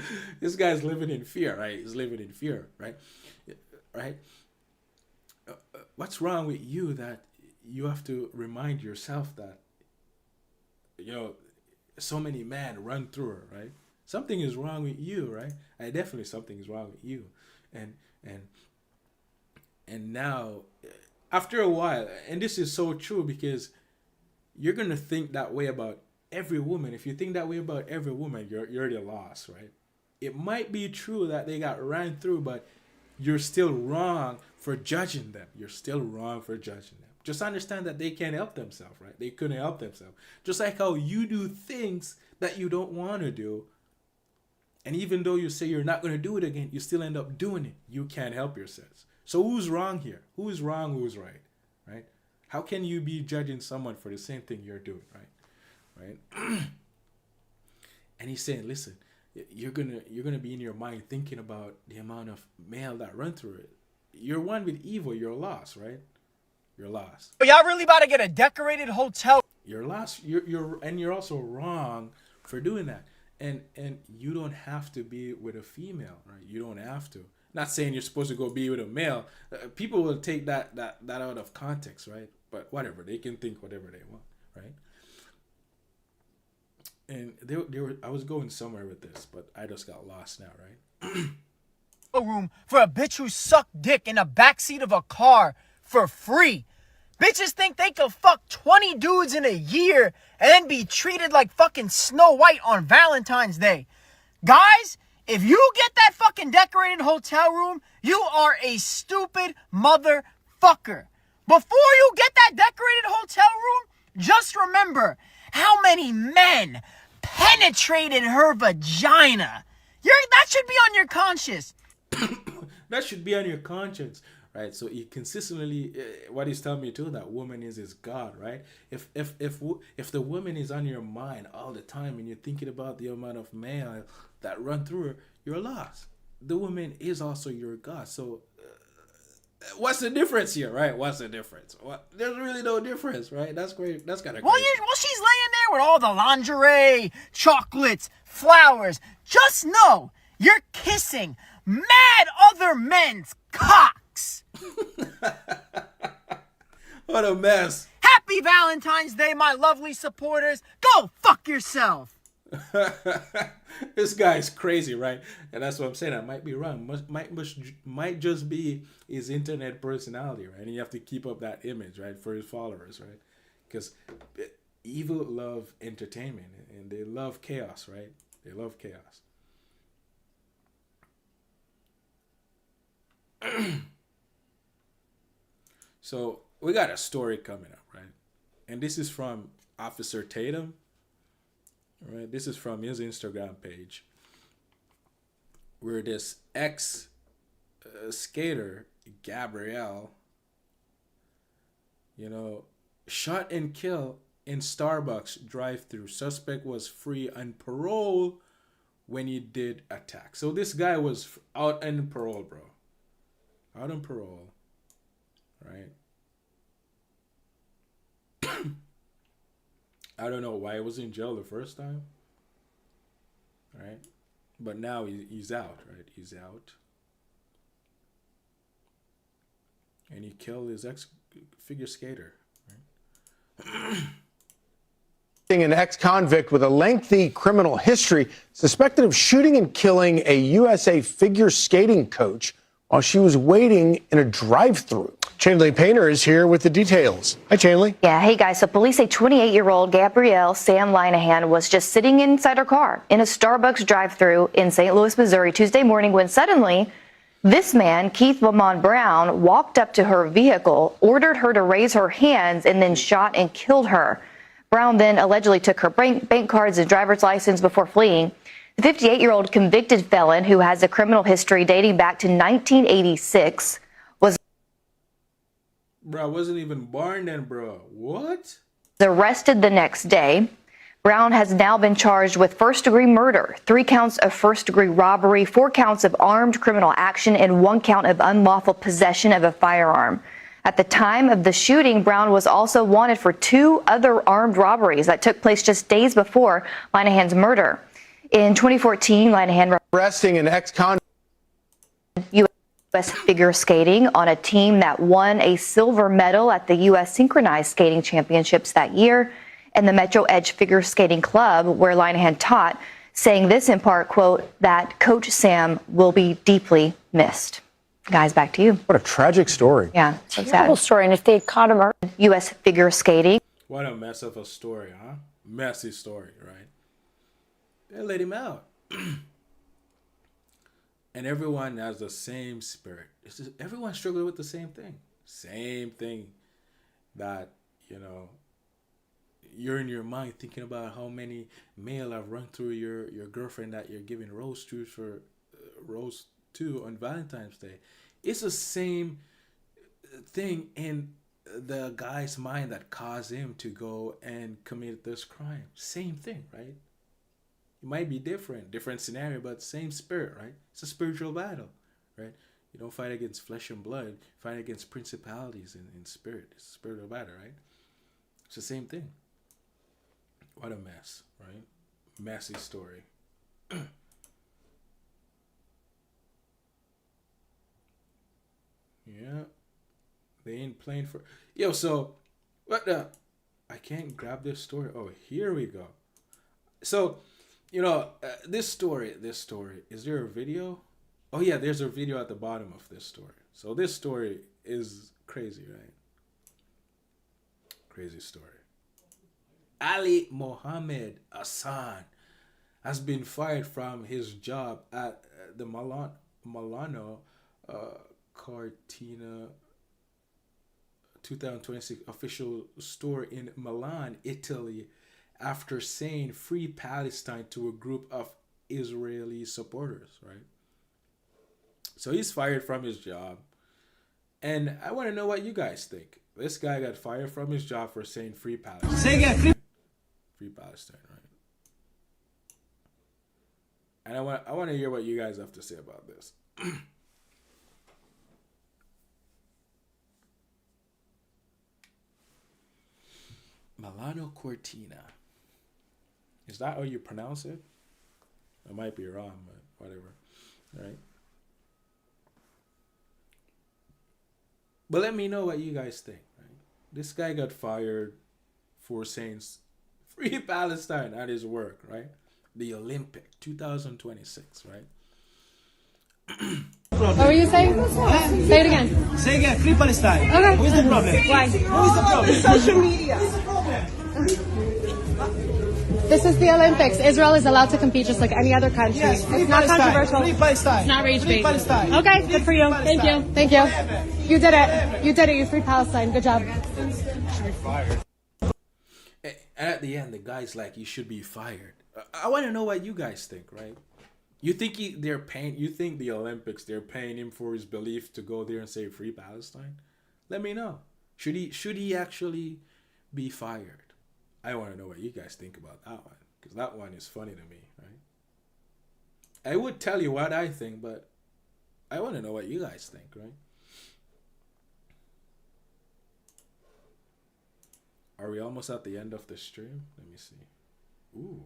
This guy's living in fear, right? He's living in fear, right? Right? What's wrong with you that you have to remind yourself that, you know, so many men run through her, right? Something is wrong with you, right? Definitely something is wrong with you. And now, after a while, and this is so true, because you're going to think that way about every woman. If you think that way about every woman, you're the loss, right? It might be true that they got ran through, but you're still wrong for judging them. You're still wrong for judging them. Just understand that they can't help themselves, right? They couldn't help themselves. Just like how you do things that you don't want to do, And even though you say you're not going to do it again, you still end up doing it. You can't help yourselves. So who's wrong here? Who is wrong? Who's right? Right? How can you be judging someone for the same thing you're doing? Right? And he's saying, listen, you're gonna be in your mind thinking about the amount of mail that run through it. You're one with evil. You're lost, right? You're lost. But y'all really about to get a decorated hotel? You're lost. You're also wrong for doing that. And you don't have to be with a female, right? You don't have to. Not saying you're supposed to go be with a male. People will take that out of context, right? But whatever, they can think whatever they want, right? And they were. I was going somewhere with this, but I just got lost now, right? Room for a bitch who sucked dick in the backseat of a car for free. Bitches think they could fuck 20 dudes in a year and then be treated like fucking Snow White on Valentine's Day. Guys, if you get that fucking decorated hotel room, you are a stupid motherfucker. Before you get that decorated hotel room, just remember how many men penetrated her vagina. That should be on your conscience. That should be on your conscience, right? So he consistently, what he's telling me too, that woman is his God, right? If the woman is on your mind all the time and you're thinking about the amount of mail that run through her, you're lost. The woman is also your God. So what's the difference here, right? What's the difference? There's really no difference, right? That's great. That's kind of well, she's laying there with all the lingerie, chocolates, flowers. Just know you're kissing mad other men's cocks. What a mess. Happy Valentine's Day, my lovely supporters. Go fuck yourself. This guy's crazy, right? And that's what I'm saying. I might be wrong. Might just be his internet personality, right? And you have to keep up that image, right, for his followers, right? Because evil love entertainment and they love chaos, right? They love chaos. So we got a story coming up, right? And this is from Officer Tatum. Right, this is from his Instagram page, where this ex-skater Gabrielle, shot and killed in Starbucks drive-through. Suspect was free on parole when he did attack. So this guy was out on parole, bro. Out on parole, right? I don't know why he was in jail the first time, right? But now he's out, right? He's out. And he killed his ex-figure skater, right? An ex-convict with a lengthy criminal history suspected of shooting and killing a USA figure skating coach while she was waiting in a drive-thru. Chanley Painter is here with the details. Hi, Chanley. Yeah, hey guys. So police say 28-year-old Gabrielle Sam Linehan was just sitting inside her car in a Starbucks drive-thru in St. Louis, Missouri, Tuesday morning when suddenly this man, Keith Lamont Brown, walked up to her vehicle, ordered her to raise her hands, and then shot and killed her. Brown then allegedly took her bank cards and driver's license before fleeing. The 58-year-old convicted felon who has a criminal history dating back to 1986 was Bro, I wasn't even born then, bro. What? Arrested the next day. Brown has now been charged with first-degree murder, 3 counts of first-degree robbery, 4 counts of armed criminal action, and 1 count of unlawful possession of a firearm. At the time of the shooting, Brown was also wanted for 2 other armed robberies that took place just days before Linehan's murder. In 2014, Linehan arresting an ex-convict U.S. figure skating on a team that won a silver medal at the U.S. Synchronized Skating Championships that year, and the Metro Edge Figure Skating Club, where Linehan taught, saying this in part, quote, that Coach Sam will be deeply missed. Guys, back to you. What a tragic story. Yeah, so sad. Story, and if they caught him, U.S. figure skating. What a mess of a story, huh? Messy story, right? They let him out. And everyone has the same spirit. Everyone struggling with the same thing. Same thing that, you're in your mind thinking about how many mail have run through your girlfriend that you're giving rose to on Valentine's Day. It's the same thing in the guy's mind that caused him to go and commit this crime. Same thing, right? It might be different scenario, but same spirit, right? It's a spiritual battle, right? You don't fight against flesh and blood, you fight against principalities in spirit. It's a spiritual battle, right? It's the same thing. What a mess, right? Messy story. Yeah. They ain't playing for... Yo, so... What the... I can't grab this story. Oh, here we go. So, this story. Is there a video? Oh, yeah, there's a video at the bottom of this story. So this story is crazy, right? Crazy story. Ali Mohammed Hassan has been fired from his job at the Milano Cortina 2026 official store in Milan, Italy, after saying "Free Palestine" to a group of Israeli supporters, right? So he's fired from his job. And I want to know what you guys think. This guy got fired from his job for saying "Free Palestine." Say again, Free Palestine, right? And I want to hear what you guys have to say about this. Milano Cortina. Is that how you pronounce it? I might be wrong, but whatever. Right? But let me know what you guys think. Right? This guy got fired for saying "Free Palestine" at his work, right? The Olympic 2026, right? What were you saying? Say it again. Say again, Free Palestine. Okay. Who is the problem? Why? Who is the problem? Social media. Who is the problem? This is the Olympics. Israel is allowed to compete just like any other country. Yes, it's not controversial. Free Palestine. It's not rage Free bait. Palestine. Okay, good for you. Thank you. Thank you. You did it. You did it. You freed Palestine. Good job. And at the end, the guy's like, "You should be fired." I want to know what you guys think, right? You think they're paying? You think the Olympics they're paying him for his belief to go there and say "Free Palestine"? Let me know. Should he actually be fired? I want to know what you guys think about that one, because that one is funny to me, right? I would tell you what I think, but I want to know what you guys think, right? Are we almost at the end of the stream? Let me see. Ooh.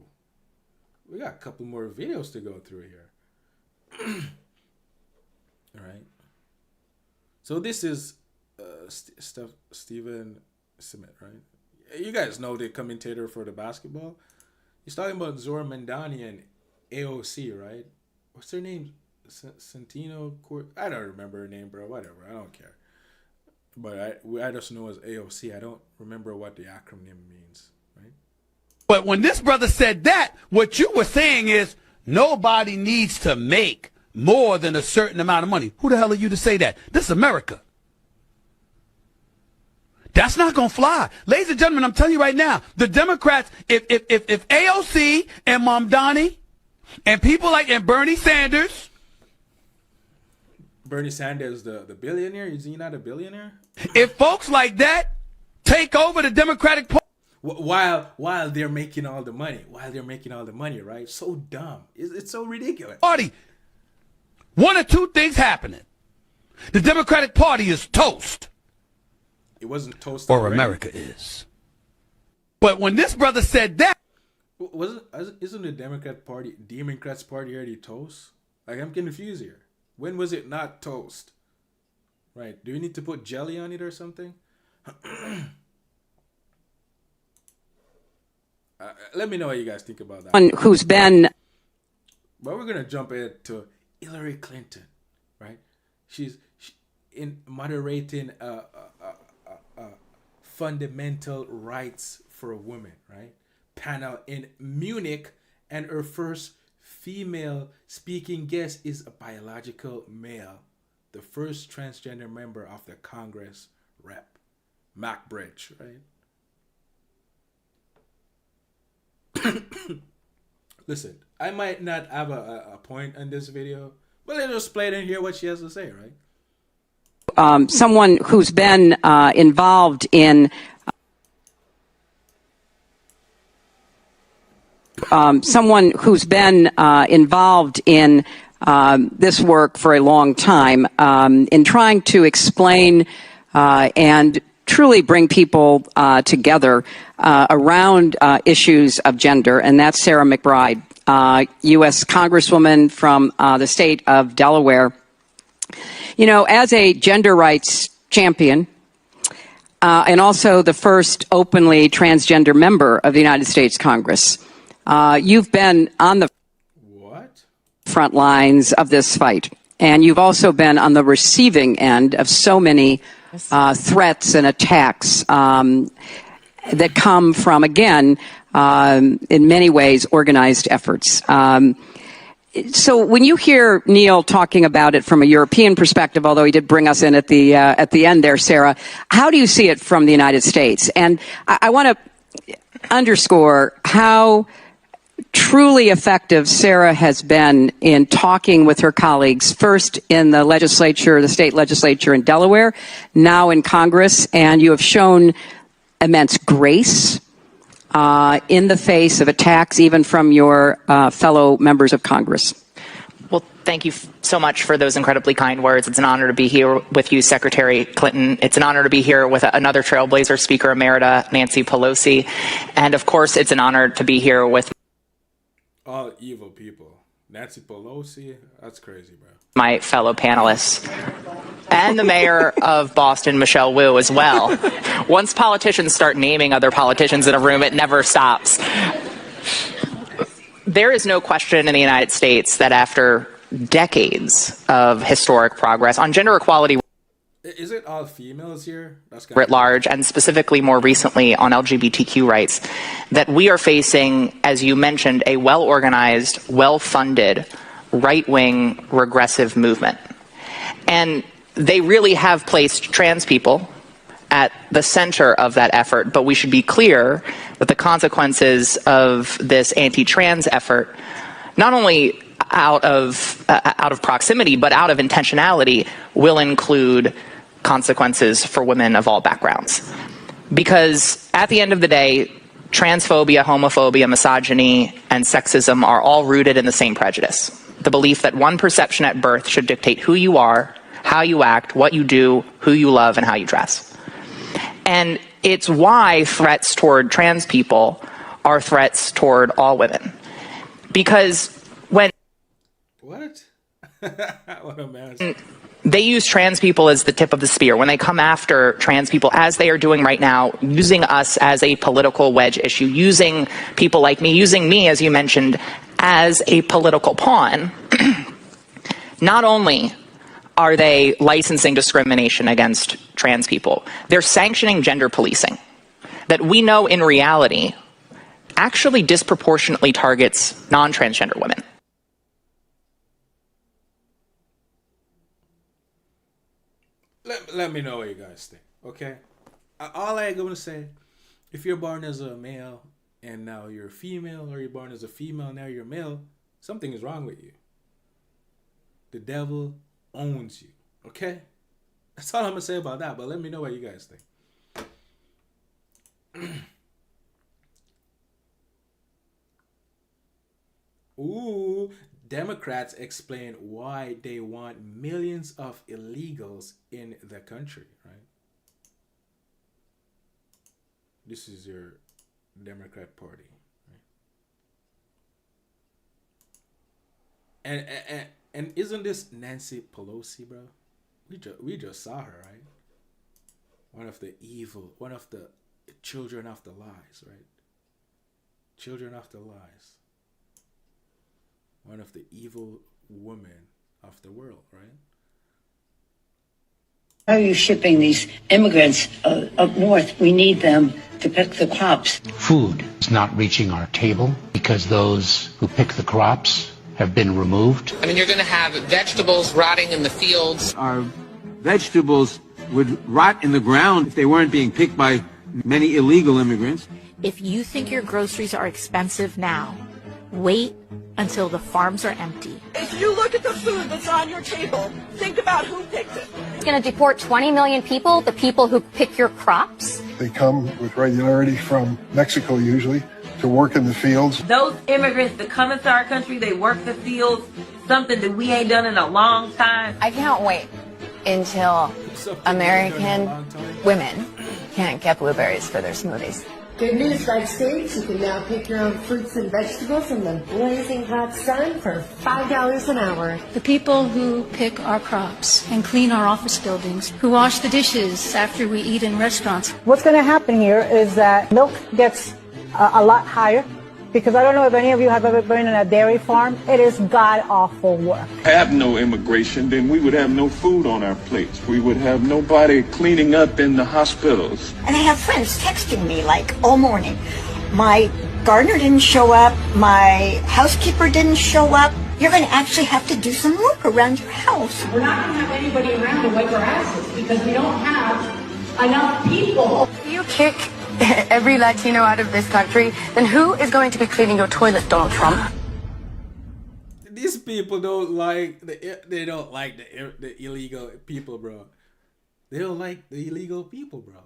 We got a couple more videos to go through here. All right. So this is Stephen Smith, right? You guys know the commentator for the basketball. He's talking about Zora Mandani and AOC, right? What's her name? Santino Court. I don't remember her name, bro. Whatever. I don't care. But I just know as AOC. I don't remember what the acronym means, right? But when this brother said that, what you were saying is nobody needs to make more than a certain amount of money. Who the hell are you to say that? This is America. That's not going to fly. Ladies and gentlemen, I'm telling you right now, the Democrats, if AOC and Mamdani and people like and Bernie Sanders. Bernie Sanders, the billionaire? Is he not a billionaire? If folks like that take over the Democratic Party. While they're making all the money. Right? So dumb. It's so ridiculous. Party. One or two things happening. The Democratic Party is toast. It wasn't toast. Or America is. But when this brother said that. Isn't the Democrats Party already toast? Like, I'm confused here. When was it not toast? Right. Do we need to put jelly on it or something? Let me know what you guys think about that. Who's been... But we're going to jump into Hillary Clinton, right? She's in moderating fundamental rights for women, right? Panel in Munich, and her first female speaking guest is a biological male, the first transgender member of the Congress rep, Mac Bridge, right? Listen, I might not have a point on this video, but let's just play it and hear what she has to say, right? Someone who's been involved in this work for a long time in trying to explain and truly bring people together around issues of gender, and that's Sarah McBride, U.S. Congresswoman from the state of Delaware. You know, as a gender rights champion, and also the first openly transgender member of the United States Congress, you've been on the front lines of this fight, and you've also been on the receiving end of so many threats and attacks that come from, again, in many ways, organized efforts. So when you hear Neil talking about it from a European perspective, although he did bring us in at the end there, Sarah, how do you see it from the United States? And I want to underscore how truly effective Sarah has been in talking with her colleagues, first in the legislature, the state legislature in Delaware, now in Congress, and you have shown immense grace in the face of attacks even from your fellow members of Congress. Well, thank you so much for those incredibly kind words. It's an honor to be here with you, Secretary Clinton. It's an honor to be here with another trailblazer, Speaker Emerita Nancy Pelosi. And of course, it's an honor to be here with all evil people. Nancy Pelosi, that's crazy, bro. My fellow panelists. And the mayor of Boston, Michelle Wu, as well. Once politicians start naming other politicians in a room, it never stops. There is no question in the United States that after decades of historic progress on gender equality, is it all females here? That's writ large, and specifically more recently on LGBTQ rights, that we are facing, as you mentioned, a well-organized, well-funded, right-wing regressive movement. And they really have placed trans people at the center of that effort, but we should be clear that the consequences of this anti-trans effort, not only out of proximity, but out of intentionality, will include consequences for women of all backgrounds. Because at the end of the day, transphobia, homophobia, misogyny, and sexism are all rooted in the same prejudice. The belief that one perception at birth should dictate who you are, how you act, what you do, who you love, and how you dress. And it's why threats toward trans people are threats toward all women. Because when what a mess. They use trans people as the tip of the spear, when they come after trans people, as they are doing right now, using us as a political wedge issue, using people like me, using me, as you mentioned, as a political pawn, not only are they licensing discrimination against trans people, they're sanctioning gender policing that we know in reality actually disproportionately targets non-transgender women. Let me know what you guys think, okay? All I'm going to say, if you're born as a male and now you're a female, or you're born as a female and now you're male, something is wrong with you. The devil owns you, okay? That's all I'm going to say about that, but let me know what you guys think. Ooh, Democrats explain why they want millions of illegals in the country, right? This is your Democrat Party, right? And isn't this Nancy Pelosi, bro? We just saw her, right? One of the children of the lies, right? Children of the lies. One of the evil women of the world, right? How are you shipping these immigrants up north? We need them to pick the crops. Food is not reaching our table because those who pick the crops have been removed. I mean, you're going to have vegetables rotting in the fields. Our vegetables would rot in the ground if they weren't being picked by many illegal immigrants. If you think your groceries are expensive now, Wait until the farms are empty. If you look at the food that's on your table, think about who picked it. It's going to deport 20 million people, the people who pick your crops. They come with regularity from Mexico usually to work in the fields. Those immigrants that come into our country, they work the fields, something that we ain't done in a long time. I can't wait until American women can't get blueberries for their smoothies. Good news, United States. You can now pick your own fruits and vegetables in the blazing hot sun for $5 an hour. The people who pick our crops and clean our office buildings, who wash the dishes after we eat in restaurants. What's going to happen here is that milk gets a lot higher, because I don't know if any of you have ever been in a dairy farm. It is god-awful work. Have no immigration, then we would have no food on our plates. We would have nobody cleaning up in the hospitals. And I have friends texting me like all morning. My gardener didn't show up. My housekeeper didn't show up. You're going to actually have to do some work around your house. We're not going to have anybody around to wipe our asses because we don't have enough people. If you kick every Latino out of this country, then who is going to be cleaning your toilet, Donald Trump? These people don't like the illegal people, bro. They don't like the illegal people, bro.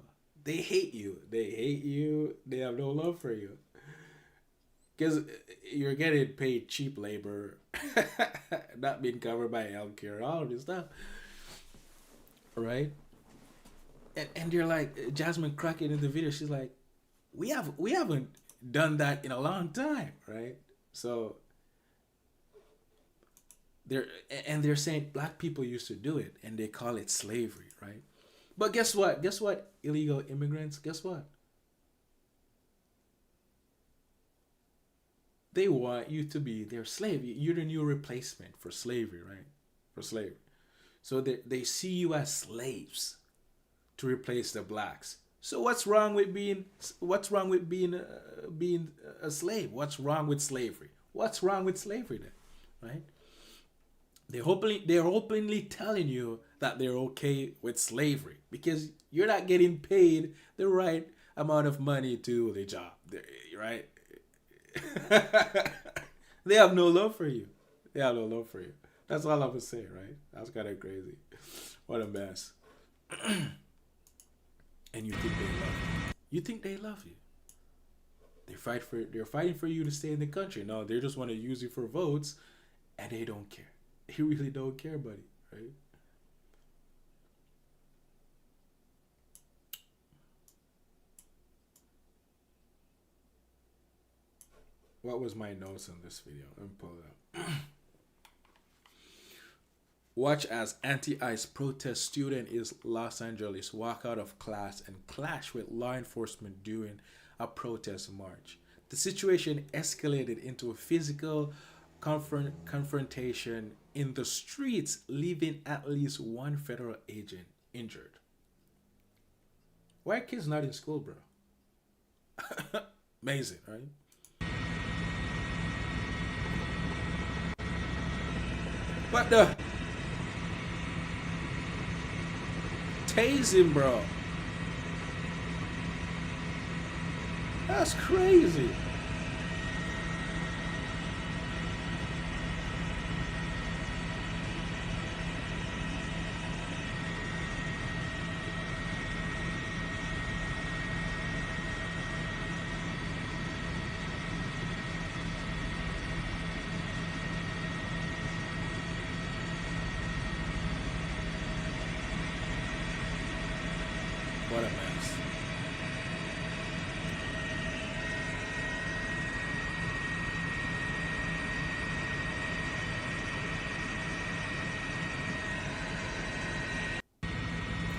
They hate you. They hate you. They have no love for you. Because you're getting paid cheap labor, not being covered by healthcare, all of this stuff. Right? And you're like, Jasmine Crockett in the video, she's like, we haven't done that in a long time, right? So they're saying black people used to do it and they call it slavery, right? But guess what? Guess what? Illegal immigrants, guess what? They want you to be their slave. You're the new replacement for slavery, right? For slavery. So they see you as slaves to replace the blacks. So what's wrong with being a slave? What's wrong with slavery? What's wrong with slavery then? Right? They're openly telling you that they're okay with slavery because you're not getting paid the right amount of money to do the job, right? They have no love for you. They have no love for you. That's all I'm gonna say, right? That's kind of crazy. What a mess. And you think they love you. You think they love you. They're fighting for you to stay in the country. No, they just want to use you for votes, and they don't care. They really don't care, buddy, right? What was my notes on this video? Let me pull it up. Watch as anti-ICE protest student in Los Angeles walk out of class and clash with law enforcement during a protest march. The situation escalated into a physical confrontation in the streets, leaving at least one federal agent injured. Why are kids not in school, bro? Amazing, right? What the? Tase him, bro. That's crazy. What a mess.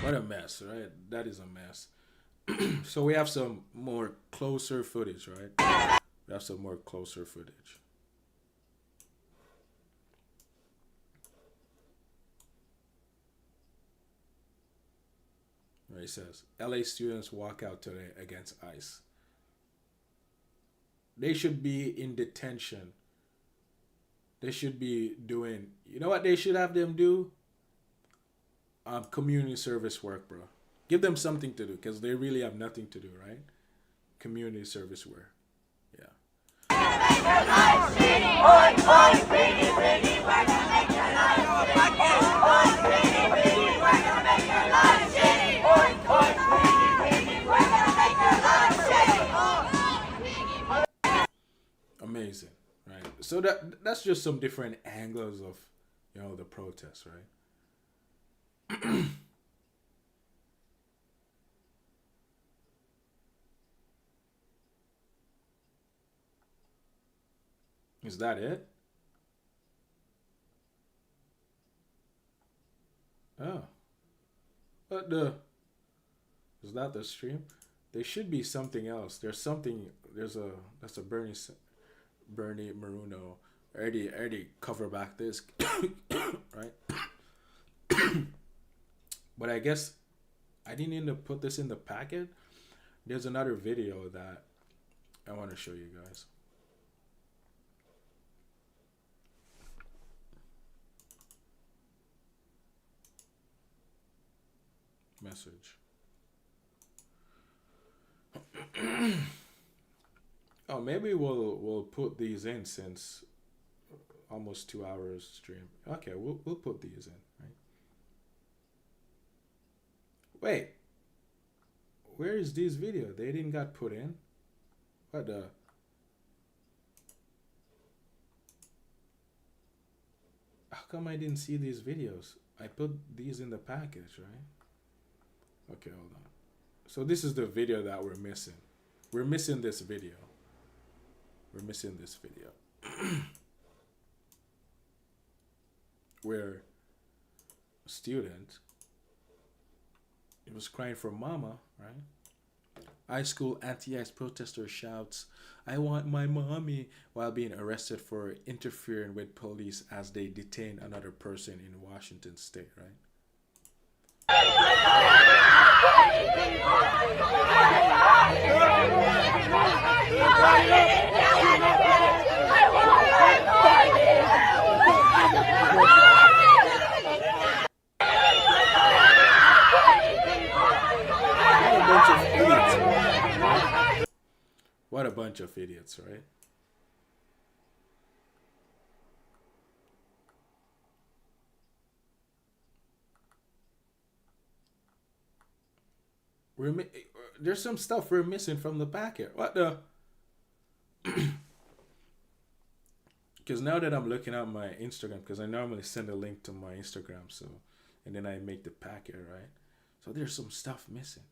What a mess, right? That is a mess. So we have some more closer footage, right? We have some more closer footage. He says, LA students walk out today against ICE. They should be in detention. They should be doing, you know what they should have them do? Community service work, bro. Give them something to do because they really have nothing to do, right? Community service work. Yeah. Amazing, right? So that's just some different angles of, you know, the protests, right? Is that it? Oh. But is that the stream? There should be something else. There's something. That's a Bernie Maruno. I already cover back this, right? But I guess I didn't end up put this in the packet. There's another video that I want to show you guys. Message. Oh, maybe we'll put these in since almost 2 hours stream. Okay, we'll put these in, right? Wait. Where is this video? They didn't got put in? What the? How come I didn't see these videos? I put these in the package, right? Okay, hold on. So this is the video that we're missing. We're missing this video. We're missing this video. Where a student, he was crying for mama, right? High school anti-ICE protester shouts, "I want my mommy," while being arrested for interfering with police as they detain another person in Washington state, right? What a bunch of idiots, right? There's some stuff we're missing from the packet. What the? Because now that I'm looking at my Instagram, because I normally send a link to my Instagram, so, and then I make the packet, right? So there's some stuff missing.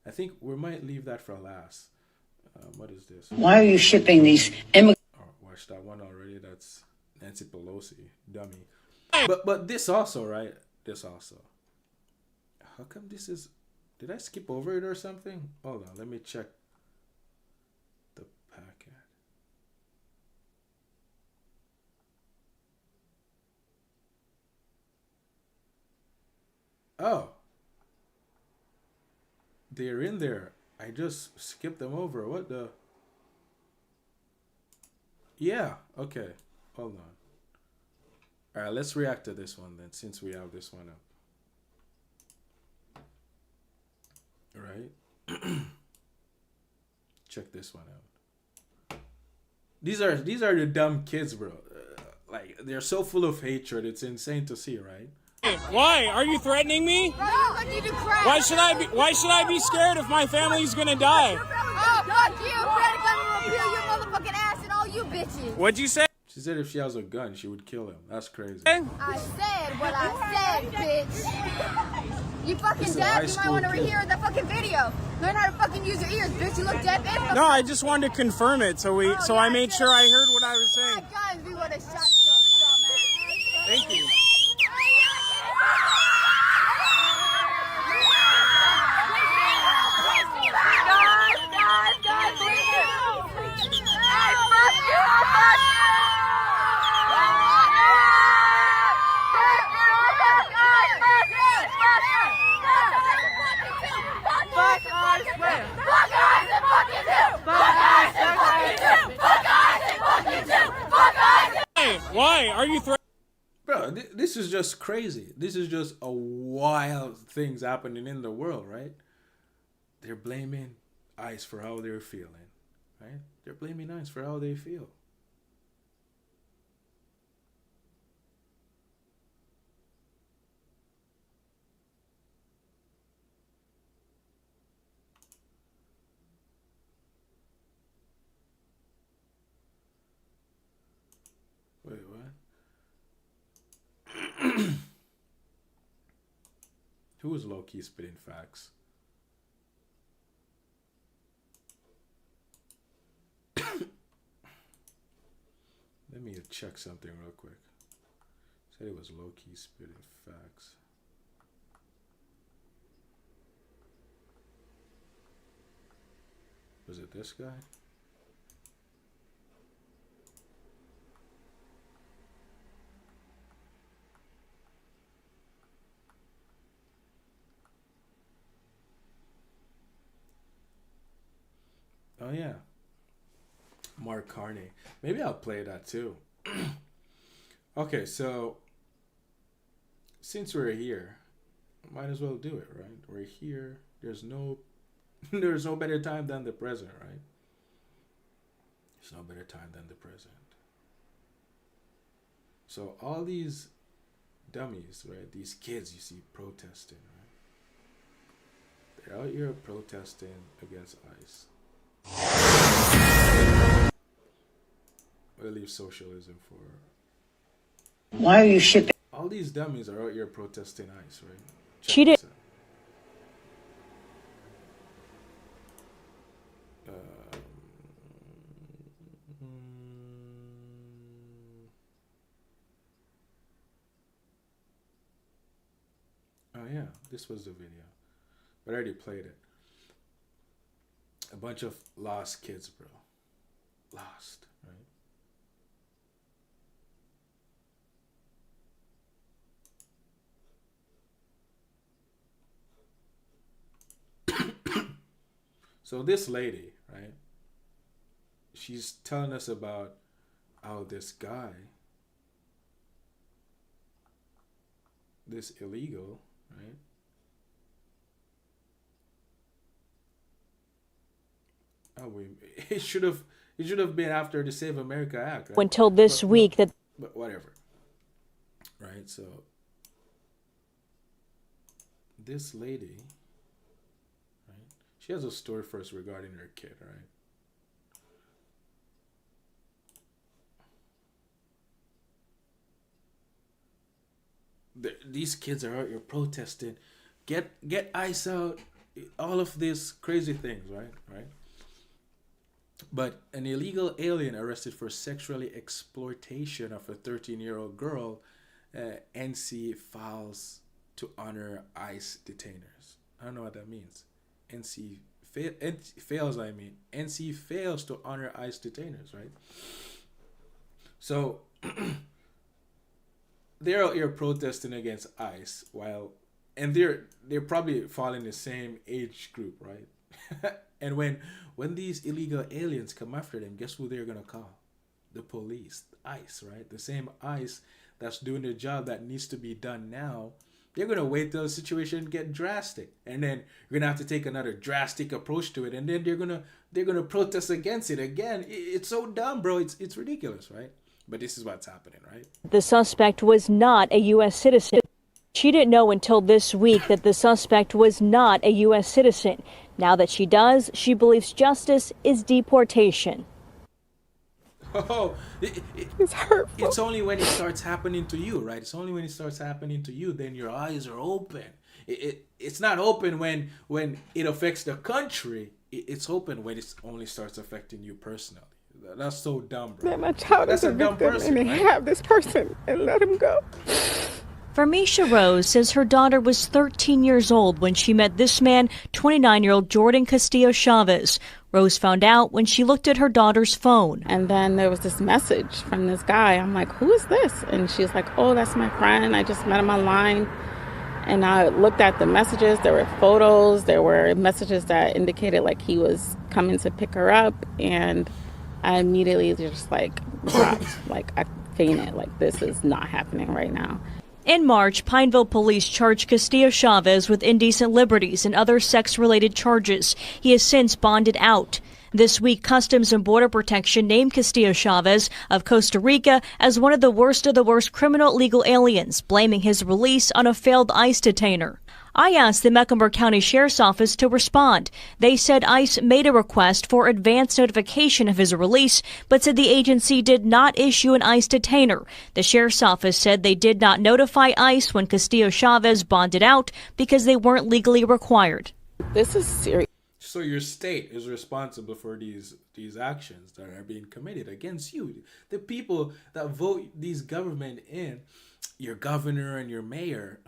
I think we might leave that for last. What is this? Why are you shipping these immigrants? Oh, watch that one already. That's Nancy Pelosi, dummy. But this also, right? This also. How come this is? Did I skip over it or something? Hold on, let me check the packet. Oh. They're in there. I just skipped them over. What the? Yeah, okay. Hold on. Alright, let's react to this one then, since we have this one up. Right? Check this one out. These are the dumb kids, bro. Like, they're so full of hatred. It's insane to see, right? Why? Are you threatening me? No, I need to cry. Why should I be scared if my family's gonna die? Oh, fuck you. Ready to come and peel your motherfucking ass and all you bitches. What'd you say? She said if she has a gun, she would kill him. That's crazy. I said what I said, bitch. You fucking deaf? You might want to rehear the fucking video. Learn how to fucking use your ears, bitch. You look deaf and No, I just wanted to confirm it, so I made sure I heard what I was saying. guns, we would have shot your dumbass. Thank you. Why? Are you threatening? Bro, this is just crazy. This is just a wild things happening in the world, right? They're blaming ICE for how they're feeling, right? They're blaming ICE for how they feel. Who was low-key spitting facts? Let me check something real quick. Said it was low-key spitting facts. Was it this guy? Oh yeah, Mark Carney. Maybe I'll play that too. Okay, so since we're here, might as well do it, right? We're here. There's no better time than the present, right? There's no better time than the present. So all these dummies, right? These kids you see protesting, right? They're out here protesting against ICE. We'll leave socialism for... Why are you shipping? All these dummies are out here protesting ICE, right? She did. Oh yeah, this was the video, but I already played it. A bunch of lost kids, bro. Lost, right? So this lady, right? She's telling us about how this guy, this illegal, right? Oh, it should have been after the Save America Act, right? Until this week that. But whatever, right? So this lady, right? She has a story for us regarding her kid, right? These kids are out here protesting, get ICE out, all of these crazy things, right? But an illegal alien arrested for sexually exploitation of a 13-year-old girl, NC files to honor ICE detainers. I don't know what that means. NC fails to honor ICE detainers, right? So they're out here protesting against ICE and they're probably fall in the same age group, right? And when these illegal aliens come after them, guess who they're gonna call? The police, ICE, right? The same ICE that's doing the job that needs to be done now. They're gonna wait till the situation get drastic, and then you're gonna have to take another drastic approach to it, and then they're gonna protest against it again. It's so dumb, bro. It's ridiculous, right? But this is what's happening, right? The suspect was not a U.S. citizen. She didn't know until this week that the suspect was not a U.S. citizen. Now that she does, she believes justice is deportation. Oh, it's hurtful. It's only when it starts happening to you, right? It's only when it starts happening to you, then your eyes are open. It's not open when it affects the country. It's open when it only starts affecting you personally. That's so dumb, bro. That my child is a victim, and they have this person and let him go. Farmisha Rose says her daughter was 13 years old when she met this man, 29-year-old Jordan Castillo Chavez. Rose found out when she looked at her daughter's phone. And then there was this message from this guy. I'm like, who is this? And she's like, oh, that's my friend. I just met him online. And I looked at the messages. There were photos. There were messages that indicated like he was coming to pick her up. And I immediately just like dropped, like I fainted. Like, this is not happening right now. In March, Pineville police charged Castillo Chavez with indecent liberties and other sex-related charges. He has since bonded out. This week, Customs and Border Protection named Castillo Chavez of Costa Rica as one of the worst criminal illegal aliens, blaming his release on a failed ICE detainer. I asked the Mecklenburg County Sheriff's Office to respond. They said ICE made a request for advance notification of his release, but said the agency did not issue an ICE detainer. The Sheriff's Office said they did not notify ICE when Castillo Chavez bonded out because they weren't legally required. This is serious. So your state is responsible for these actions that are being committed against you. The people that vote these government in, your governor and your mayor.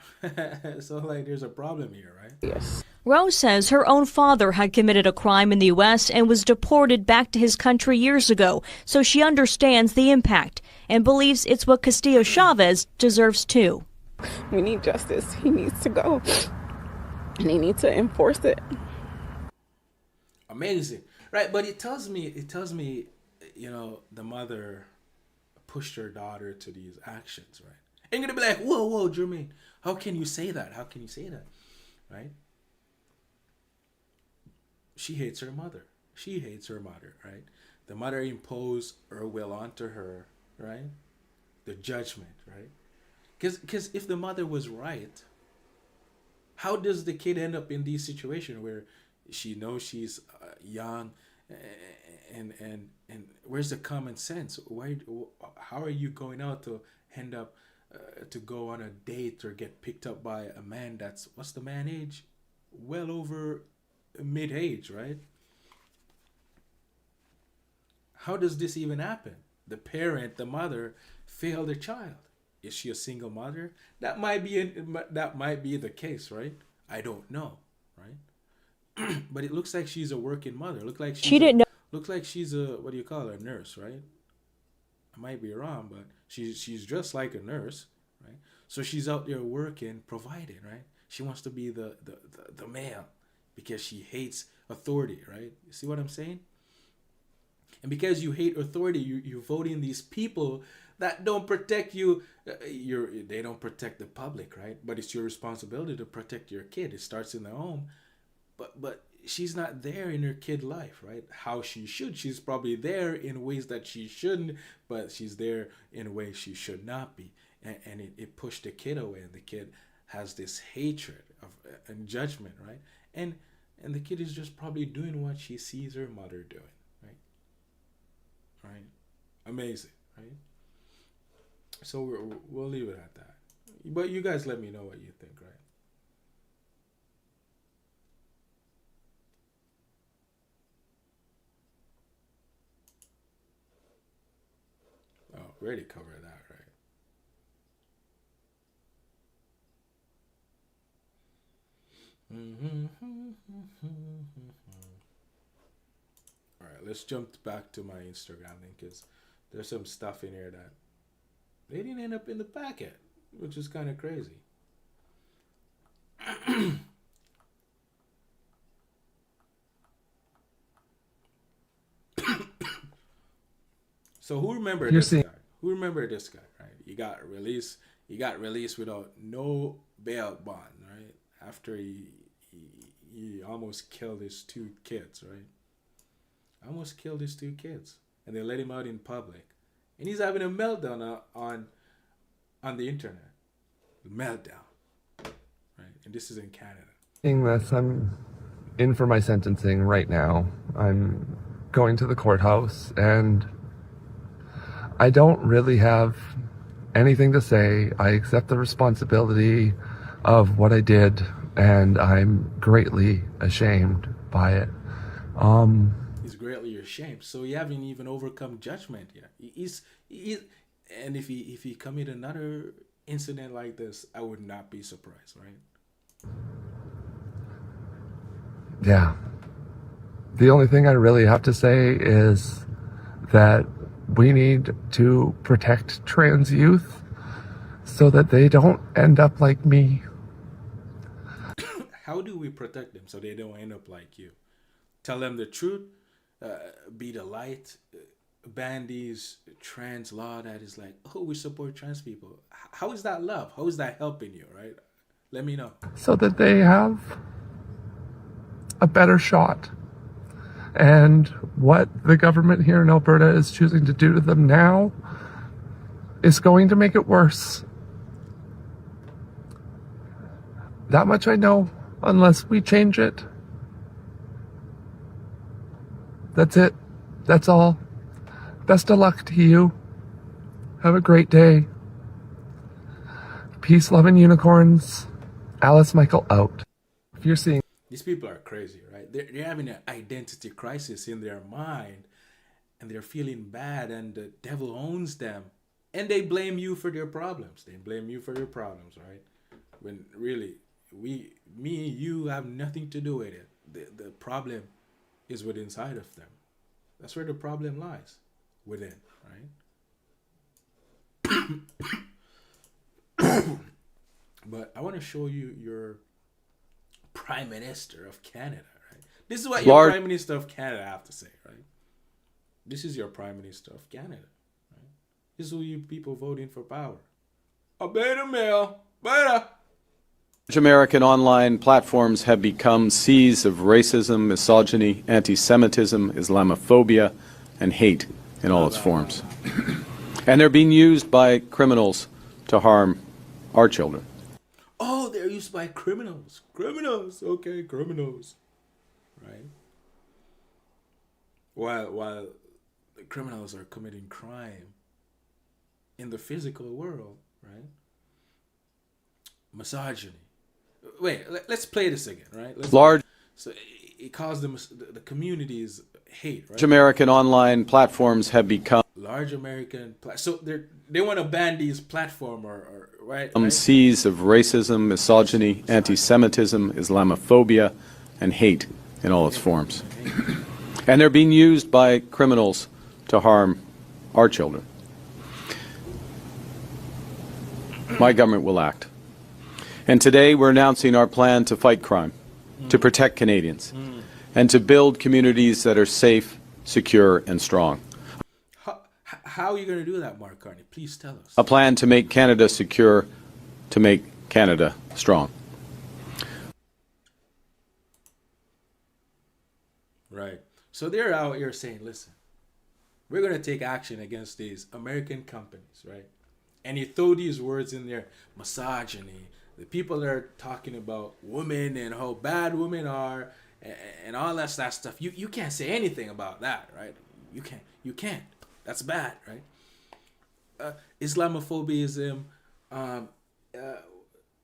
So like there's a problem here, right? Yes. Rose says her own father had committed a crime in the U.S. and was deported back to his country years ago, so she understands the impact and believes it's what Castillo Chavez deserves too. We need justice. He needs to go, and he needs to enforce it. Amazing, right? But it tells me, you know, the mother pushed her daughter to these actions, right? And you're gonna be like, whoa, Jermaine, how can you say that? How can you say that, right? She hates her mother. Right? The mother imposed her will onto her, right? The judgment, right? Because if the mother was right, how does the kid end up in these situations where she knows she's young, and where's the common sense? How are you going out to end up to go on a date or get picked up by a man that's, what's the man age? Well over mid-age, right? How does this even happen? The mother, failed her child. Is she a single mother? That might be the case, right? I don't know, right? But it looks like she's a working mother. Looks like she's a, what do you call her, nurse, right? I might be wrong, but she's just like a nurse, right? So she's out there working, providing, right? She wants to be the male because she hates authority, right? You see what I'm saying? And because you hate authority, you vote in these people that don't protect you. They don't protect the public, right? But it's your responsibility to protect your kid. It starts in the home. But she's not there in her kid life, right? How she should. She's probably there in ways that she shouldn't, but she's there in ways she should not be. And it pushed the kid away, and the kid has this hatred and judgment, right? And the kid is just probably doing what she sees her mother doing, right? Right? Amazing, right? So we'll leave it at that. But you guys let me know what you think, right? Oh, already covered that, right? All right, let's jump back to my Instagram link because there's some stuff in here that they didn't end up in the packet, which is kind of crazy. So who remembered this guy? Who remembered this guy, right? He got released without no bail bond, right? After he almost killed his two kids, right? Almost killed his two kids. And they let him out in public. And he's having a meltdown on the internet. Meltdown. Right? And this is in Canada. I'm in for my sentencing right now. I'm going to the courthouse and I don't really have anything to say. I accept the responsibility of what I did and I'm greatly ashamed by it. He's greatly ashamed. So you haven't even overcome judgment yet. And if he commit another incident like this, I would not be surprised, right? Yeah. The only thing I really have to say is that we need to protect trans youth so that they don't end up like me. How do we protect them so they don't end up like you? Tell them the truth, be the light, ban these trans law that is like, oh, we support trans people. How is that love? How is that helping you, right? Let me know. So that they have a better shot And what the government here in Alberta is choosing to do to them now is going to make it worse. That much I know, unless we change it. That's it. That's all. Best of luck to you. Have a great day. Peace, love, and unicorns. Alice Michael out. If you're seeing... These people are crazy, right? They're having an identity crisis in their mind, and they're feeling bad, and the devil owns them. And they blame you for their problems. They blame you for your problems, right? When really, me and you have nothing to do with it. The problem is within inside of them. That's where the problem lies. Within, right? But I want to show you your Prime Minister of Canada, right? This is what your Prime Minister of Canada have to say, right? This is your Prime Minister of Canada, right? This is who you people voting for power. A beta male, beta. American online platforms have become seas of racism, misogyny, anti-Semitism, Islamophobia, and hate in all its forms. And they're being used by criminals to harm our children. Oh, they're used by criminals. Criminals, okay, criminals. Right? While the criminals are committing crime in the physical world, right? Misogyny. Wait, let's play this again, right? So it caused the communities hate, right? American online platforms have become large American. So they want to ban these platforms, or right? Seas of racism, misogyny, anti-Semitism, Islamophobia, and hate in all its forms. And they're being used by criminals to harm our children. My government will act. And today we're announcing our plan to fight crime, to protect Canadians, and to build communities that are safe, secure, and strong. How are you going to do that, Mark Carney? Please tell us. A plan to make Canada secure, to make Canada strong. Right. So they're out here saying, listen, we're going to take action against these American companies, right? And you throw these words in there, misogyny, the people that are talking about women and how bad women are and all that stuff. You can't say anything about that, right? You can't. That's bad, right? Islamophobia,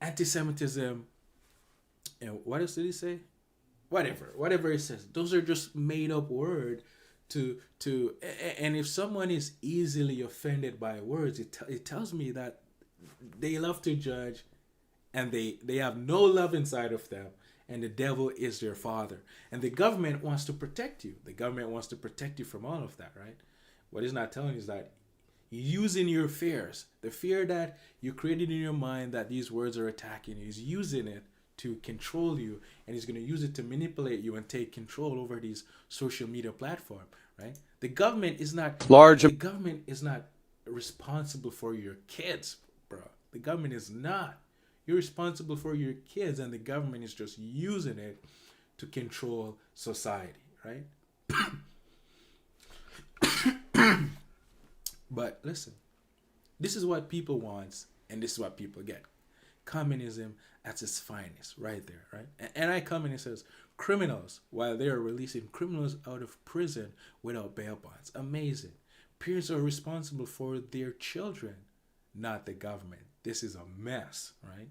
anti-Semitism, and what else did he say? Whatever he says. Those are just made up words and if someone is easily offended by words, it tells me that they love to judge, and they have no love inside of them, and the devil is their father. And the government wants to protect you. The government wants to protect you from all of that, right? What he's not telling you is that using your fears, the fear that you created in your mind that these words are attacking you, he's using it to control you, and he's going to use it to manipulate you and take control over these social media platforms, right? The government is not responsible for your kids, bro. The government is not. You're responsible for your kids, and the government is just using it to control society, right? But listen, this is what people want, and this is what people get. Communism at its finest, right there, right? Anti-communist says criminals, while they are releasing criminals out of prison without bail bonds. Amazing. Parents are responsible for their children, not the government. This is a mess, right?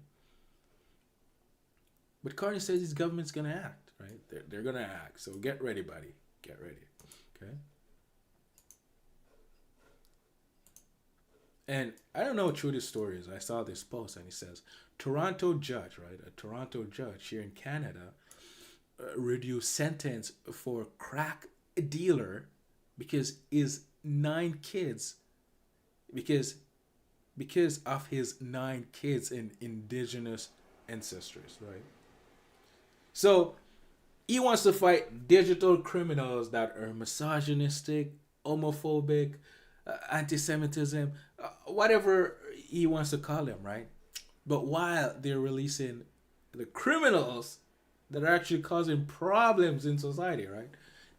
But Carney says his government's going to act, right? They're going to act. So get ready, buddy. Get ready, okay? And I don't know what true this story is. I saw this post, and it says, Toronto judge, right? A Toronto judge here in Canada reduced sentence for crack dealer because his 9 kids, because of his 9 kids and indigenous ancestors, right? So he wants to fight digital criminals that are misogynistic, homophobic, anti-Semitism, whatever he wants to call them, right? But while they're releasing the criminals that are actually causing problems in society, right?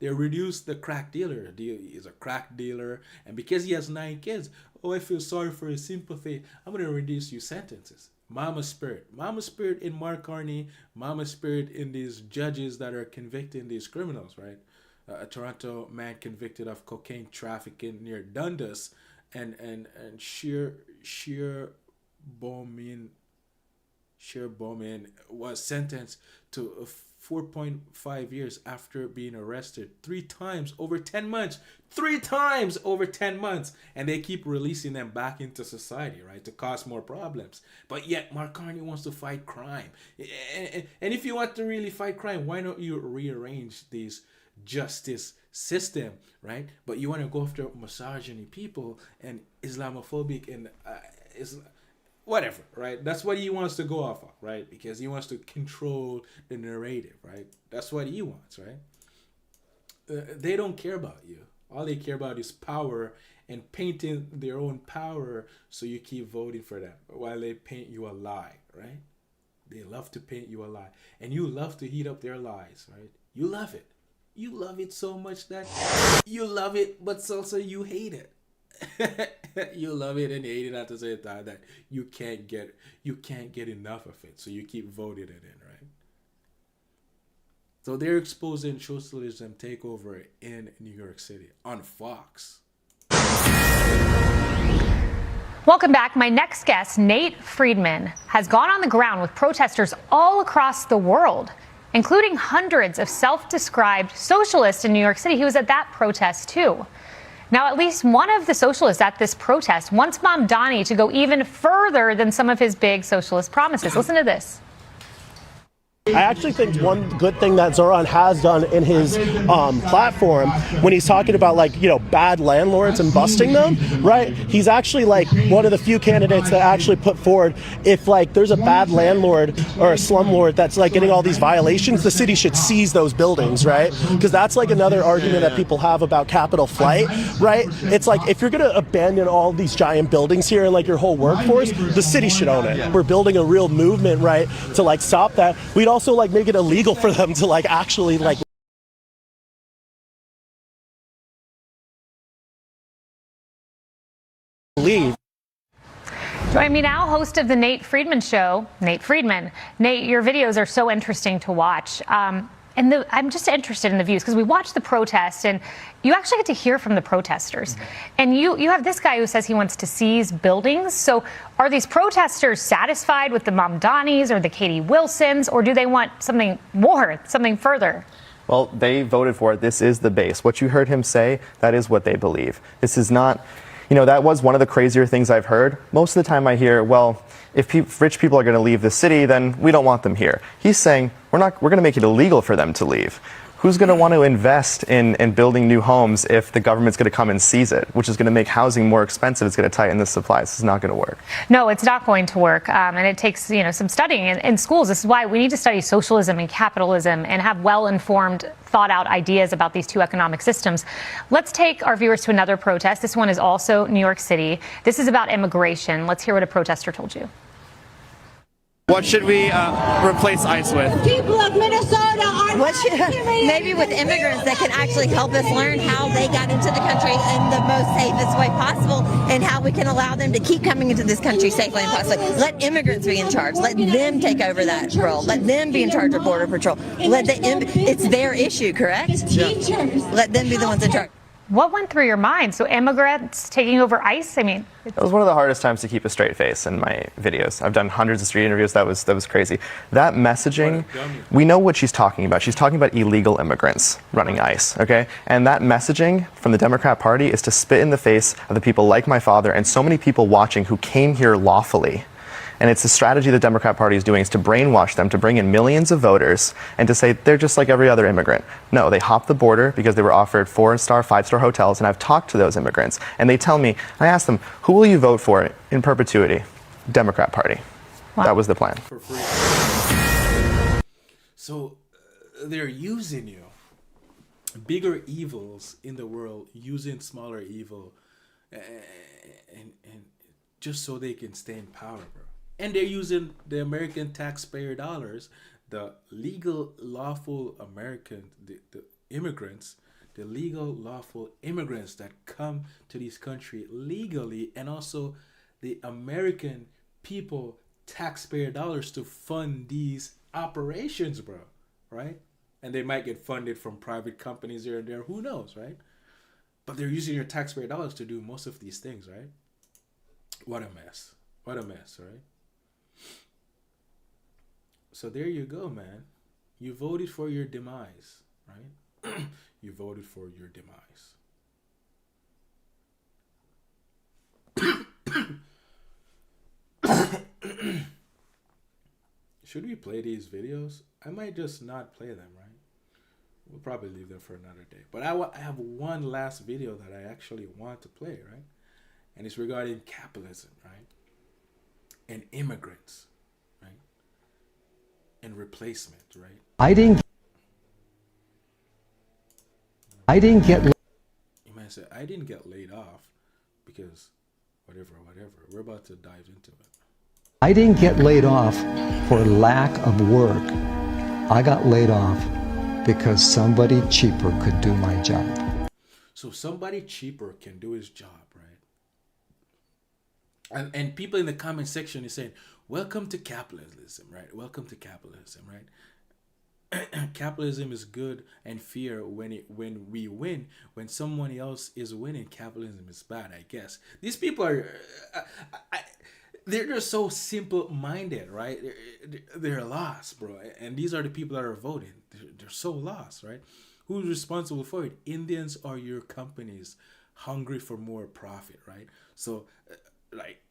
They reduced the crack dealer. He's a crack dealer, and because he has 9 kids, oh, I feel sorry for his sympathy. I'm gonna reduce your sentences. Mama spirit in Mark Carney, mama spirit in these judges that are convicting these criminals, right? A Toronto man convicted of cocaine trafficking near Dundas, and Sheer Bowman was sentenced to 4.5 years after being arrested 3 times over 10 months. 3 times over 10 months. And they keep releasing them back into society, right, to cause more problems. But yet Mark Carney wants to fight crime. And if you want to really fight crime, why don't you rearrange these justice system, right? But you want to go after misogyny people and Islamophobic and whatever, right? That's what he wants to go off of, right? Because he wants to control the narrative, right? That's what he wants, right? They don't care about you. All they care about is power and painting their own power, so you keep voting for them while they paint you a lie, right? They love to paint you a lie, and you love to heat up their lies, right? You love it. You love it so much that you love it, but also you hate it. You love it and hate it at the same time, that you can't get enough of it, so you keep voting it in, right? So they're exposing socialism takeover in New York City on Fox. Welcome back. My next guest, Nate Friedman, has gone on the ground with protesters all across the world, including hundreds of self-described socialists in New York City. He was at that protest too. Now, at least one of the socialists at this protest wants Mamdani to go even further than some of his big socialist promises. Listen to this. I actually think one good thing that Zoran has done in his platform, when he's talking about, like, you know, bad landlords and busting them, right? He's actually like one of the few candidates that actually put forward, if like there's a bad landlord or a slumlord that's like getting all these violations, the city should seize those buildings, right? Because that's like another argument that people have about capital flight, right? It's like, if you're going to abandon all these giant buildings here and like your whole workforce, the city should own it. We're building a real movement, right, to like stop that. We'd also like make it illegal for them to like actually like leave. Join me now, host of the Nate Friedman Show, Nate Friedman. Nate, your videos are so interesting to watch. I'm just interested in the views because we watched the protest and you actually get to hear from the protesters. And you have this guy who says he wants to seize buildings. So are these protesters satisfied with the Mamdanis or the Katie Wilsons, or do they want something more, something further? Well, they voted for it. This is the base. What you heard him say, that is what they believe. This is not, you know, that was one of the crazier things I've heard. Most of the time I hear, well, if rich people are going to leave the city, then we don't want them here. He's saying we're going to make it illegal for them to leave. Who's going to want to invest in building new homes if the government's going to come and seize it, which is going to make housing more expensive? It's going to tighten the supply. This is not going to work. No, it's not going to work. And it takes, you know, some studying in schools. This is why we need to study socialism and capitalism and have well-informed, thought-out ideas about these two economic systems. Let's take our viewers to another protest. This one is also New York City. This is about immigration. Let's hear what a protester told you. What should we replace ICE with? People of Minnesota are maybe with immigrants that can actually help us learn how they got into the country in the most safest way possible, and how we can allow them to keep coming into this country safely and possibly. Let immigrants be in charge. Let them take over that role. Let them be in charge of Border Patrol. It's their issue, correct? Teachers. Let them be the ones in charge. What went through your mind? So immigrants taking over ICE? I mean, it was one of the hardest times to keep a straight face in my videos. I've done hundreds of street interviews. That was crazy. That messaging, we know what she's talking about. She's talking about illegal immigrants running ICE, okay? And that messaging from the Democrat Party is to spit in the face of the people like my father and so many people watching who came here lawfully. And it's a strategy the Democrat Party is doing, is to brainwash them, to bring in millions of voters and to say they're just like every other immigrant. No, they hopped the border because they were offered 4-star, 5-star hotels, and I've talked to those immigrants. And they tell me, I asked them, who will you vote for in perpetuity? Democrat Party. Wow. That was the plan. For free. So they're using you. Bigger evils in the world using smaller evil and just so they can stay in power, bro. And they're using the American taxpayer dollars, the legal, lawful American, the immigrants, the legal, lawful immigrants that come to this country legally, and also the American people, taxpayer dollars to fund these operations, bro, right? And they might get funded from private companies here and there, who knows, right? But they're using your taxpayer dollars to do most of these things, right? What a mess. What a mess, right? So there you go, man. You voted for your demise, right? You voted for your demise. Should we play these videos? I might just not play them, right? We'll probably leave them for another day. But I have one last video that I actually want to play, right? And it's regarding capitalism, right? And immigrants, right? And replacement, right? I didn't get. You might say, I didn't get laid off because whatever. We're about to dive into it. I didn't get laid off for lack of work. I got laid off because somebody cheaper could do my job. So somebody cheaper can do his job, right? And people in the comment section is saying, welcome to capitalism, right? Welcome to capitalism, right? Capitalism is good and fair when we win. When someone else is winning, capitalism is bad, I guess. These people are... they're just so simple-minded, right? They're lost, bro. And these are the people that are voting. They're so lost, right? Who's responsible for it? Indians or your companies hungry for more profit, right? So, like,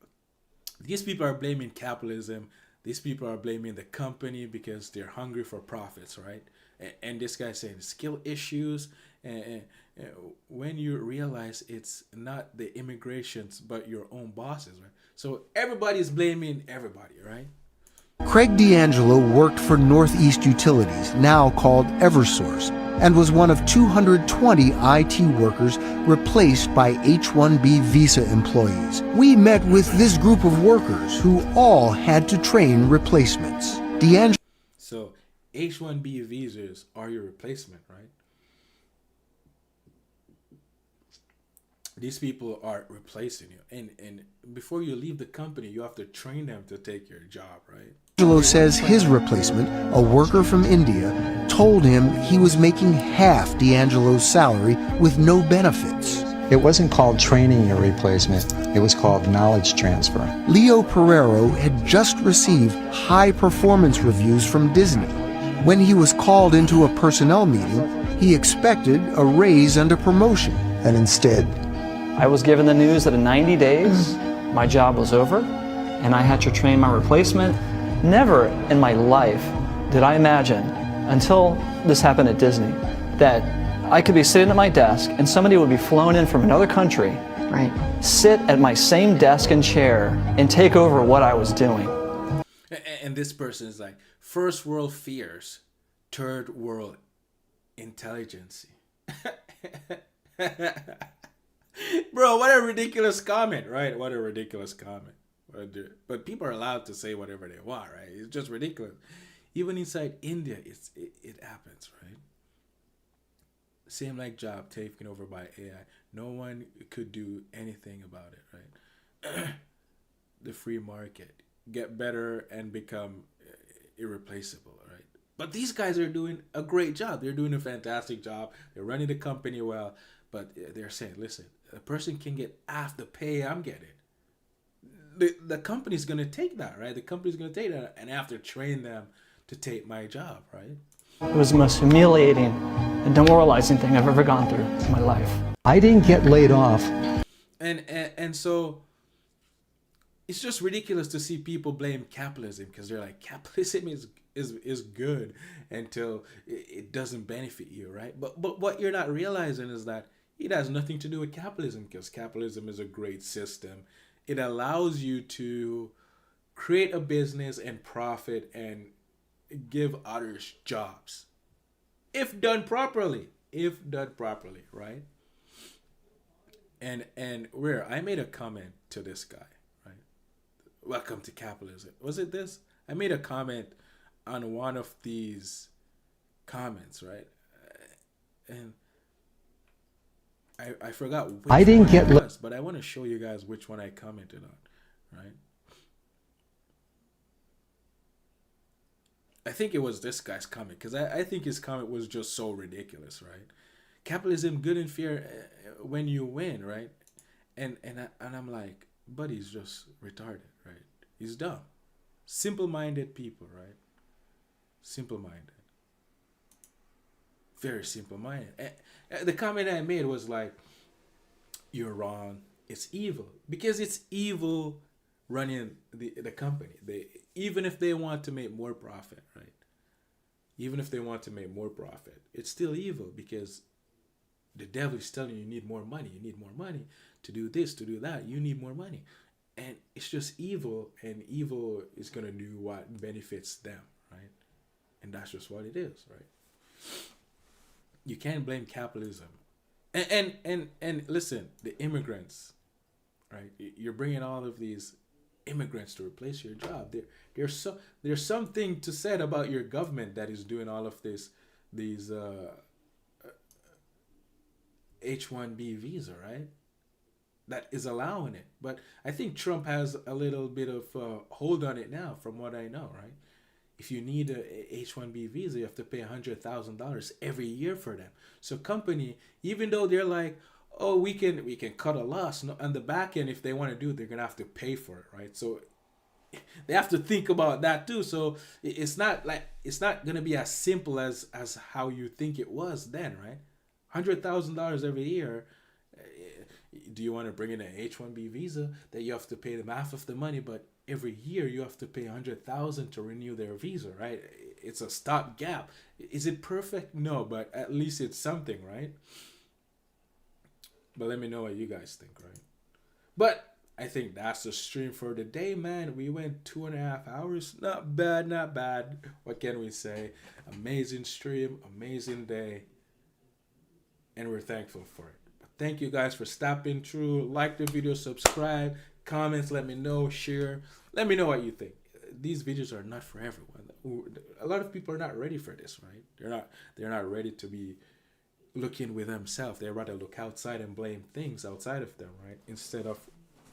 these people are blaming capitalism. These people are blaming the company because they're hungry for profits, right? And this guy's saying skill issues. And when you realize it's not the immigrations, but your own bosses, right? So everybody's blaming everybody, right? Craig D'Angelo worked for Northeast Utilities, now called Eversource, and was one of 220 IT workers replaced by H-1B visa employees. We met with this group of workers who all had to train replacements. D'Angelo. So H-1B visas are your replacement, right? These people are replacing you. And before you leave the company, you have to train them to take your job, right? D'Angelo says his replacement, a worker from India, told him he was making half D'Angelo's salary with no benefits. It wasn't called training your replacement. It was called knowledge transfer. Leo Pereiro had just received high performance reviews from Disney. When he was called into a personnel meeting, he expected a raise and a promotion. And instead, I was given the news that in 90 days, my job was over, and I had to train my replacement. Never in my life did I imagine, until this happened at Disney, that I could be sitting at my desk and somebody would be flown in from another country, right, sit at my same desk and chair and take over what I was doing. And this person is like, first world fears, third world intelligence. Bro, what a ridiculous comment, right? What a ridiculous comment. But people are allowed to say whatever they want, right? It's just ridiculous. Even inside India, it happens, right? Same like job taken over by AI. No one could do anything about it, right? The free market. Get better and become irreplaceable, right? But these guys are doing a great job. They're doing a fantastic job. They're running the company well. But they're saying, listen, a person can get half the pay I'm getting. The company's going to take that, right? The company's going to take that and I have to train them to take my job, right? It was the most humiliating and demoralizing thing I've ever gone through in my life. I didn't get laid off. And so it's just ridiculous to see people blame capitalism because they're like, capitalism is good until it doesn't benefit you, right? But what you're not realizing is that it has nothing to do with capitalism because capitalism is a great system. It allows you to create a business and profit and give others jobs. If done properly, right? And where I made a comment to this guy, right? Welcome to capitalism. Was it this? I made a comment on one of these comments, right? And I forgot which I didn't one get it was, but I want to show you guys which one I commented on, right? I think it was this guy's comment, because I think his comment was just so ridiculous, right? Capitalism good and fair when you win, right? And I'm like, but he's just retarded, right? He's dumb. Simple-minded people, right? Simple-minded. Very simple-minded. The comment I made was like, you're wrong. It's evil. Because it's evil running the company. Even if they want to make more profit, right? Even if they want to make more profit, it's still evil, because the devil is telling you need more money. You need more money to do this, to do that. You need more money. And it's just evil, and evil is going to do what benefits them, right? And that's just what it is, right? You can't blame capitalism. And listen, the immigrants, right? You're bringing all of these immigrants to replace your job. There's something to said about your government that is doing all of these H-1B visa, right? That is allowing it. But I think Trump has a little bit of hold on it now, from what I know, right? If you need a H-1B visa, you have to pay $100,000 every year for them. So company, even though they're like, oh, we can cut a loss, no, on the back end, if they want to do it, they're gonna have to pay for it, right? So they have to think about that too. So it's not gonna be as simple as how you think it was then, right? $100,000 every year. Do you want to bring in an H-1B visa that you have to pay them half of the money, but every year you have to pay $100,000 to renew their visa, right? It's a stopgap. Is it perfect? No, but at least it's something, right? But let me know what you guys think, right? But I think that's the stream for the day, man. We went 2.5 hours. Not bad, not bad. What can we say? Amazing stream, amazing day. And we're thankful for it. But thank you guys for stopping through. Like the video, subscribe, comments, let me know, share. Let me know what you think. These videos are not for everyone. A lot of people are not ready for this, right? They're not ready to be looking with themselves. They rather look outside and blame things outside of them, right? Instead of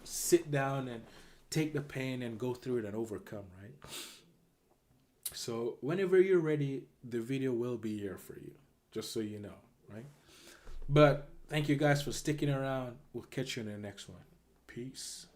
sit down and take the pain and go through it and overcome, right? So whenever you're ready, the video will be here for you, just so you know, right? But thank you guys for sticking around. We'll catch you in the next one. Peace.